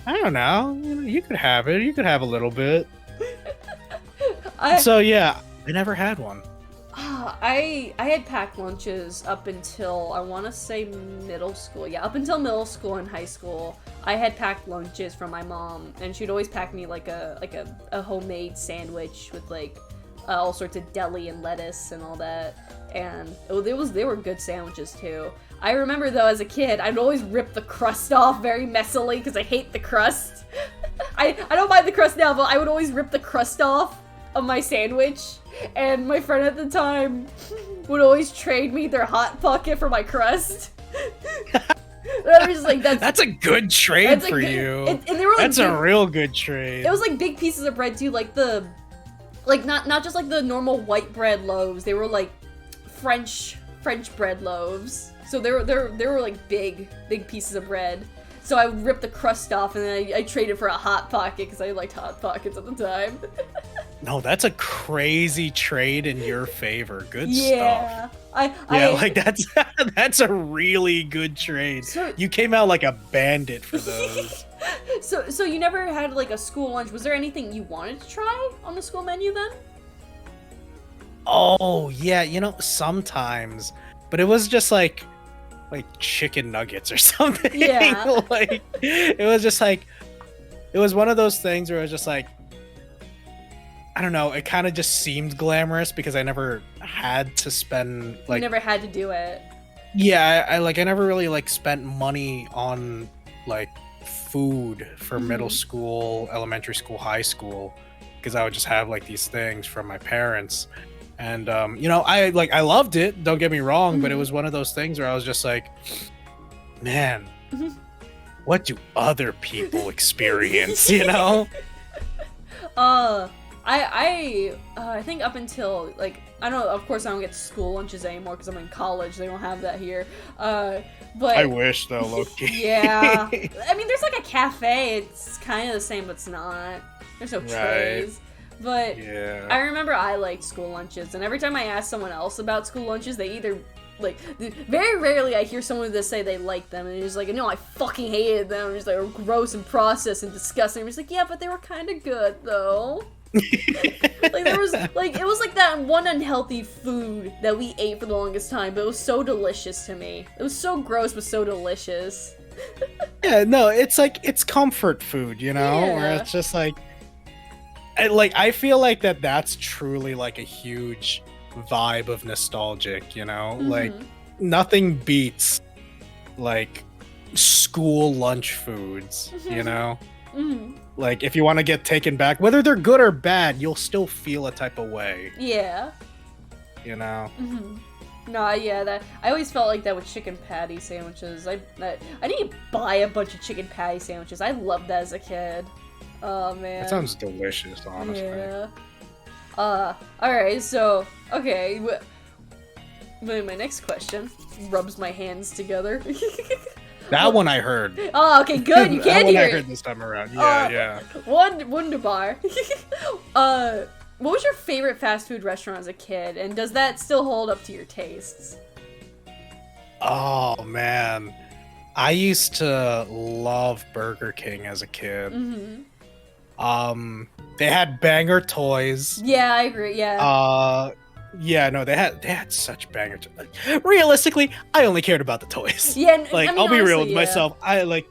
I don't know, you could have it. You could have a little bit. So yeah, I never had one. I had packed lunches up until I want to say middle school. Yeah, up until middle school and high school, I had packed lunches from my mom, and she'd always pack me like a homemade sandwich with like all sorts of deli and lettuce and all that. And they were good sandwiches too. I remember though, as a kid, I'd always rip the crust off very messily because I hate the crust. I don't mind the crust now, but I would always rip the crust off of my sandwich, and my friend at the time would always trade me their Hot Pocket for my crust. I was just like, that's a good trade for you. And they were like, that's a real good trade. It was like big pieces of bread too, like not just like the normal white bread loaves. They were like French bread loaves. So they were like big pieces of bread. So I would rip the crust off, and then I traded for a Hot Pocket because I liked Hot Pockets at the time. No, that's a crazy trade in your favor. Good stuff. Like that's a really good trade. So, you came out like a bandit for those. So you never had like a school lunch. Was there anything you wanted to try on the school menu then? Oh yeah, sometimes, but it was just like chicken nuggets or something. Yeah. Like it was just like, it was one of those things where it was just like, I don't know, it kind of just seemed glamorous because I never had to spend like, you never had to do it. Yeah, I never really like spent money on like food for middle school, elementary school, high school, because I would just have like these things from my parents. And I loved it, don't get me wrong, but it was one of those things where I was just like, man, what do other people experience, you know? I think up until, like, I don't, of course I don't get school lunches anymore because I'm in college, they don't have that here, but... I wish, though, low-key. Yeah. I mean, there's, like, a cafe, it's kind of the same, but it's not. There's no trays. But Yeah. I remember I liked school lunches, and every time I asked someone else about school lunches, they either, like, very rarely I hear someone that say they like them, and they're just like, no, I fucking hated them, just like, they were gross and processed and disgusting. I'm just like, yeah, but they were kind of good, though. Like, there was, like, it was like that one unhealthy food that we ate for the longest time, but it was so delicious to me. It was so gross, but so delicious. Yeah, no, it's like, it's comfort food, you know? Yeah. Where it's just like, I feel like that's truly like a huge vibe of nostalgic, you know? Like, nothing beats, like, school lunch foods, you know? Like, if you want to get taken back, whether they're good or bad, you'll still feel a type of way. Yeah. You know? No, yeah, that I always felt like that with chicken patty sandwiches. I need to buy a bunch of chicken patty sandwiches. I loved that as a kid. Oh man. That sounds delicious, honestly. Yeah. Alright, so, okay. My next question rubs my hands together. That one I heard. Oh, okay, good. You can that one hear I it. heard this time around. Yeah. Wunderbar. What was your favorite fast food restaurant as a kid, and does that still hold up to your tastes? Oh man, I used to love Burger King as a kid. They had banger toys. Yeah, I agree. Yeah. Yeah, no, they had such banger toys. Realistically, I only cared about the toys. Yeah, like, I mean, I'll be real with honestly, myself. I like,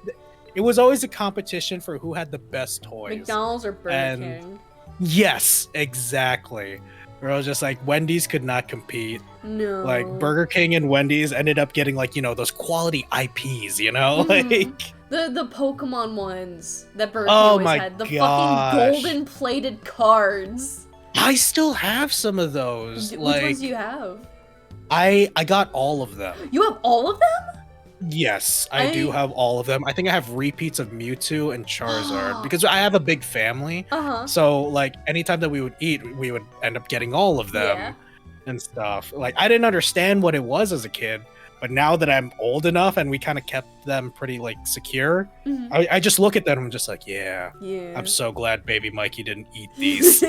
it was always a competition for who had the best toys. McDonald's or Burger King? Yes, exactly. Where I was just like, Wendy's could not compete. No. Like, Burger King and Wendy's ended up getting, like, you know, those quality IPs, you know? Like, the Pokemon ones that Burger King Oh always my had. The gosh. fucking golden plated cards. I still have some of those. Which Like, ones do you have? I got all of them. You have all of them? Yes, I do have all of them. I think I have repeats of Mewtwo and Charizard because I have a big family. So, like, anytime that we would eat, we would end up getting all of them and stuff. Like, I didn't understand what it was as a kid, but now that I'm old enough and we kind of kept them pretty, like, secure, I just look at them and I'm just like, yeah, I'm so glad Baby Mikey didn't eat these.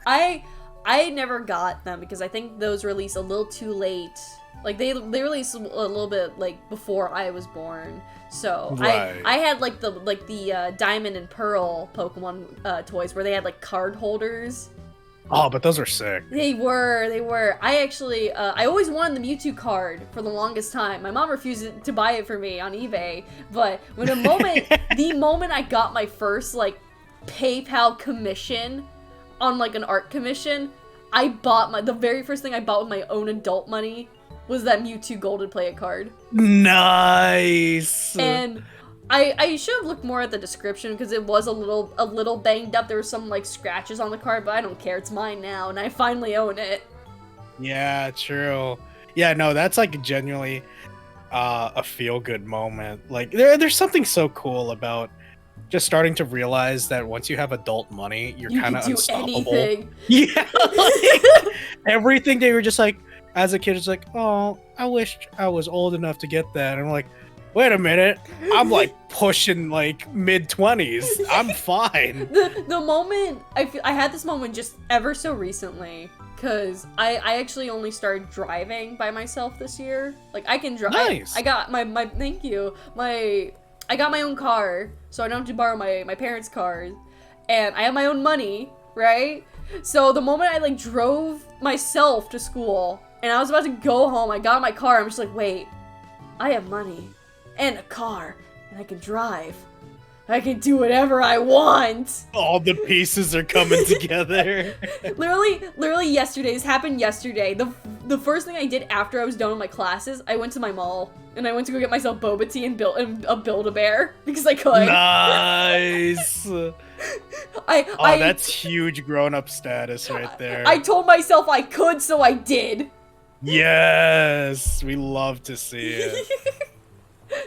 I never got them because I think those released a little too late. Like, they released a little bit, like, before I was born. So, I had, like, the Diamond and Pearl Pokemon toys where they had, like, card holders. Oh, but those are sick. They were. I actually, I always wanted the Mewtwo card for the longest time. My mom refused to buy it for me on eBay. But when the moment I got my first, like, PayPal commission on, like, an art commission, I bought the very first thing I bought with my own adult money was that Mewtwo Golden Play-It card. Nice! And I should have looked more at the description because it was a little banged up. There were some, like, scratches on the card, but I don't care. It's mine now, and I finally own it. Yeah, true. Yeah, no, that's, like, genuinely a feel-good moment. Like, there's something so cool about just starting to realize that once you have adult money, you're kind of unstoppable. Anything. Yeah, like, everything they were just like, as a kid, it's like, oh, I wish I was old enough to get that. And I'm like, wait a minute, I'm like pushing like mid-20s. I'm fine. The moment I had this moment just ever so recently. Because I actually only started driving by myself this year. Like, I can drive. Nice. I got my thank you. I got my own car, so I don't have to borrow my parents' car. And I have my own money, right? So the moment I, like, drove myself to school, and I was about to go home, I got in my car, I'm just like, wait, I have money, and a car, and I can drive. I can do whatever I want. All the pieces are coming together. literally yesterday. This happened yesterday. The first thing I did after I was done with my classes, I went to my mall and I went to go get myself boba tea and Build-A-Bear because I could. Nice. That's huge grown-up status right there. I told myself I could, so I did. Yes, we love to see it.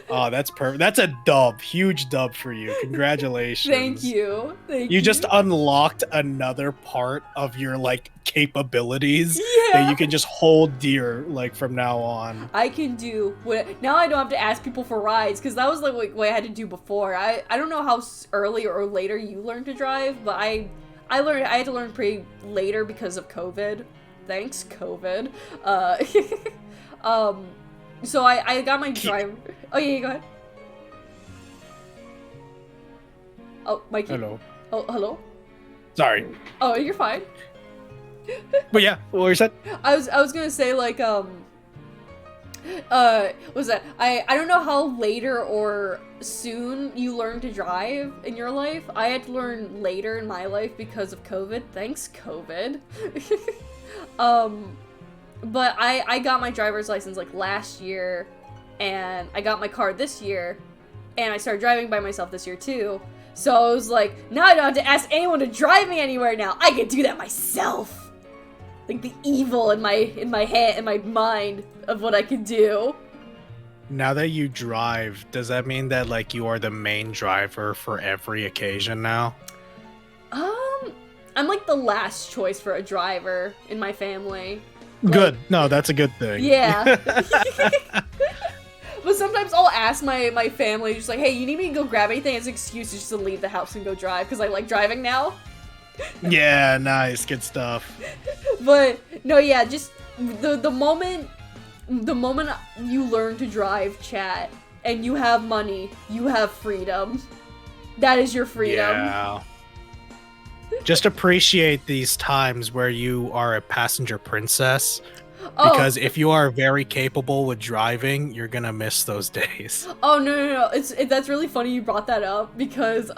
Oh, that's perfect. That's a dub. Huge dub for you. Congratulations. Thank you. Thank you. You just unlocked another part of your like capabilities Yeah. that you can just hold dear like from now on. I can do what now. I don't have to ask people for rides because that was like what I had to do before. I don't know how early or later you learned to drive, but I had to learn pretty later because of COVID. Thanks, COVID. So I got my driver. Oh yeah, go ahead. Oh, Mikey. Hello. Oh, hello. Sorry. Oh, you're fine. But yeah, what was that? I was gonna say like what was that? I don't know how later or soon you learn to drive in your life. I had to learn later in my life because of COVID. Thanks, COVID. But I got my driver's license like last year, and I got my car this year, and I started driving by myself this year too. So I was like, now I don't have to ask anyone to drive me anywhere now. I can do that myself. Like the evil in my head, in my mind of what I can do. Now that you drive, does that mean that like you are the main driver for every occasion now? I'm like the last choice for a driver in my family. Good. No, that's a good thing. Yeah. But sometimes I'll ask my family, just like, hey, you need me to go grab anything as an excuse just to leave the house and go drive, because I like driving now. Yeah, nice. Good stuff. But, no, yeah, just the moment you learn to drive, chat, and you have money, you have freedom. That is your freedom. Yeah. Just appreciate these times where you are a passenger princess. Because if you are very capable with driving, you're gonna miss those days. Oh no! That's really funny you brought that up because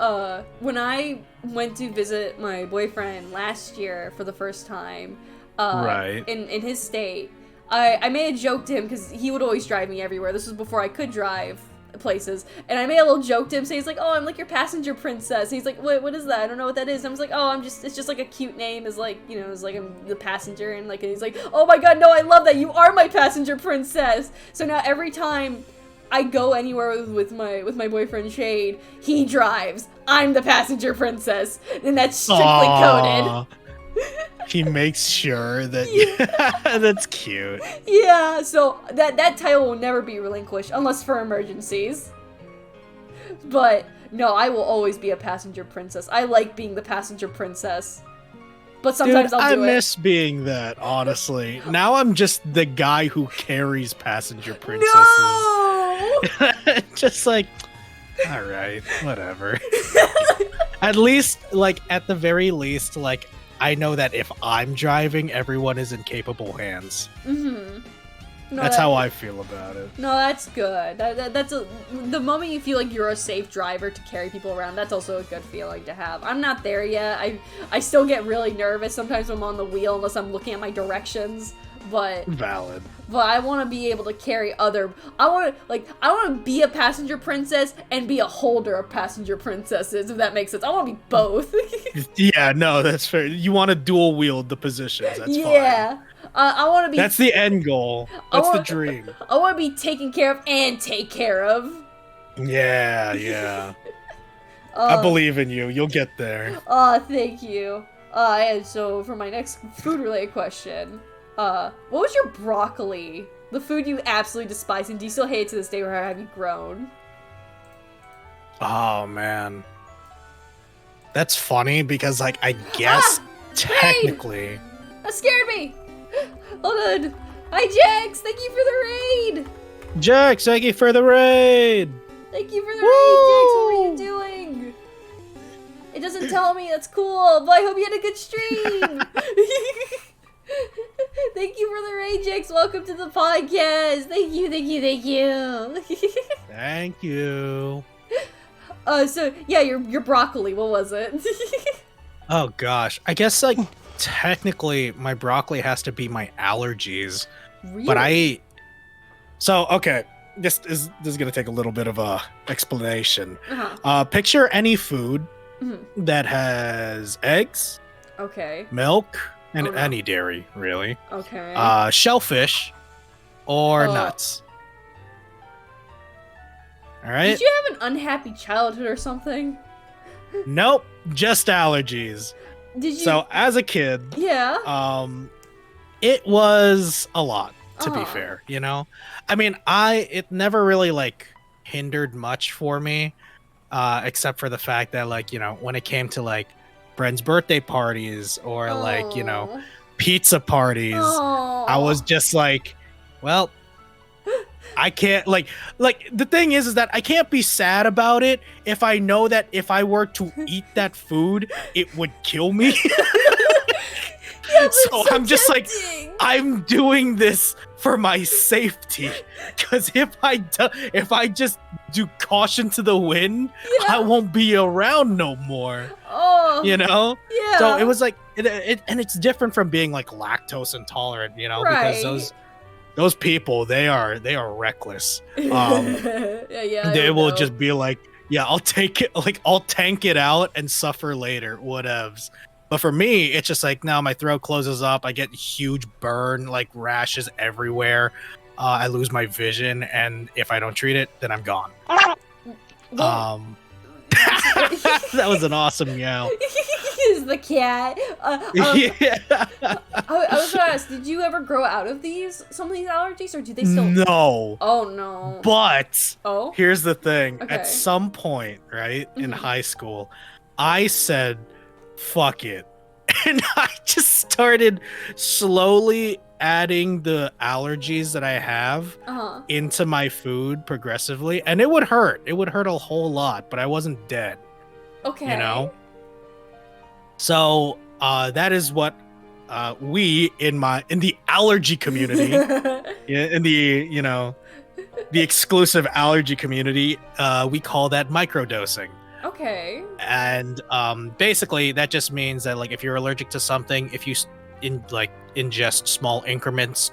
when I went to visit my boyfriend last year for the first time, right, in his state, I made a joke to him because he would always drive me everywhere. This was before I could drive places, and I made a little joke to him saying, he's like, oh, I'm like your passenger princess. And he's like, what is that? I don't know what that is. And I was like, oh, it's just like a cute name, is like, you know, it's like I'm the passenger, and like, and he's like, oh my god, no, I love that, you are my passenger princess. So now every time I go anywhere with my boyfriend Shade, he drives, I'm the passenger princess, and that's strictly coded. He makes sure that that's cute. Yeah, so that title will never be relinquished unless for emergencies. But no, I will always be a passenger princess. I like being the passenger princess. But sometimes Dude, I'll do I miss being that, honestly. Now I'm just the guy who carries passenger princesses. No! Just like, all right, whatever. At least, like, at the very least, like, I know that if I'm driving, everyone is in capable hands. Mm-hmm. No, that's how I feel about it. No, that's good. That's the moment you feel like you're a safe driver to carry people around. That's also a good feeling to have. I'm not there yet. I still get really nervous sometimes when I'm on the wheel unless I'm looking at my directions. But valid. But I want to be able to carry other. I want to be a passenger princess and be a holder of passenger princesses. If that makes sense, I want to be both. Yeah, no, that's fair. You want to dual wield the positions. That's fine. I want to be. That's the end goal. That's the dream. I want to be taken care of and take care of. Yeah. I believe in you. You'll get there. Thank you. And so for my next food-related question, what was your broccoli? The food you absolutely despise, and do you still hate it to this day, or have you grown? Oh man, that's funny because like I guess technically. Raid! That scared me. Hold on. Hi Jax, thank you for the raid. Jax, thank you for the raid. Thank you for the raid, Jax. What were you doing? It doesn't tell me. That's cool, but I hope you had a good stream. Thank you for the raid, Jax. Welcome to the podcast. Thank you. Thank you. So yeah, your broccoli. What was it? Oh gosh, I guess like technically my broccoli has to be my allergies, Really? but So okay, this is gonna take a little bit of a explanation. Uh-huh. Picture any food that has eggs, Okay. milk, and Oh, no. any dairy really. Okay. Shellfish or nuts. All right. Did you have an unhappy childhood or something? Nope, just allergies. Did you? So as a kid, Yeah. it was a lot, to be Aw. fair, you know? I mean, it never really like hindered much for me, except for the fact that like, you know, when it came to like friends' birthday parties or like, you know, Aw. pizza parties, I was just like, well, I can't like the thing is that I can't be sad about it if I know that if I were to eat that food, it would kill me. Yeah, but So it's I'm just like, tempting. I'm doing this for my safety, because if I just do caution to the wind, Yeah. I won't be around no more. Oh. You know? Yeah. So it was like it and it's different from being like lactose intolerant, you know, because those people they are reckless. Yeah. They will just be like, yeah, I'll take it, like I'll tank it out and suffer later, whatevs. But for me, it's just like now my throat closes up, I get huge burn, like rashes everywhere. I lose my vision, and if I don't treat it, then I'm gone. Well, That was an awesome meow. is the cat. Yeah. I was gonna ask, did you ever grow out of some of these allergies, or do they still? No. Oh no. But Oh. here's the thing. Okay. At some point, right, in Mhm. high school, I said, fuck it. And I just started slowly adding the allergies that I have Uh-huh. into my food progressively. And it would hurt. It would hurt a whole lot, but I wasn't dead, Okay. you know? So that is what we in the allergy community, in the, you know, the exclusive allergy community, we call that microdosing. Okay. And basically that just means that like if you're allergic to something, if you ingest small increments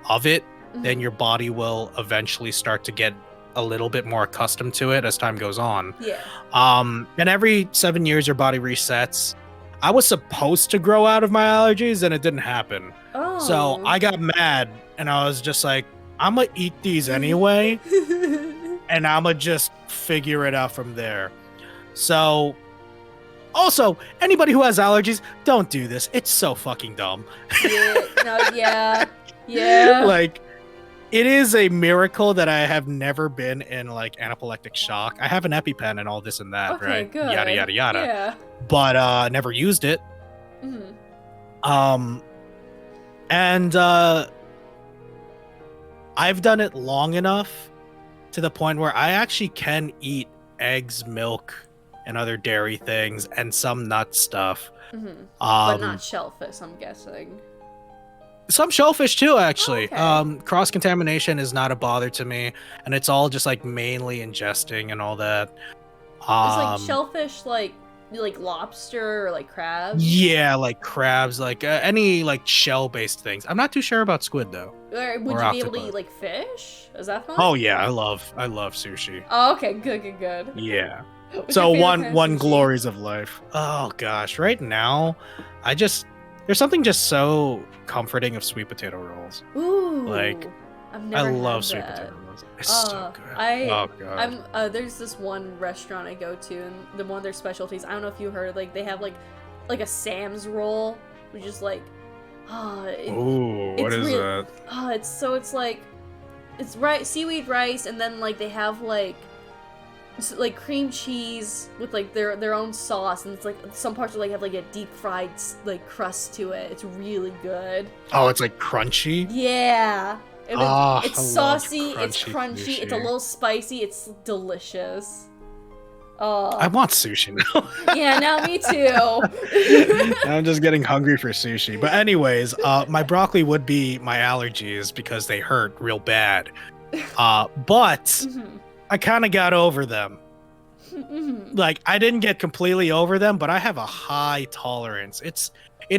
of it, then your body will eventually start to get a little bit more accustomed to it as time goes on. Yeah. And every 7 years your body resets. I was supposed to grow out of my allergies and it didn't happen. Oh. So I got mad and I was just like, I'm gonna eat these anyway. And I'm gonna just figure it out from there. So, also, anybody who has allergies, don't do this. It's so fucking dumb. Yeah. Like, it is a miracle that I have never been in like anaphylactic shock. I have an EpiPen and all this and that, Okay, right? good. Yada yada yada. Yeah. But never used it. Mhm. And I've done it long enough to the point where I actually can eat eggs, milk, and other dairy things, and some nut stuff. But not shellfish, I'm guessing. Some shellfish too, actually. Oh, okay. Cross contamination is not a bother to me, and it's all just like mainly ingesting and all that. It's like shellfish, like lobster or like crabs. Yeah, like crabs, like any like shell-based things. I'm not too sure about squid though. Or would Or you be able to octopus. eat like fish? Is that fun? Oh yeah, I love sushi. Oh, okay, good. Yeah. What's So your favorite kind of one sushi? glories of life. Oh gosh, right now, there's something just so comforting of sweet potato rolls. Ooh. Like, I've I never love had sweet that. potato rolls. It's so good. Oh god. There's this one restaurant I go to, and one of their specialties, I don't know if you heard, like they have like a Sam's roll, which is like, Ooh, what is that? It's seaweed rice, and then like they have like cream cheese with like their own sauce, and it's like some parts are like have like a deep fried like crust to it. It's really good. Oh, it's like crunchy. Yeah. It's I saucy, love it's crunchy, it's a sushi. little spicy, it's delicious. Oh. I want sushi now. Yeah, now me too. I'm just getting hungry for sushi. But anyways, my broccoli would be my allergies because they hurt real bad. But Mhm. I kind of got over them. Mhm. Like I didn't get completely over them, but I have a high tolerance. It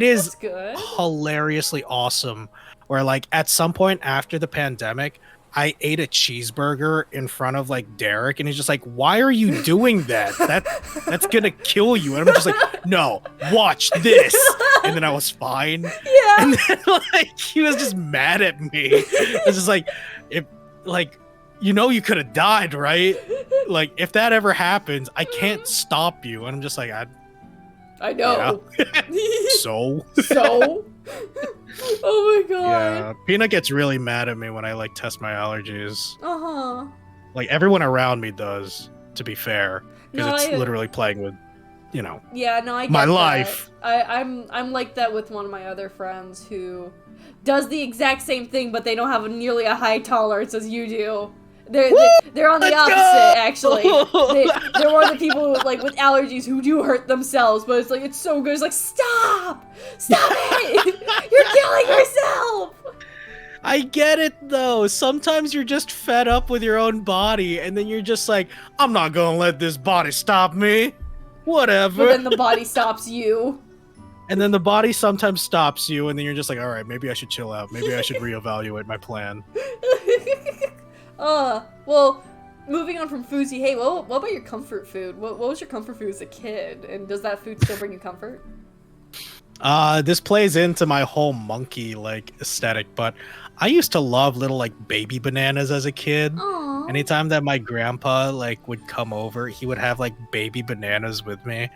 is That's good. hilariously awesome. Where like at some point after the pandemic, I ate a cheeseburger in front of like Derek, and he's just like, "Why are you doing that? That's gonna kill you." And I'm just like, "No, watch this." And then I was fine. Yeah. And then like he was just mad at me. It's just like, you know you could have died, right? Like, if that ever happens, I can't stop you. And I'm just like, I know. so? So? Oh my god. Yeah, Peanut gets really mad at me when I, like, test my allergies. Uh-huh. Like, everyone around me does, to be fair. Because No, it's literally playing with, you know, yeah, no, I get my that. life. I'm like that with one of my other friends who does the exact same thing, but they don't have nearly a high tolerance as you do. They're on the opposite, actually. They're one of the people who, like, with allergies who do hurt themselves, but it's like, it's so good. It's like, stop it! You're killing yourself. I get it, though. Sometimes you're just fed up with your own body, and then you're just like, I'm not gonna let this body stop me. Whatever. But then the body stops you. And then the body sometimes stops you, and then you're just like, all right, maybe I should chill out. Maybe I should reevaluate my plan. Well, moving on from foods you hate, what about your comfort food? What was your comfort food as a kid? And does that food still bring you comfort? This plays into my whole monkey, like, aesthetic, but I used to love little, like, baby bananas as a kid. Aww. Anytime that my grandpa, like, would come over, he would have, like, baby bananas with me,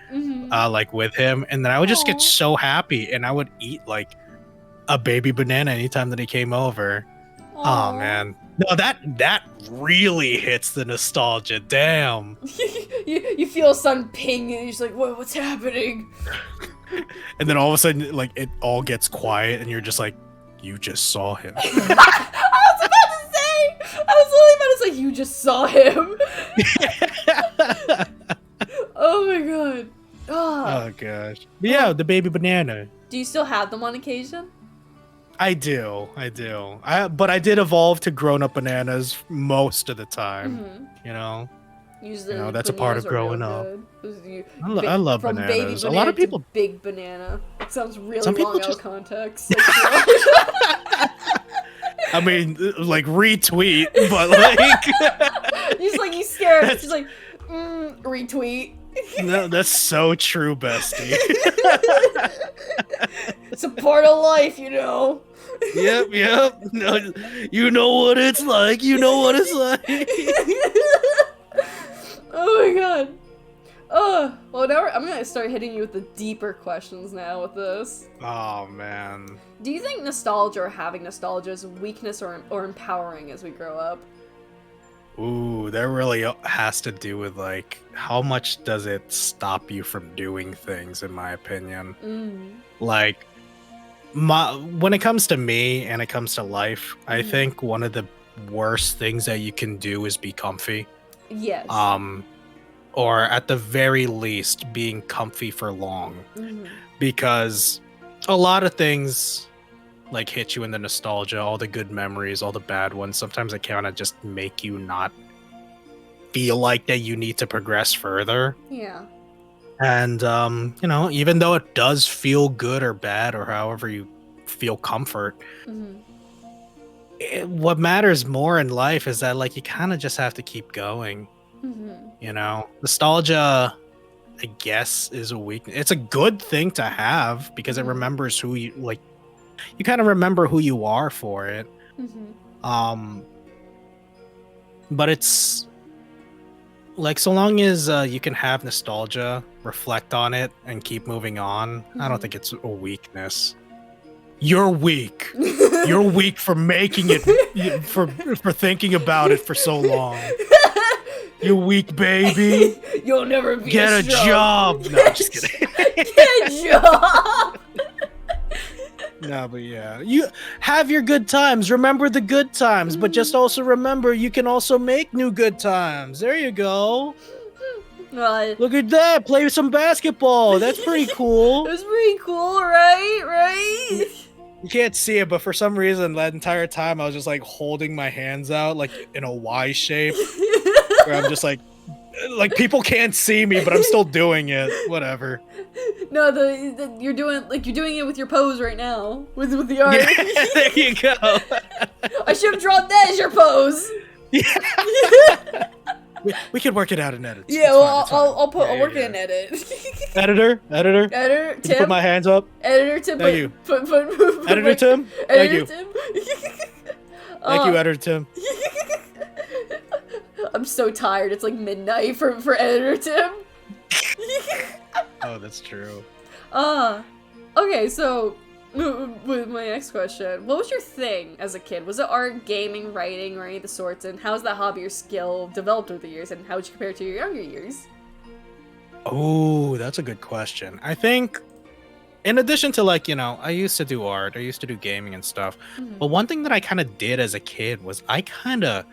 like, with him, and then I would just get so happy, and I would eat, like, a baby banana anytime that he came over. Oh man. No, that really hits the nostalgia. Damn. you feel sun ping and you're just like, what's happening? And then all of a sudden, like, it all gets quiet and you're just like, you just saw him. I was literally about to say, you just saw him. Oh my god. Oh gosh. But yeah, the baby banana. Do you still have them on occasion? I do. But I did evolve to grown-up bananas most of the time. You know? Usually, that's a part of growing up. I love from bananas. Baby banana a lot of people. to big banana. It sounds really Some people long out just- of context. I mean, like, retweet, but like. you stare at it, just like, retweet. No, that's so true, bestie. It's a part of life, you know. Yep. No, you know what it's like. Oh my god. Well, now I'm gonna start hitting you with the deeper questions now with this. Oh man. Do you think nostalgia or having nostalgia is weakness or empowering as we grow up? Ooh, that really has to do with, like, how much does it stop you from doing things, in my opinion. Like, when it comes to me and it comes to life, I think one of the worst things that you can do is be comfy. Yes. Or at the very least, being comfy for long. Because a lot of things, like, hit you in the nostalgia, all the good memories, all the bad ones. Sometimes it kind of just make you not feel like that you need to progress further. Yeah. And, you know, even though it does feel good or bad or however you feel comfort, what matters more in life is that, like, you kind of just have to keep going. You know, nostalgia, I guess, is a weakness. It's a good thing to have because it remembers who you, like, you kind of remember who you are for it. But it's like, so long as you can have nostalgia, reflect on it, and keep moving on, I don't think it's a weakness. You're weak. You're weak for making it, for thinking about it for so long. You weak baby. You'll never be Get a job. No, I'm just kidding. Get a job. No, but yeah, you have your good times. Remember the good times, but just also remember you can also make new good times. There you go. Look at that. Play some basketball. That's pretty cool. It was pretty cool, right? You can't see it, but for some reason that entire time I was just, like, holding my hands out, like, in a Y shape. Where I'm just like people can't see me, but I'm still doing it. Whatever. No, you're doing it with your pose right now, with the art. Yeah, there you go. I should have drawn that as your pose. Yeah. we can work it out in edits. Yeah, well, I'll work it in edit. Editor, Tim. Can you put my hands up. Editor Tim. Thank you. Put Editor Tim. Thank you. Tim. Thank you, Editor Tim. I'm so tired. It's like midnight for editor Tim. Oh, that's true. Okay, so with my next question, what was your thing as a kid? Was it art, gaming, writing, or any of the sorts? And how's that hobby or skill developed over the years? And how would you compare it to your younger years? Oh, that's a good question. I think, in addition to like, I used to do art, I used to do gaming and stuff. But one thing that I kind of did as a kid was I kind of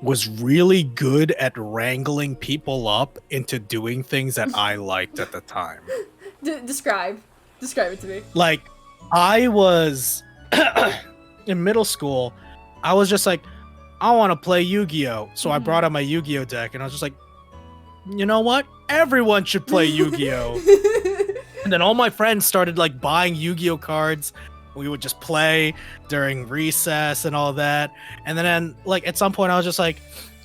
was really good at wrangling people up into doing things that I liked at the time. Describe it to me. Like, I was in middle school, I was just like, I want to play Yu-Gi-Oh! So I brought out my Yu-Gi-Oh! Deck, and I was just like, you know what? Everyone should play Yu-Gi-Oh! And then all my friends started like buying Yu-Gi-Oh! Cards. We would just play during recess and all that. And then like at some point I was just like,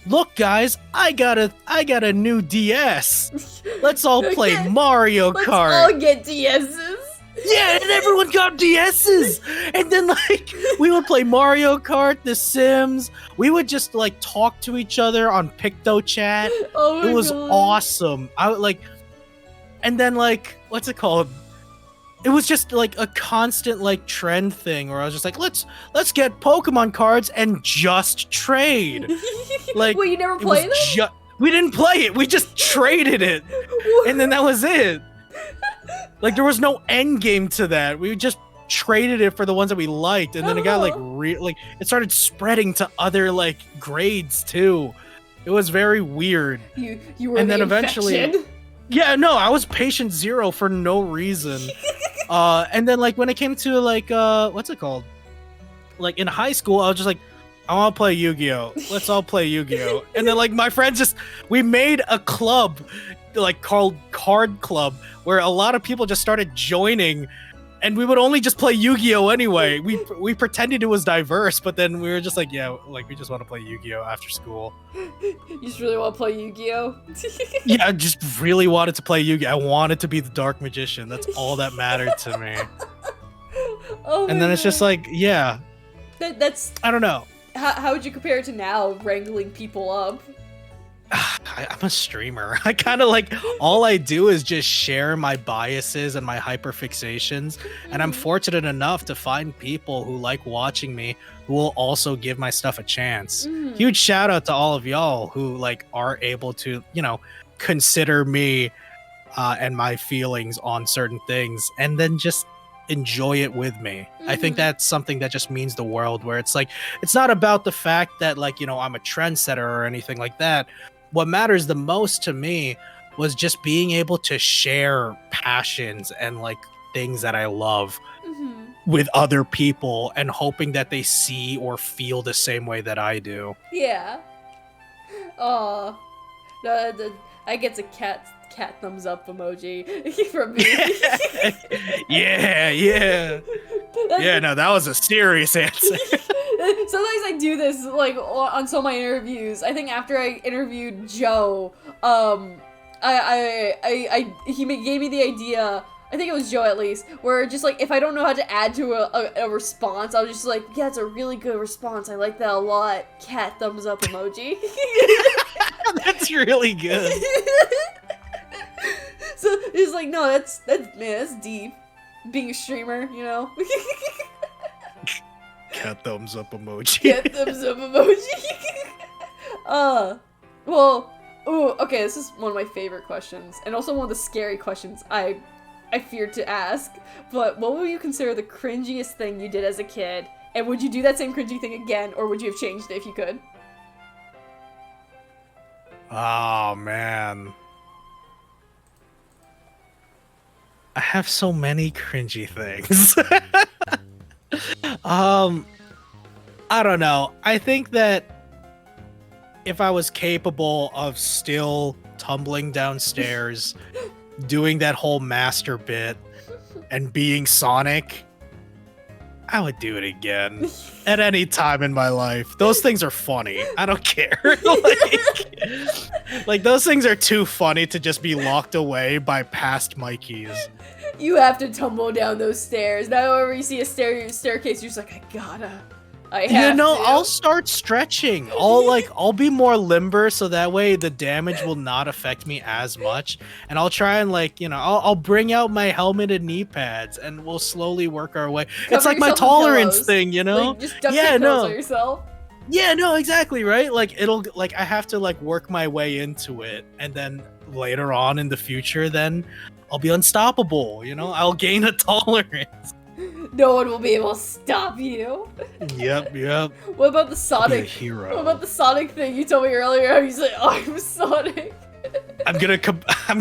look guys, I got a new DS. Let's all play Mario Kart. Let's all get DSs. Yeah, and everyone got DSs. And then like we would play Mario Kart, The Sims. We would just like talk to each other on PictoChat. Oh my It was God. awesome. And then like, what's it called? It was just like a constant like trend thing where I was just like, let's get Pokemon cards and just trade. Like, wait, you never played them? We didn't play it. We just traded it, and then that was it. Like there was no end game to that. We just traded it for the ones that we liked, and then it got like it started spreading to other like grades too. It was very weird. You were And the then eventually- infection. Yeah, no, I was patient zero for no reason. And then like when it came to like what's it called? Like in high school, I was just like, I want to play Yu-Gi-Oh! Let's all play Yu-Gi-Oh! And then like my friends we made a club like called Card Club where a lot of people just started joining, and we would only just play Yu-Gi-Oh! Anyway. We pretended it was diverse, but then we were just like, yeah, like we just want to play Yu-Gi-Oh! After school. You just really want to play Yu-Gi-Oh? Yeah, I just really wanted to play Yu-Gi-Oh! I wanted to be the Dark Magician. That's all that mattered to me. Oh And then it's just like, yeah, that's I don't know. how would you compare it to now, wrangling people up? I'm a streamer. I kind of like, all I do is just share my biases and my hyperfixations. And I'm fortunate enough to find people who like watching me who will also give my stuff a chance. Huge shout out to all of y'all who like are able to, consider me and my feelings on certain things and then just enjoy it with me. I think that's something that just means the world, where it's like, it's not about the fact that like, I'm a trendsetter or anything like that. What matters the most to me was just being able to share passions and like things that I love with other people and hoping that they see or feel the same way that I do. Yeah. Oh, I get a cat thumbs up emoji from me. Yeah. Yeah, no, that was a serious answer. Sometimes I do this like on some of my interviews. I think after I interviewed Joe, he gave me the idea. I think it was Joe at least, where just like if I don't know how to add to a response, I'll just like, yeah, it's a really good response. I like that a lot. Cat thumbs up emoji. That's really good. So it's like, no, that's deep. Being a streamer, Cat thumbs up emoji. Cat thumbs up emoji. Well, okay, this is one of my favorite questions, and also one of the scary questions I feared to ask. But what would you consider the cringiest thing you did as a kid? And would you do that same cringy thing again, or would you have changed it if you could? Oh man, I have so many cringy things. I don't know. I think that if I was capable of still tumbling downstairs, doing that whole master bit, and being Sonic, I would do it again at any time in my life. Those things are funny. I don't care. like those things are too funny to just be locked away by past Mikeys. You have to tumble down those stairs. Now, whenever you see a staircase, you're just like, I I have to. I'll start stretching. I'll be more limber so that way the damage will not affect me as much. And I'll try and I'll bring out my helmet and knee pads and we'll slowly work our way. Cover it's like my yourself in tolerance pillows. thing, Like, just dump Yeah, your pillows no. on yourself. Yeah, no, exactly, right? Like I have to work my way into it, and then later on in the future, then I'll be unstoppable. I'll gain a tolerance. No one will be able to stop you. Yep. What about the I'll be a Sonic? hero. What about the Sonic thing you told me earlier? How you said, "I'm Sonic." I'm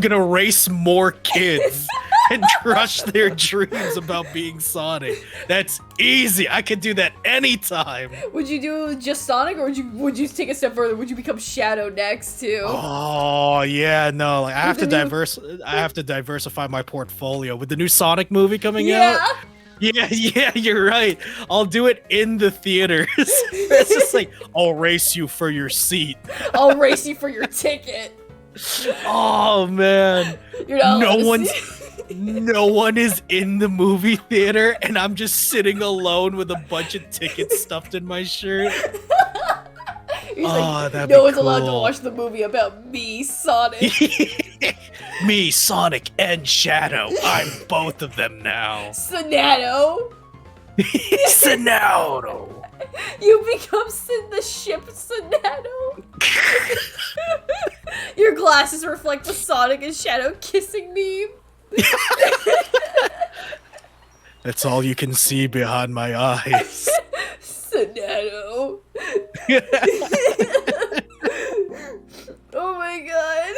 gonna race more kids and crush their dreams about being Sonic. That's easy. I could do that anytime. Would you do it with just Sonic, or would you take a step further? Would you become Shadow next too? Oh yeah, no. I have to I have to diversify my portfolio with the new Sonic movie coming out. Yeah, you're right. I'll do it in the theaters. It's just like, I'll race you for your seat. I'll race you for your ticket. Oh man. You're not allowed to one's see- no one is in the movie theater and I'm just sitting alone with a bunch of tickets stuffed in my shirt. He's like, that'd no be one's allowed to cool. watch the movie about me, Sonic. Me, Sonic, and Shadow. I'm both of them now. Sonato. Sonato. You become the ship Sonato. Your glasses reflect the Sonic and Shadow kissing meme. That's all you can see behind my eyes. Sonato. Oh my god.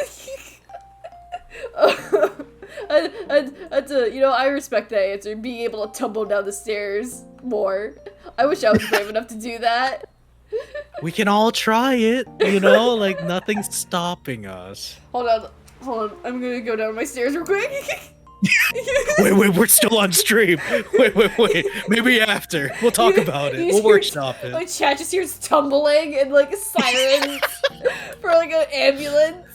I respect that answer. Being able to tumble down the stairs more. I wish I was brave enough to do that. We can all try it, nothing's stopping us. Hold on. I'm gonna go down my stairs real quick. Wait, we're still on stream. Wait. Maybe after. We'll talk about it. We'll workshop it. My chat just hears tumbling and sirens for an ambulance.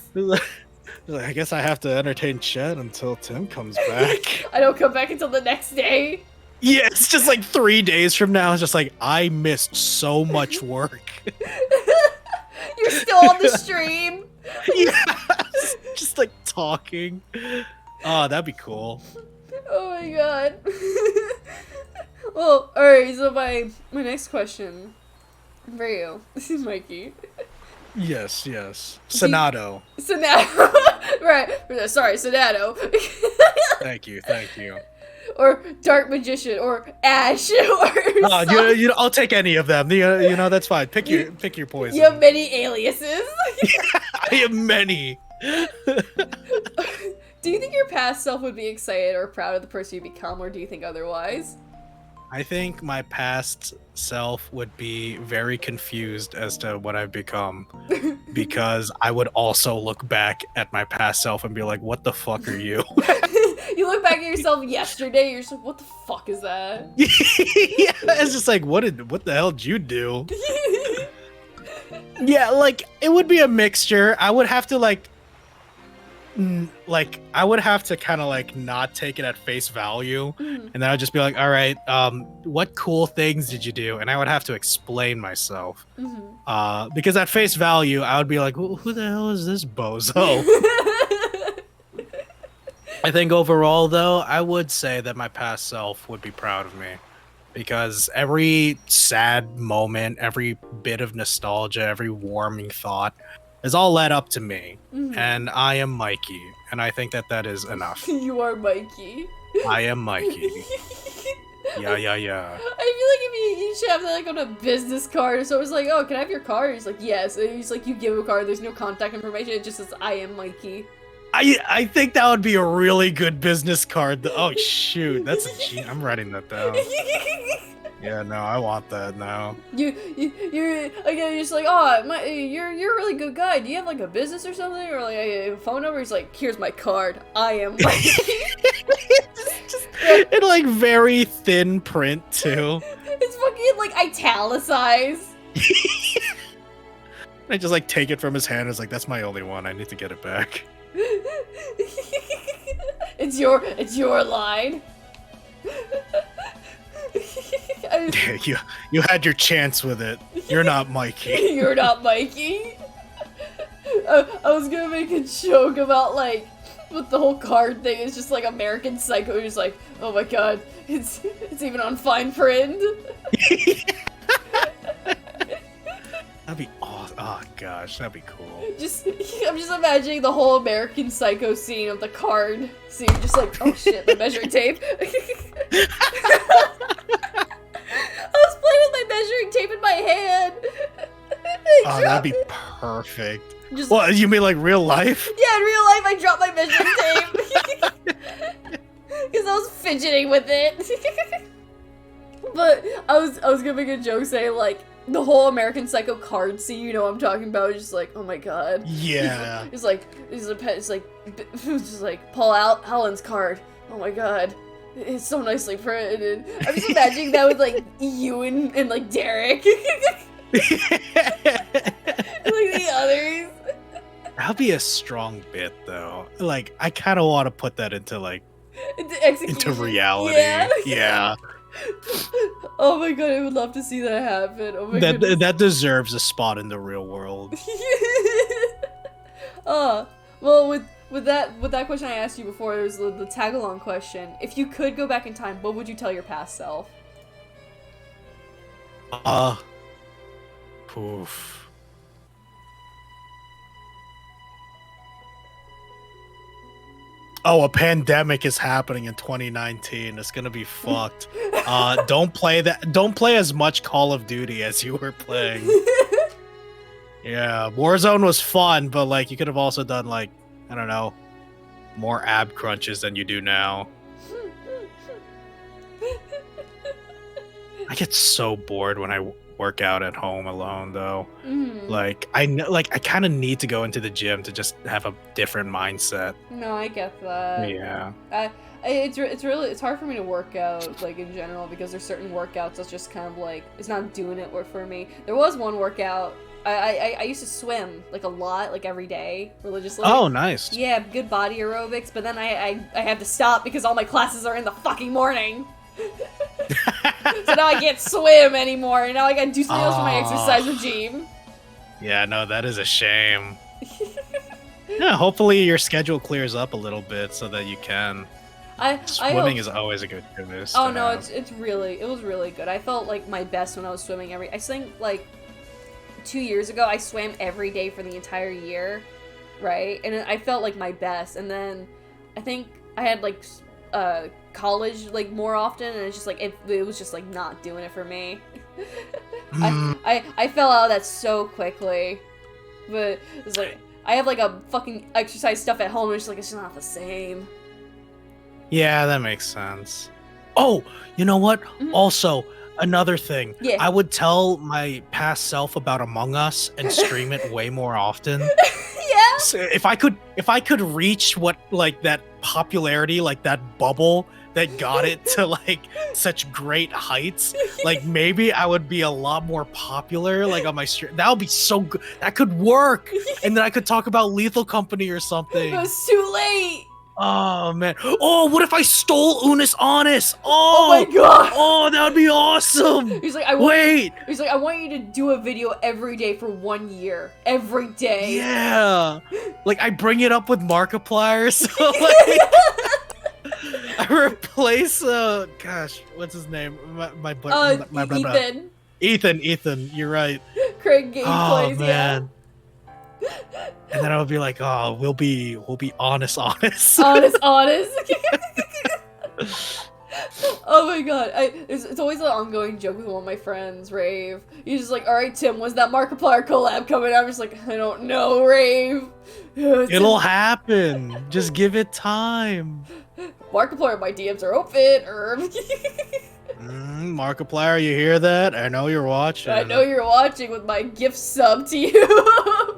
I guess I have to entertain Chet until Tim comes back. I don't come back until the next day. Yeah, it's just 3 days from now. It's just I missed so much work. You're still on the stream. Yeah, just talking. Oh, that'd be cool. Oh my god. Well, alright, so my next question for you, Mikey. Yes. Sonato. Sonato. Right. Sorry, Sonato. Thank you. Or Dark Magician, or Ash, or I'll take any of them. That's fine. Pick your poison. You have many aliases. I have many. Do you think your past self would be excited or proud of the person you become, or do you think otherwise? I think my past self would be very confused as to what I've become, because I would also look back at my past self and be like, what the fuck are you? You look back at yourself yesterday, you're just like, what the fuck is that? Yeah, it's just what the hell did you do? Yeah, it would be a mixture. I would have to I would have to kind of not take it at face value, and then I'd just be like, all right, what cool things did you do? And I would have to explain myself, because at face value I would be like, who the hell is this bozo? I think overall though, I would say that my past self would be proud of me, because every sad moment, every bit of nostalgia, every warming thought is all led up to me, and I am Mikey, and I think that is enough. You are Mikey. I am Mikey. Yeah. I feel like if you should have that on a business card. So it's like, oh, can I have your card? He's like, yes. And he's like, you give him a card. There's no contact information. It just says, I am Mikey. I think that would be a really good business card. Oh shoot, that's I'm writing that down. Yeah, no, I want that now. You're just like, oh, you're a really good guy. Do you have a business or something, or a phone number? He's like, here's my card. I am Mikey. just in very thin print too. It's fucking italicized. I just take it from his hand. It's that's my only one. I need to get it back. It's your line. I You had your chance with it. You're not Mikey. You're not Mikey. I was gonna make a joke about like with the whole card thing. It's just like American Psycho. Just like, oh my god, it's even on fine print. That'd be awesome. Oh gosh, that'd be cool. I'm just imagining the whole American Psycho scene of the card. So you're just like, oh shit, the measuring tape. I was playing with my measuring tape in my hand. Oh, that'd be perfect. Just, What, you mean like real life? Yeah, in real life I dropped my measuring tape. Because I was fidgeting with it. But I was gonna make a joke saying like the whole American Psycho card scene, you know what I'm talking about, is just like, oh my god. Yeah. It's like just like pull out Helen's card. Oh my god. It's so nicely printed. I'm just imagining that with like Ewan and like Derek. And, like the others. That'd be a strong bit though. Like I kind of want to put that into like into reality. Yeah. Oh my god, I would love to see that happen. Oh my god. That deserves a spot in the real world. Well, with that question I asked you before, there's the tag-along question. If you could go back in time, what would you tell your past self? Oof. Oh, a pandemic is happening in 2019. It's gonna be fucked. Don't play as much Call of Duty as you were playing. Yeah, Warzone was fun, but like you could have also done like, I don't know, more ab crunches than you do now. I get so bored when I work out at home alone though. Like I kind of need to go into the gym to just have a different mindset. No, I get that. Yeah. It's hard for me to work out like in general because there's certain workouts that's just kind of like it's not doing it for me. There was one workout I used to swim like a lot, like every day religiously. Oh, nice. Yeah, good body aerobics, but then I have to stop because all my classes are in the fucking morning. So now I can't swim anymore, and now I gotta do something else for my exercise regime. Yeah, no, that is a shame. Yeah, hopefully your schedule clears up a little bit so that you can. Swimming is always a good choice. Oh no, it was really good. I felt like my best when I was swimming I think like 2 years ago I swam every day for the entire year, right? And I felt like my best, and then I think I had like college like more often, and it's just like it was just like not doing it for me. I fell out of that so quickly, but it's like I have like a fucking exercise stuff at home, and it's like it's not the same. Yeah, that makes sense. Oh, you know what? Also, another thing. Yeah. I would tell my past self about Among Us and stream it way more often. Yeah. So if I could reach what like that popularity, like that bubble that got it to like such great heights, like maybe I would be a lot more popular like on my stream. That would be so good. That could work. And then I could talk about Lethal Company or something. It was too late. Oh man! Oh, what if I stole Unis Honest? Oh my god! Oh, that would be awesome! He's like, He's like, I want you to do a video every day for 1 year, every day. Yeah, like I bring it up with Markiplier, so like I replace gosh, what's his name? My Ethan. Ethan, you're right. Craig gameplays, man. And then I would be like, oh, we'll be honest. Honest. Oh my god, it's always an ongoing joke with one of my friends, Rave. He's just like, alright Tim, when's that Markiplier collab coming? I'm just like, I don't know, Rave. It'll happen. Just give it time. Markiplier, my DMs are open. Markiplier, you hear that? I know you're watching. I know you're watching with my gift sub to you.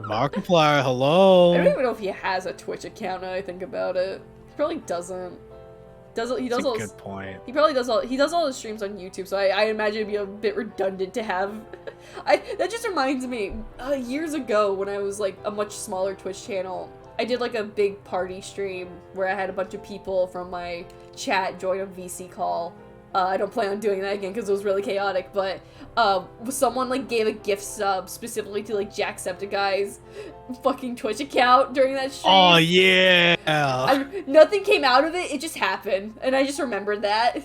Markiplier, hello. I don't even know if he has a Twitch account now I think about it. He probably doesn't. He does all. Good point. He probably does all. He does all his streams on YouTube, so I imagine it'd be a bit redundant to have. That just reminds me, years ago when I was like a much smaller Twitch channel, I did like a big party stream where I had a bunch of people from my chat join a VC call. I don't plan on doing that again because it was really chaotic, but someone like gave a gift sub specifically to like Jacksepticeye's fucking Twitch account during that stream. Oh yeah. Nothing came out of it, it just happened, and I just remembered that.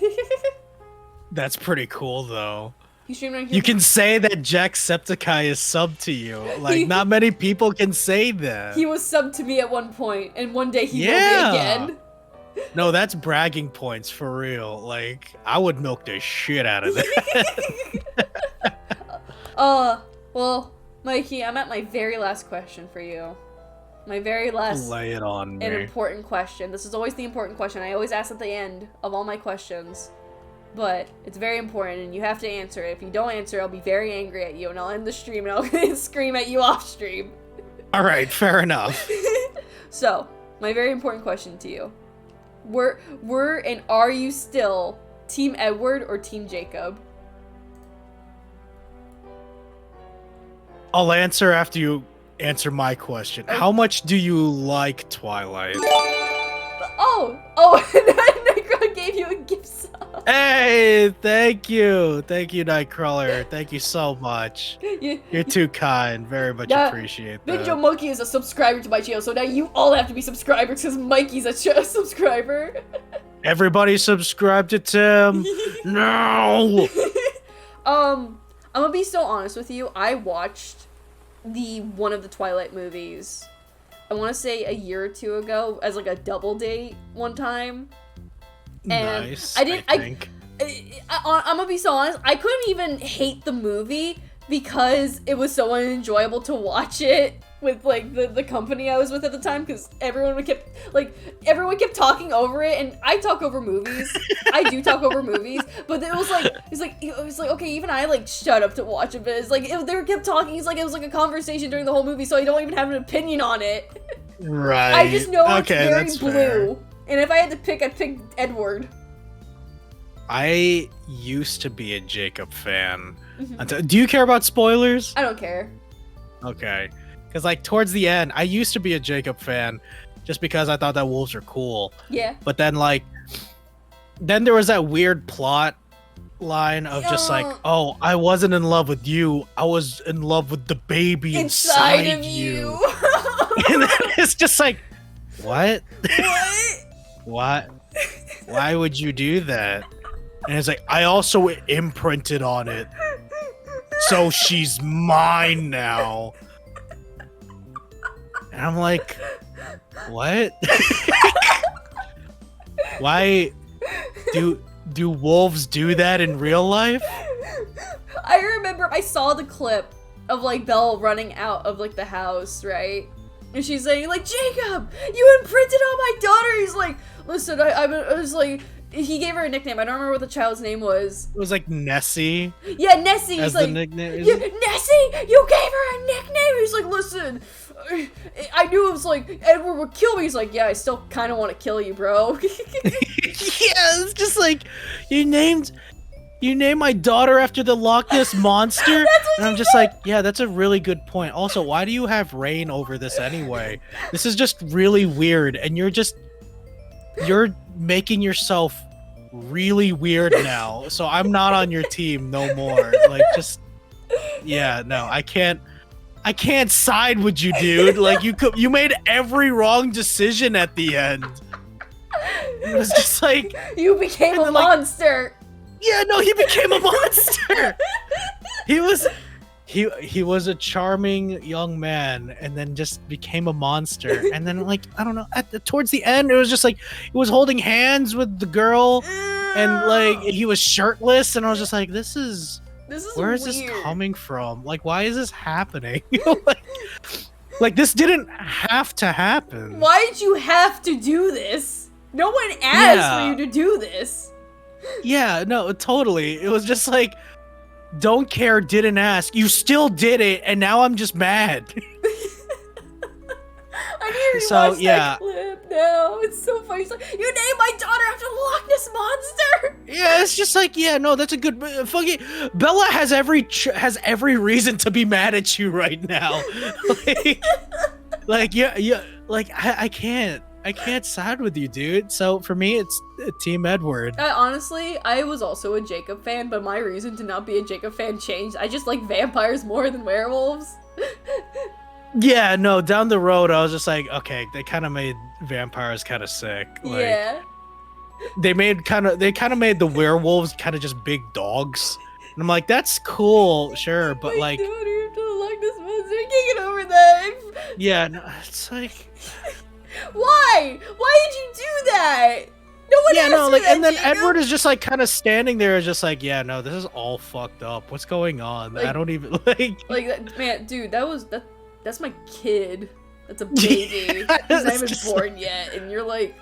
That's pretty cool though. He streamed on You can say that Jacksepticeye is sub to you. Like, not many people can say that. He was sub to me at one point, and one day he will be again. No, that's bragging points for real. Like, I would milk the shit out of that. Well, Mikey, I'm at my very last question for you. My very last Lay it on me. an important question. This is always the important question. I always ask at the end of all my questions. But it's very important and you have to answer it. If you don't answer, I'll be very angry at you and I'll end the stream and I'll scream at you off stream. Alright, fair enough. So, my very important question to you. Were and are you still Team Edward or Team Jacob? I'll answer after you answer my question. Okay. How much do you like Twilight? Oh, Nightcrawler gave you a gift sub. Hey, thank you. Thank you, Nightcrawler. Thank you so much. You're too kind. Very much appreciate that. BinjoMonkey is a subscriber to my channel, so now you all have to be subscribers because Mikey's a subscriber. Everybody subscribe to Tim. No. I'm gonna be so honest with you. I watched one of the Twilight movies, I want to say a year or two ago, as like a double date one time. And Nice. I didn't. I I'm gonna be so honest. I couldn't even hate the movie because it was so unenjoyable to watch it with like the company I was with at the time, because everyone kept talking over it, and I talk over movies. I do talk over movies, but it was like okay, even I like shut up to watch it, but it's like they kept talking. It's like it was like a conversation during the whole movie, so I don't even have an opinion on it. Right. I just know it's Okay, very that's blue. fair. And if I had to pick, I'd pick Edward. I used to be a Jacob fan. Do you care about spoilers? I don't care. Okay. Because, like, towards the end, I used to be a Jacob fan just because I thought that wolves are cool. Yeah. But then, like, then there was that weird plot line of just like, oh, I wasn't in love with you. I was in love with the baby inside of you. And then it's just like, what? What? Why would you do that? And it's like, I also imprinted on it. So she's mine now. And I'm like, what? Why do wolves do that in real life? I remember I saw the clip of like Belle running out of like the house, right? And she's saying like, Jacob, you imprinted on my daughter. He's like, listen, I was like, he gave her a nickname. I don't remember what the child's name was. It was like Nessie. Yeah, Nessie. As He's the like, nickname. Nessie, you gave her a nickname. He's like, listen, I knew it was like Edward would kill me. He's like, yeah, I still kind of want to kill you, bro. Yeah, it's just like you named my daughter after the Loch Ness monster. And I'm just like, yeah, that's a really good point. Also, why do you have reign over this anyway? This is just really weird, and you're making yourself really weird now. So I'm not on your team no more. Like, just yeah, no, I can't side with you, dude. Like, you made every wrong decision at the end. It was just like You became a monster. yeah, no, he became a monster. He was a charming young man, and then just became a monster. And then, like, I don't know, towards the end, it was just like he was holding hands with the girl, and like he was shirtless, and I was just like, this is where is this coming from? Like, why is this happening? like this didn't have to happen. Why did you have to do this? No one asked for you to do this. Yeah, no, totally. It was just like, don't care, didn't ask. You still did it, and now I'm just mad. I need to rewatch that clip now. It's so funny. It's like, you named my daughter after the Loch Ness monster. Yeah, it's just like, yeah, no, that's a good fucking. Bella has every reason to be mad at you right now. like yeah, like I can't. I can't side with you, dude. So for me, it's Team Edward. Honestly, I was also a Jacob fan, but my reason to not be a Jacob fan changed. I just like vampires more than werewolves. Yeah, no, down the road, I was just like, okay, they kind of made vampires kind of sick. Like, Yeah. they kind of made the werewolves kind of just big dogs. And I'm like, that's cool, sure, but My like, daughter, you have to like this monster. I can't get over that. yeah, no, it's like, Why? Why did you do that? No one yeah, asked no, for like, that, and then Jacob. Edward is just like kind of standing there, just like, yeah, no, this is all fucked up. What's going on? Like- I don't even like. Like that, man, dude, that's my kid. That's a baby. Yeah, He's not it's even just born yet, and you're like,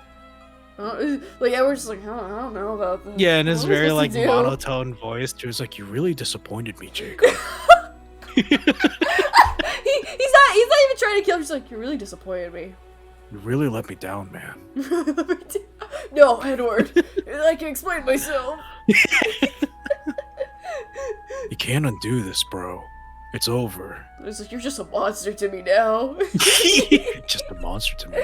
like Edward's just like, I don't know about this. Yeah, and his What am I very supposed like to do? monotone voice, she was like, "You really disappointed me, Jacob." he's not even trying to kill him. She's like, you really disappointed me. You really let me down, man. No, Edward. I can explain myself. You can't undo this, bro. It's over. It's like, you're just a monster to me now. Just a monster to me.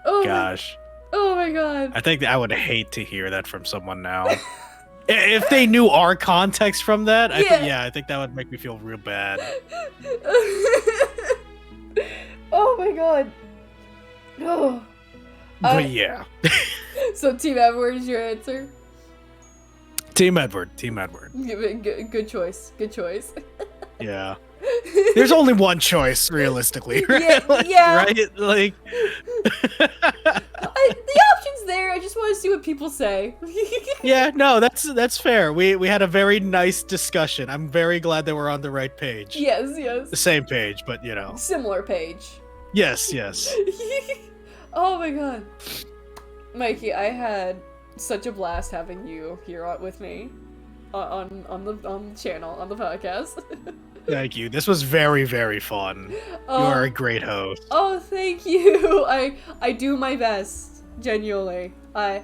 Oh Gosh, oh my god. I think I would hate to hear that from someone now. If they knew our context from that, I think that would make me feel real bad. Oh my god. Oh. But yeah, So Team Edward is your answer? Team Edward, Team Edward. Good choice. Good choice. Yeah. There's only one choice, realistically, right? Yeah, Like, yeah. right? Like, The option's there. I just want to see what people say. yeah, no, that's fair. We had a very nice discussion. I'm very glad that we're on the right page. Yes, yes. The same page, but you know. Similar page. Yes, yes. Oh my god. Mikey, I had such a blast having you here with me on the channel, on the podcast. Thank you. This was very, very fun. You are a great host. Oh, thank you. I do my best, genuinely. I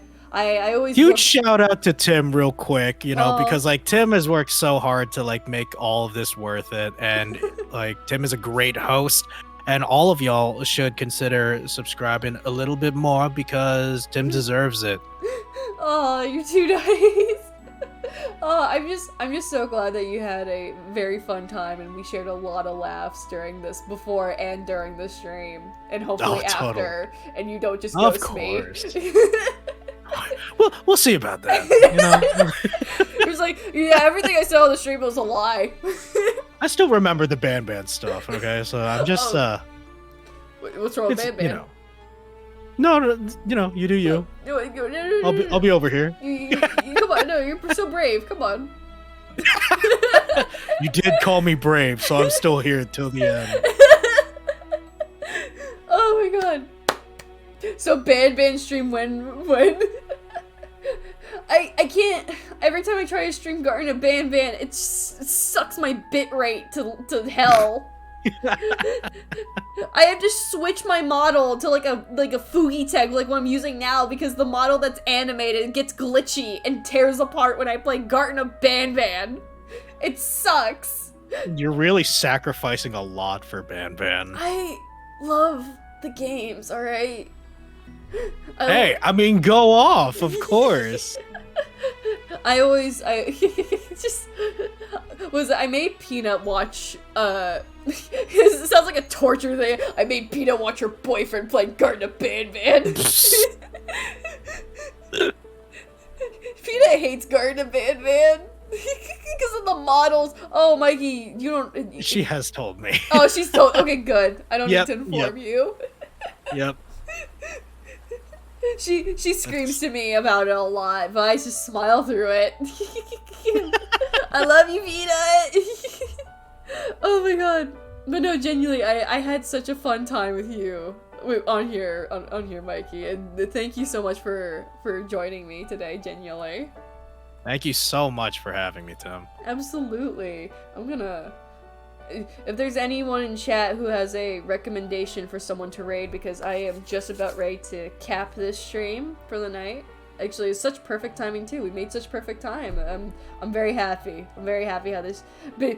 always Huge shout out to Tim real quick, you know, Oh. because like Tim has worked so hard to like make all of this worth it, and like Tim is a great host, and all of y'all should consider subscribing a little bit more because Tim deserves it. Oh, you're too nice. Oh, I'm just so glad that you had a very fun time and we shared a lot of laughs during this, before and during the stream, and hopefully total. after, and you don't just Of ghost course. me. Well, we'll see about that. You know, It was like, yeah, everything I said on the stream was a lie. I still remember the band stuff. Okay, so I'm just What's wrong with it's, Band you know, no, you know, you do you. I'll be over here. You come on, no, you're so brave. Come on. You did call me brave, so I'm still here until the end. Oh my god. So band stream when I can't, every time I try to stream Garten of Band it sucks my bit rate to hell. I have to switch my model to like a Fugi tag, like what I'm using now, because the model that's animated gets glitchy and tears apart when I play Garten of Band. It sucks. You're really sacrificing a lot for Band. I love the games, alright? Hey, I mean, go off, of course. I made Peanut watch, it sounds like a torture thing. I made Peanut watch her boyfriend play Garten of Band. Peanut hates Garten of Band. Because of the models. Oh, Mikey, you don't... She has told me. Oh, she's told... Okay, good. I don't Yep, need to inform you. Yep. She screams to me about it a lot, but I just smile through it. I love you, Peanut! Oh my god. But no, genuinely, I had such a fun time with you on here, Mikey, and thank you so much for joining me today, genuinely. Thank you so much for having me, Tim. Absolutely. If there's anyone in chat who has a recommendation for someone to raid, because I am just about ready to cap this stream for the night. Actually, it's such perfect timing too. We made such perfect time. I'm very happy. I'm very happy how this... But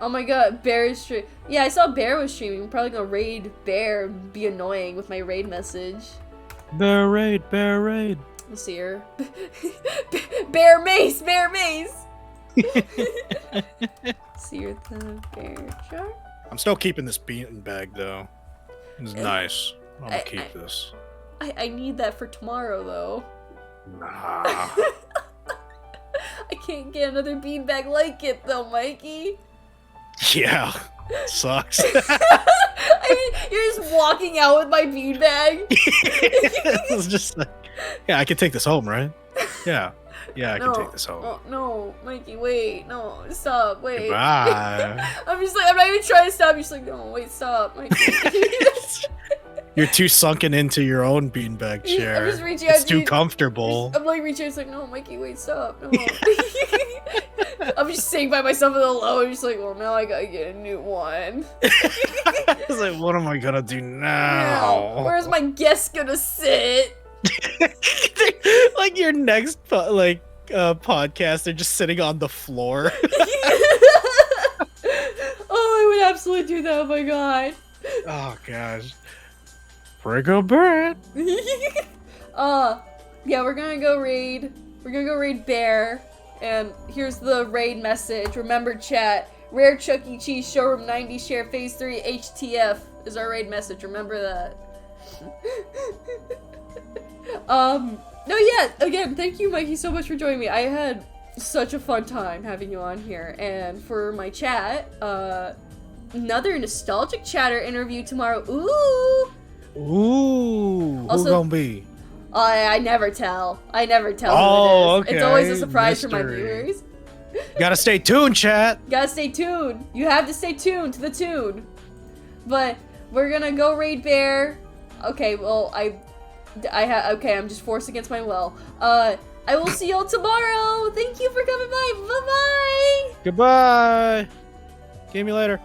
Oh my god, Bear is stream. Yeah, I saw Bear was streaming. I'm probably gonna raid Bear and be annoying with my raid message. Bear raid, bear raid. We'll see her. Bear mace, bear mace. See her the bear chart. I'm still keeping this bean bag though. It's nice. I'm gonna keep this. I need that for tomorrow though. Nah. I can't get another beanbag like it though, Mikey. Yeah. Sucks. I mean, you're just walking out with my beanbag. It's just like, yeah, I can take this home, right? Yeah. Yeah, I No. can take this home. Oh, no, Mikey, wait. No, stop, wait. Goodbye. I'm just like, I'm not even trying to stop. You're just like, no, wait, stop, Mikey. You're too sunken into your own beanbag chair. I'm just reaching out It's to too you. comfortable. I'm like reaching out, it's like, no, Mikey, wait, stop. No. I'm just sitting by myself in the low. I'm just like, well, now I gotta get a new one. It's like, what am I gonna do now? Where's my guest gonna sit? Like your next podcast, they're just sitting on the floor. Oh, I would absolutely do that. Oh my god. Oh gosh. Brigo Bird. Yeah, we're gonna go raid. We're gonna go raid Bear. And here's the raid message. Remember, chat. Rare Chuck E. Cheese Showroom 90 Share Phase 3 HTF is our raid message. Remember that. No, yeah, again, thank you, Mikey, so much for joining me. I had such a fun time having you on here. And for my chat, another nostalgic chatter interview tomorrow. Ooh! Ooh, Also- who gonna be? I never tell. I never tell Oh, who it is. It's always a okay. surprise for my Mystery. viewers. Gotta stay tuned, chat. Gotta stay tuned. You have to stay tuned to the tune. But we're gonna go raid Bear. Okay, well, okay, I'm just forced against my will. I will see y'all tomorrow. Thank you for coming by. Bye-bye. Goodbye. See me later.